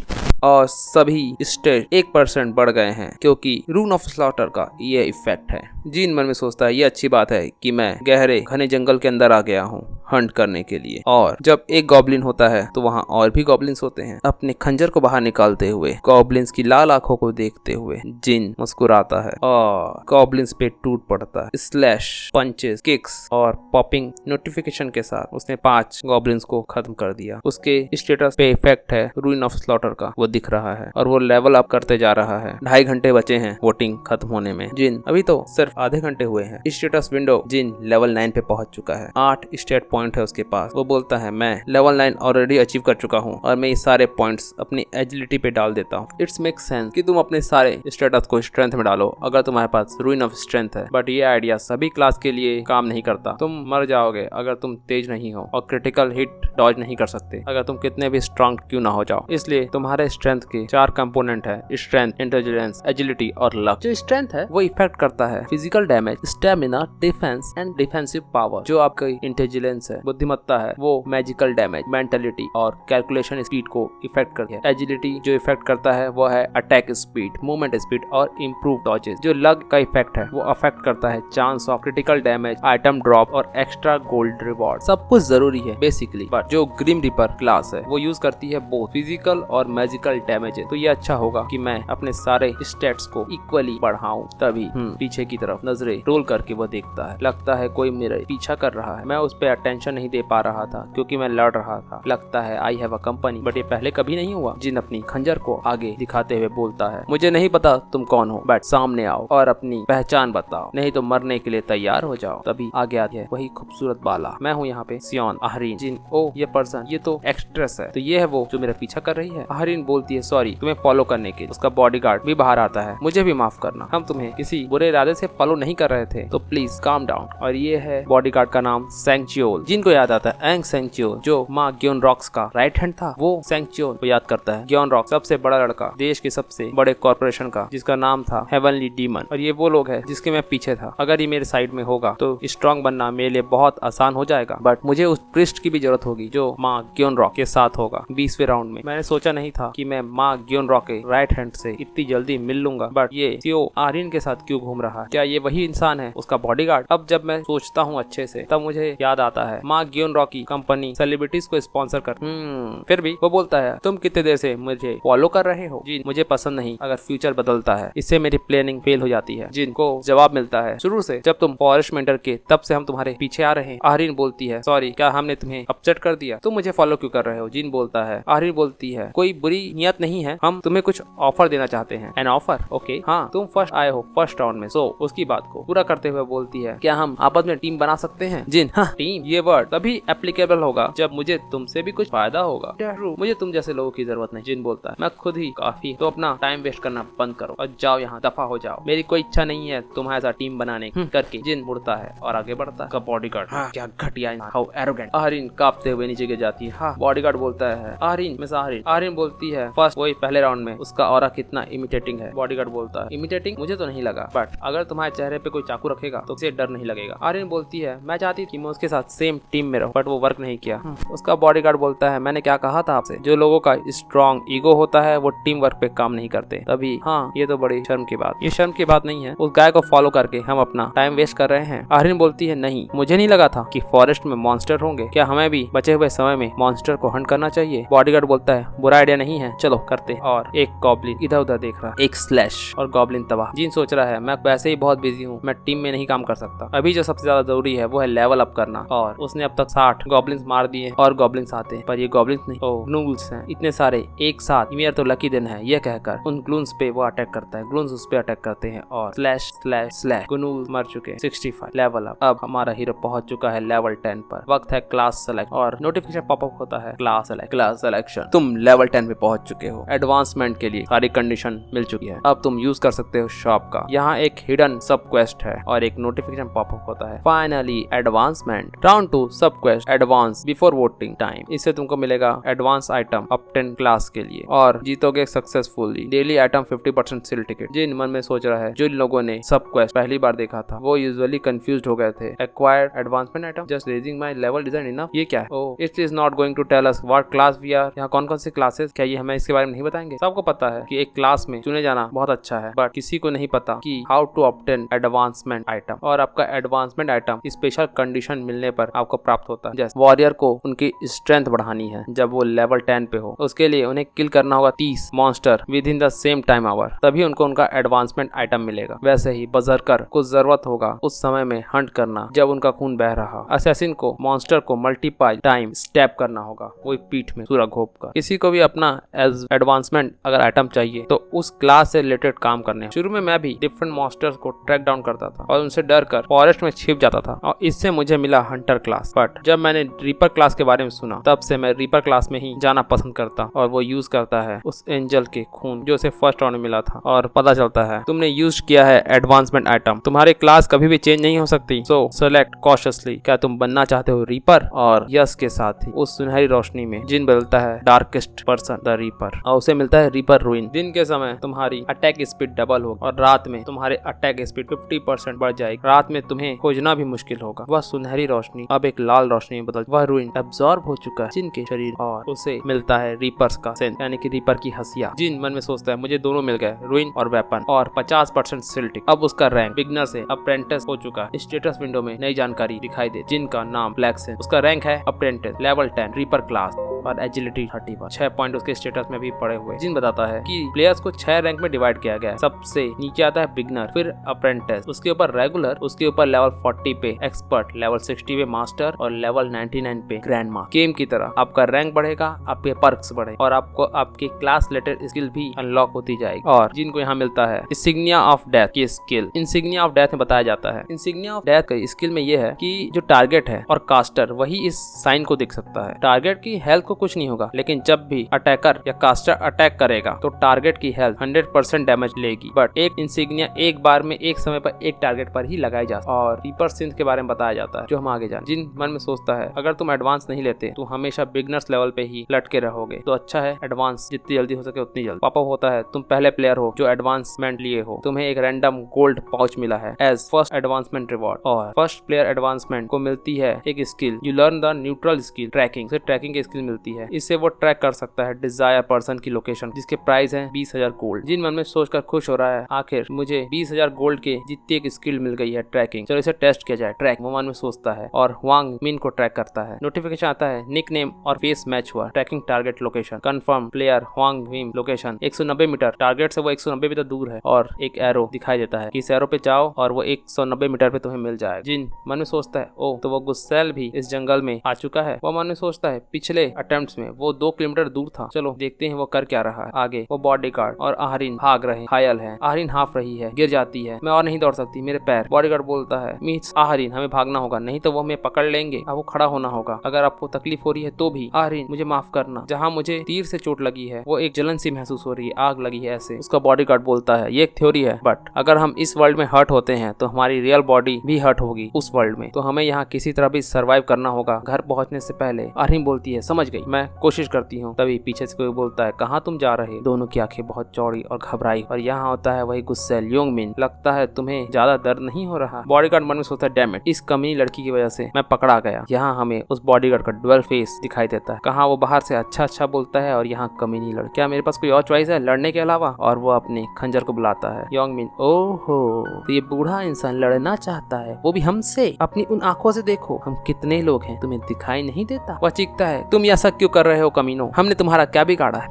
और सभी स्टेज 1% बढ़ गए हैं क्योंकि रून ऑफ स्लॉटर का ये इफेक्ट है। जिन मन में सोचता है ये अच्छी बात है कि मैं गहरे घने जंगल के अंदर आ गया हूँ हंट करने के लिए। और जब एक गॉब्लिन होता है तो वहाँ और भी गॉब्लिन्स होते हैं। अपने खंजर को बाहर निकालते हुए गॉब्लिन्स की लाल आंखों को देखते हुए जिन मुस्कुराता है और गॉब्लिन्स पे टूट पड़ता है। स्लैश, पंचेस, किक्स और पॉपिंग नोटिफिकेशन के साथ उसने 5 गॉब्लिन्स को खत्म कर दिया। उसके स्टेटस पे इफेक्ट है रूइन ऑफ स्लॉटर का, वो दिख रहा है और वो लेवल अप करते जा रहा है। 2.5 घंटे बचे हैं वोटिंग खत्म होने में। जिन अभी तो सिर्फ आधे घंटे हुए हैं। स्टेटस विंडो जिन लेवल 9 पे पहुंच चुका है। 8 स्टेट पॉइंट है उसके पास। वो बोलता है मैं लेवल 9 ऑलरेडी अचीव कर चुका हूँ और मैं ये सारे पॉइंट्स अपनी एजिलिटी पे डाल देता हूँ। इट्स मेक सेंस कि तुम अपने सारे स्टेटस को स्ट्रेंथ में डालो अगर तुम्हारे पास रूइन ऑफ स्ट्रेंथ है, बट ये आइडिया सभी क्लास के लिए काम नहीं करता। तुम मर जाओगे अगर तुम तेज नहीं हो और क्रिटिकल हिट डॉज नहीं कर सकते अगर तुम कितने भी स्ट्रॉन्ग क्यों ना हो जाओ। इसलिए तुम्हारे स्ट्रेंथ के 4 कंपोनेंट है, स्ट्रेंथ, इंटेलिजेंस, एजिलिटी और लक। जो स्ट्रेंथ है वो इफेक्ट करता है physical damage, stamina, defence and defensive power. जो आपकी इंटेलिजेंस है, बुद्धिमत्ता है, वो मैजिकल डैमेज, मेंटलिटी और कैलकुलेशन स्पीड को इफेक्ट करती है। एजिलिटी जो इफेक्ट करता है वो है अटैक स्पीड, मूवमेंट स्पीड और इंप्रूव डॉजेस। जो लक का इफेक्ट है वो अफेक्ट करता है chance of critical damage, item drop और एक्स्ट्रा गोल्ड रिवॉर्ड। सब कुछ जरूरी है बेसिकली, बट जो ग्रिम रिपर क्लास है वो यूज करती है बोथ फिजिकल और मैजिकल डैमेज। तो ये अच्छा होगा कि मैं अपने सारे स्टेट्स को इक्वली बढ़ाऊं। तभी पीछे की तरफ नजरें रोल करके वो देखता है। लगता है कोई मेरे पीछा कर रहा है। मैं उस पे अटेंशन अटेंशन नहीं दे पा रहा था क्योंकि मैं लड़ रहा था। लगता है I have a company, but ये पहले कभी नहीं हुआ। जिन अपनी खंजर को आगे दिखाते हुए बोलता है, मुझे नहीं पता तुम कौन हो, बट सामने आओ और अपनी पहचान बताओ, नहीं तो मरने के लिए तैयार हो जाओ। तभी आगे आती है वही खूबसूरत बाला। मैं हूँ यहाँ पे सियोन आहरीन। जिन, ओ ये पर्सन, ये तो एक्ट्रेस है, तो ये है वो जो मेरा पीछा कर रही है। आहरीन बोलती है, सॉरी तुम्हें फॉलो करने के लिए। उसका बॉडीगार्ड भी बाहर आता है, मुझे भी माफ करना, हम तुम्हें किसी बुरे इरादे से फॉलो नहीं कर रहे थे, तो प्लीज काम डाउन। और ये है बॉडीगार्ड का नाम सेंगचियोल। जिनको याद आता है एंग सेंगचियोल जो माँ ग्योन रॉक्स का राइट हैंड था, वो सेंगचियोल को याद करता है। ग्योन रॉक्स सबसे बड़ा लड़का, देश के सबसे बड़े कॉर्पोरेशन का, जिसका नाम था हेवनली डीमन। और ये वो लोग है जिसके मैं पीछे था। अगर ये मेरे साइड में होगा तो स्ट्रॉन्ग बनना मेरे लिए बहुत आसान हो जाएगा, बट मुझे उस प्रिस्ट की भी जरूरत होगी जो माँ ग्योन रॉक के साथ होगा 20वें राउंड में। मैंने सोचा नहीं था कि मैं माँ ग्योन रॉक के राइट हैंड से इतनी जल्दी मिल लूंगा, बट ये सियो आहरीन के साथ क्यों घूम रहा है? क्या ये वही इंसान है, उसका बॉडीगार्ड? अब जब मैं सोचता हूँ अच्छे से, तब मुझे याद आता है माँ ग्योन रॉक की कंपनी सेलिब्रिटीज को स्पॉन्सर कर। फिर भी वो बोलता है, तुम कितने देर से मुझे फॉलो कर रहे हो? जी मुझे पसंद नहीं अगर फ्यूचर बदलता है, इससे मेरी प्लानिंग फेल हो जाती है। जिनको जवाब मिलता है, शुरू से जब तुम फॉरेस्ट में डर के, तब से हम तुम्हारे पीछे आ रहे हैं। आहरीन बोलती है, सॉरी क्या हमने तुम्हें अपसेट कर दिया? तुम मुझे फॉलो क्यों कर रहे हो? जिन बोलता है, आहरीन बोलती है, कोई बुरी नियत नहीं है, हम तुम्हें कुछ ऑफर देना चाहते हैं। An offer? ओके हाँ, तुम फर्स्ट आए हो फर्स्ट राउंड में, सो उसकी बात को पूरा करते हुए बोलती है, क्या हम आपस में टीम बना सकते हैं? जिन, हाँ टीम ये वर्ड तभी एप्लीकेबल होगा जब मुझे तुमसे भी कुछ फायदा होगा। मुझे तुम जैसे लोगों की जरूरत नहीं। जिन बोलता है, मैं खुद ही काफी, तो अपना टाइम वेस्ट करना बंद करो और जाओ यहाँ, दफा हो जाओ, मेरी कोई इच्छा नहीं है तुम्हारे साथ टीम बनाने करके। जिन मुड़ता है और आगे बढ़ता है। बॉडीगार्ड, हाँ क्या घटिया, हाउ एरोगेंट। आहरीन कांपते हुए नीचे गिर जाती है। हाँ बॉडीगार्ड बोलता है, आहरीन मिस आहरीन। आहरीन बोलती है, फर्स्ट वही पहले राउंड में उसका ऑरा कितना इमिटेटिंग है। बॉडीगार्ड बोलता है, इमिटेटिंग मुझे तो नहीं लगा, बट अगर तुम्हारे चेहरे पे कोई चाकू रखेगा तो उसे डर नहीं लगेगा। आहरीन बोलती है, मैं चाहती थी मैं उसके साथ सेम टीम में रहूं, बट वो वर्क नहीं किया। उसका बॉडीगार्ड बोलता है, मैंने क्या कहा था आपसे, जो लोगों का स्ट्रॉन्ग ईगो होता है वो टीम वर्क पे काम नहीं करते। तभी हाँ ये तो बड़ी शर्म की बात। ये शर्म की बात नहीं है, उस गाय को फॉलो करके हम अपना टाइम वेस्ट कर रहे हैं। आहरीन बोलती है, नहीं मुझे नहीं लगा था कि फॉरेस्ट में मॉन्स्टर होंगे, क्या हमें भी बचे हुए समय में मॉन्स्टर को हंट करना चाहिए? बॉडीगार्ड बोलता है, बुरा आइडिया नहीं है, चलो करते। और एक गॉब्लिन इधर उधर देख रहा है, एक स्लैश और गॉब्लिन तबाह। जिन सोच रहा है, मैं वैसे ही बहुत बिजी हूँ, मैं टीम में नहीं काम कर सकता, अभी जो सबसे ज्यादा जरूरी है वो है लेवल अप करना। और उसने अब तक 60 गॉब्लिन्स मार दिए और गॉब्लिन्स आते हैं, पर ये गॉब्लिन्स नहीं, ओ ग्नूल्स हैं, इतने सारे एक साथ, मेरा तो लकी दिन है। ये कहकर उन ग्लून्स पे वो अटैक करता है, ग्लून्स उस पे अटैक करते हैं और स्लैश स्लैश स्लैश ग्नूल मर चुके हैं। 65 लेवल अप। अब हमारा हीरो पहुंच चुका है लेवल 10 पर। वक्त है क्लास सेलेक्ट और नोटिफिकेशन पॉपअप होता है, क्लास सेलेक्ट, क्लास सिलेक्शन। तुम लेवल 10 पे पहुंच चुके हो, एडवांसमेंट के लिए सारी कंडीशन मिल चुकी है, अब तुम यूज कर सकते हो शॉप का। यहाँ एक हिडन सब क्वेस्ट है और एक नोटिफिकेशन पॉपअप होता है, फाइनली एडवांसमेंट, राउंड 2 सब quest advance before voting time. इससे तुमको मिलेगा एडवांस आइटम अप 10 क्लास के लिए और जीतोगे successfully daily item 50% sale ticket. जिन मन में सोच रहा है, जिन लोगों ने सब क्वेस्ट पहली बार देखा था वो यूजुअली कंफ्यूज्ड हो गए थे। Acquired advancement item, just raising my level design enough, ये क्या है? Oh it is not going to tell us what class we are, यहाँ कौन कौन से क्लासेस, क्या ये हमें इसके बारे में नहीं बताएंगे? सबको पता है कि एक क्लास में चुने जाना बहुत अच्छा है, बट किसी को नहीं पता कि how to obtain advancement item. और आपका एडवांसमेंट आइटम स्पेशल कंडीशन मिलने पर आपको प्राप्त होता है। जैसे वॉरियर को उनकी स्ट्रेंथ बढ़ानी है जब वो लेवल 10 पे हो, उसके लिए उन्हें किल करना होगा 30 monster within the same time hour, तभी उनको उनका एडवांसमेंट आइटम मिलेगा। वैसे ही बजरकर को जरूरत होगा उस समय में हंट करना जब उनका खून बह रहा। असैसिन को मॉन्स्टर को मल्टीपल टाइम स्टैप करना होगा, वो पीठ में सूरा घोप कर। किसी को भी अपना एज एडवांसमेंट अगर आइटम चाहिए तो उस क्लास से रिलेटेड काम करने। शुरू में मैं भी डिफरेंट मॉन्स्टर्स को ट्रैक डाउन करता था और उनसे डर कर फॉरेस्ट में छिप जाता था और इससे मुझे मिला हंटर क्लास। बट जब मैंने रीपर क्लास के बारे में सुना तब से मैं रीपर क्लास में ही जाना पसंद करता और वो यूज करता है उस एंजल के खून जो उसे फर्स्ट राउंड में मिला था। और पता चलता है तुमने यूज किया है एडवांसमेंट आइटम, तुम्हारी क्लास कभी भी चेंज नहीं हो सकती, सो सेलेक्ट कॉशियसली। क्या तुम बनना चाहते हो रीपर? और यस के साथ ही उस सुनहरी रोशनी में जिन बदलता है डार्केस्ट पर्सन द रीपर और उसे मिलता है रीपर रूइन। दिन के समय तुम्हारी अटैक स्पीड डबल होगा और रात में तुम्हारे अटैक स्पीड 50% बढ़ जाएगी। रात में तुम्हें खोजना भी मुश्किल होगा। वह सुनहरी रोशनी अब एक लाल रोशनी में बदल, वह रूइन एब्जॉर्ब हो चुका है जिन के शरीर और उसे मिलता है रीपर्स का सेंस, यानी कि रीपर की हंसिया। जिन मन में सोचता है मुझे दोनों मिल गए, रूइन और वेपन और 50% सिल्टिक। अब उसका रैंक बिगनर से अप्रेंटिस हो चुका है। स्टेटस विंडो में नई जानकारी दिखाई दे, जिनका नाम ब्लैक सेन, उसका रैंक है अप्रेंटिस लेवल 10 रीपर क्लास। और एजिलिटी 31। 6 पॉइंट उसके स्टेटस में भी पड़े हुए। जिन बताता है कि प्लेयर्स को 6 रैंक में डिवाइड किया गया है। सबसे नीचे आता है बिगनर, फिर अप्रेंटिस, उसके ऊपर रेगुलर, उसके ऊपर लेवल 40 पे एक्सपर्ट, लेवल 60 पे मास्टर और लेवल 99 पे ग्रैंड मास्टर। गेम की तरह आपका रैंक बढ़ेगा, आपके पर्क्स बढ़े और आपको आपकी क्लास रिलेटेड स्किल भी अनलॉक होती जाएगी। और जिनको यहाँ मिलता है इंसिग्निया ऑफ डेथ की स्किल। इंसिग्निया ऑफ डेथ में बताया जाता है, इंसिग्निया ऑफ डेथ की स्किल में ये है कि जो टारगेट है और कास्टर वही इस साइन को देख सकता है। टारगेट की हेल्थ को कुछ नहीं होगा, लेकिन जब भी अटैकर या कास्टर अटैक करेगा तो टारगेट की हेल्थ 100% डैमेज लेगी। बट एक इंसिग्निया एक बार में एक समय पर एक टारगेट पर ही लगाई जा सकती है। और रीपर सिंथ के बारे में बताया जाता है, जो हम आगे जान। जिन मन में सोचता है अगर तुम एडवांस नहीं लेते तो हमेशा बिगनर्स लेवल पे ही लटके रहोगे, तो अच्छा है एडवांस जितनी जल्दी हो सके उतनी जल्दी। पॉपअप होता है, तुम पहले प्लेयर हो जो एडवांसमेंट लिए हो, तुम्हें एक रैंडम गोल्ड पाउच मिला है एज फर्स्ट एडवांसमेंट रिवॉर्ड। और फर्स्ट प्लेयर एडवांसमेंट को मिलती है एक skill, you learn the neutral skill tracking, से ट्रैकिंग की स्किल मिलती है। इससे वो ट्रैक कर सकता है डिजायर पर्सन की लोकेशन, जिसके प्राइस है 20,000 गोल्ड। जिन मन में सोचकर खुश हो रहा है आखिर मुझे 20,000 गोल्ड के जितनी एक स्किल मिल गई है ट्रैकिंग, चलो इसे टेस्ट किया जाए। ट्रैक वो मन में सोचता है और हुआंग मिन को ट्रैक करता है। नोटिफिकेशन आता है निक नेम और फेस मैच हुआ, tracking target location confirm, player Huang Min location 190 meter, target से वो 190 मीटर दूर है और एक एरो दिखाई देता है कि इस एरो पे जाओ और वो 190 मीटर पे तुम्हें मिल जाएगा। जिन मन में सोचता है ओ तो वो गुस्सैल भी इस जंगल में आ चुका है। वो मन में सोचता है पिछले अटेम्प्ट्स में वो 2 किलोमीटर दूर था, चलो देखते हैं वो कर क्या रहा है। आगे वो बॉडीगार्ड और आहरीन भाग रहे, घायल है। आहरीन हाफ रही है, गिर जाती है, मैं और नहीं दौड़ सकती, मेरे पैर। बॉडीगार्ड बोलता है मिस आहरीन हमें भागना होगा, नहीं तो वो हमें पकड़ लेंगे, अब वो खड़ा होना होगा। अगर आपको तकलीफ हो रही है तो भी आहरीन मुझे माफ करना, जहाँ मुझे तीर से चोट लगी है वो एक जलन सी महसूस हो रही है, आग लगी है ऐसे। उसका बॉडीगार्ड बोलता है ये एक थ्योरी है, बट अगर हम इस वर्ल्ड में हर्ट होते हैं तो हमारी रियल बॉडी भी हर्ट होगी उस वर्ल्ड में, तो हमें यहाँ किसी तरह भी सर्वाइव करना होगा घर पहुँचने से पहले। आहरीन बोलती है समझ गई, मैं कोशिश करती हूँ। तभी पीछे से कोई बोलता है कहाँ तुम जा रहे? दोनों की आंखें बहुत चौड़ी और घबराई, और यहाँ होता है वही गुस्सैल योंग मिन। लगता है तुम्हें ज्यादा दर्द नहीं हो रहा? बॉडीगार्ड मन में सोचता है डैम इट, इस कमीनी लड़की की वजह से मैं पकड़ा गया। यहाँ हमें उस बॉडीगार्ड का डुअल फेस दिखाई देता है, कहाँ वो बाहर से अच्छा बोलता है और यहाँ कमीनी लड़की। क्या मेरे पास कोई और चॉइस है लड़ने के अलावा? और वो अपने खंजर को बुलाता है। योंग मिन ओहो तो ये बूढ़ा इंसान लड़ना चाहता है, वो भी हमसे? अपनी उन आंखों से देखो, हम कितने लोग हैं, तुम्हें दिखाई नहीं देता? वह चीखता है तुम ऐसा क्यों कर रहे हो कमीनो, हमने तुम्हारा क्या बिगाड़ा है?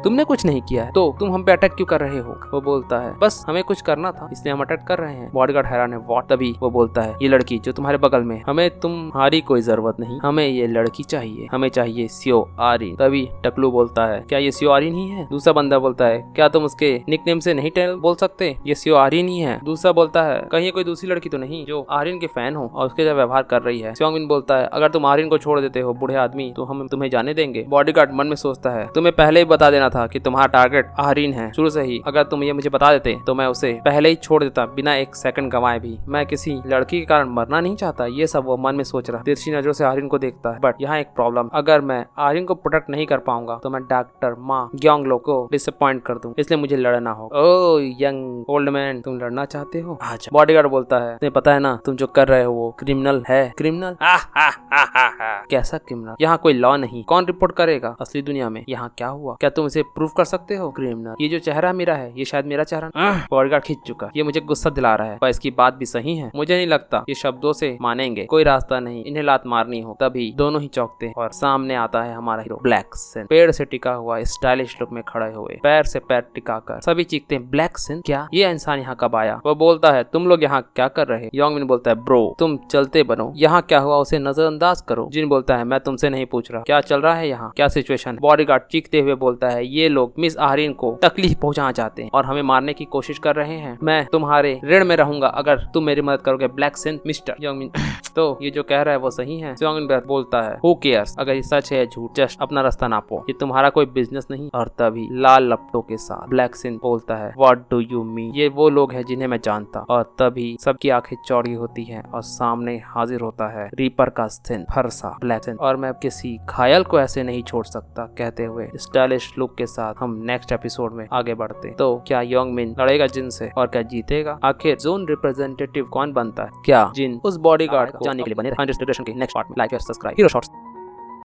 तुमने कुछ नहीं किया है तो तुम हम पे अटैक क्यों कर रहे हो? वो बोलता है बस हमें कुछ करना था इसलिए हम अटैक कर रहे हैं। बॉडीगार्ड हैरान है व्हाट? तभी वो बोलता है ये लड़की जो तुम्हारे बगल में, हमें तुम्हारी कोई जरूरत नहीं, हमें ये लड़की चाहिए, हमें चाहिए सियो आरिन। तभी टकलू बोलता है क्या ये सियो आरिन ही है? दूसरा बंदा बोलता है क्या तुम उसके निकनेम से नहीं बोल सकते, ये सियो आरिन ही है। दूसरा बोलता है कहीं कोई दूसरी लड़की तो नहीं जो आरिन के फैन हो और उसके साथ व्यवहार कर रही है। सियोंग मिन बोलता है अगर तुम आरिन को छोड़ देते हो बूढ़े आदमी तो हम तुम्हें जाने देंगे। बॉडीगार्ड मन में सोचता है तुम्हें पहले ही बता देना था कि तुम्हारा टारगेट आहरीन है शुरू से ही, अगर तुम ये मुझे बता देते तो मैं उसे पहले ही छोड़ देता बिना एक सेकंड गंवाए भी। मैं किसी लड़की के कारण मरना नहीं चाहता, ये सब वो मन में सोच रहा। तिरछी नजरों से आहरीन को देखता है, बट यहाँ एक प्रॉब्लम, अगर मैं आहरीन को प्रोटेक्ट नहीं कर पाऊंगा तो मैं डॉक्टर माँ ग्योंगलो को डिसअपॉइंट कर दूं, इसलिए मुझे लड़ना होगा। ओ यंग ओल्ड मैन तुम लड़ना चाहते हो? अच्छा। बॉडीगार्ड बोलता है तुम्हें पता है ना तुम जो कर रहे हो वो क्रिमिनल है। क्रिमिनल? कैसा क्रिमिनल? यहाँ कोई लॉ नहीं, कौन रिपोर्ट करेगा असली दुनिया में? यहाँ क्या हुआ, क्या तुम इसे प्रूव कर सकते हो? क्रिमिनल ये जो चेहरा मेरा है ये शायद मेरा चेहरा। बॉडीगार्ड खींच चुका, ये मुझे गुस्सा दिला रहा है पर इसकी बात भी सही है, मुझे नहीं लगता ये शब्दों से मानेंगे, कोई रास्ता नहीं, इन्हें लात मारनी हो। तभी दोनों ही चौंकते हैं और सामने आता है हमारा हीरो ब्लैक सिन, पेड़ से टिका हुआ स्टाइलिश लुक में खड़े हुए, पैर से पैर टिकाकर। सभी चीखते हैं ब्लैक सिन क्या, ये इंसान यहाँ कब आया? वो बोलता है तुम लोग यहाँ क्या कर रहे? योंग मिन बोलता है ब्रो तुम चलते बनो, यहाँ क्या हुआ उसे नजरअंदाज करो। जिन बोलता है मैं तुमसे नहीं पूछ रहा, क्या चल रहा है यहाँ, क्या सिचुएशन? बॉडीगार्ड चीखते हुए बोलता है ये लोग मिस आहरीन को तकलीफ पहुंचाना चाहते हैं और हमें मारने की कोशिश कर रहे हैं, मैं तुम्हारे ऋण में रहूंगा अगर तुम मेरी मदद करोगे ब्लैक सिन। मिस्टर योंग मिन तो ये जो कह रहा है वो सही है? योंग मिन बोलता है हु केयर्स, अगर ये सच है झूठ, जस्ट अपना रास्ता नापो, ये तुम्हारा कोई बिजनेस नहीं। और तभी लाल लपटों के साथ ब्लैक सिन बोलता है व्हाट डू यू मीन, ये वो लोग हैं जिन्हें मैं जानता। और तभी सबकी आंखें चौड़ी होती हैं और सामने हाजिर होता है रीपर का सिन फरसा ब्लैक सिन, और मैं किसी घायल को ऐसे नहीं छोड़ सकता कहते हुए स्टाइलिश लुक के साथ हम नेक्स्ट एपिसोड में आगे बढ़ते। तो क्या योंग मिन लड़ेगा जिन से और क्या जीतेगा? आखिर जोन रिप्रेजेंटेटिव कौन बनता है? क्या जिन उस बॉडीगार्ड को जानने के लिए बने रहे के नेक्स्ट पार्ट में लाइक और सब्सक्राइब हीरो शॉर्ट्स।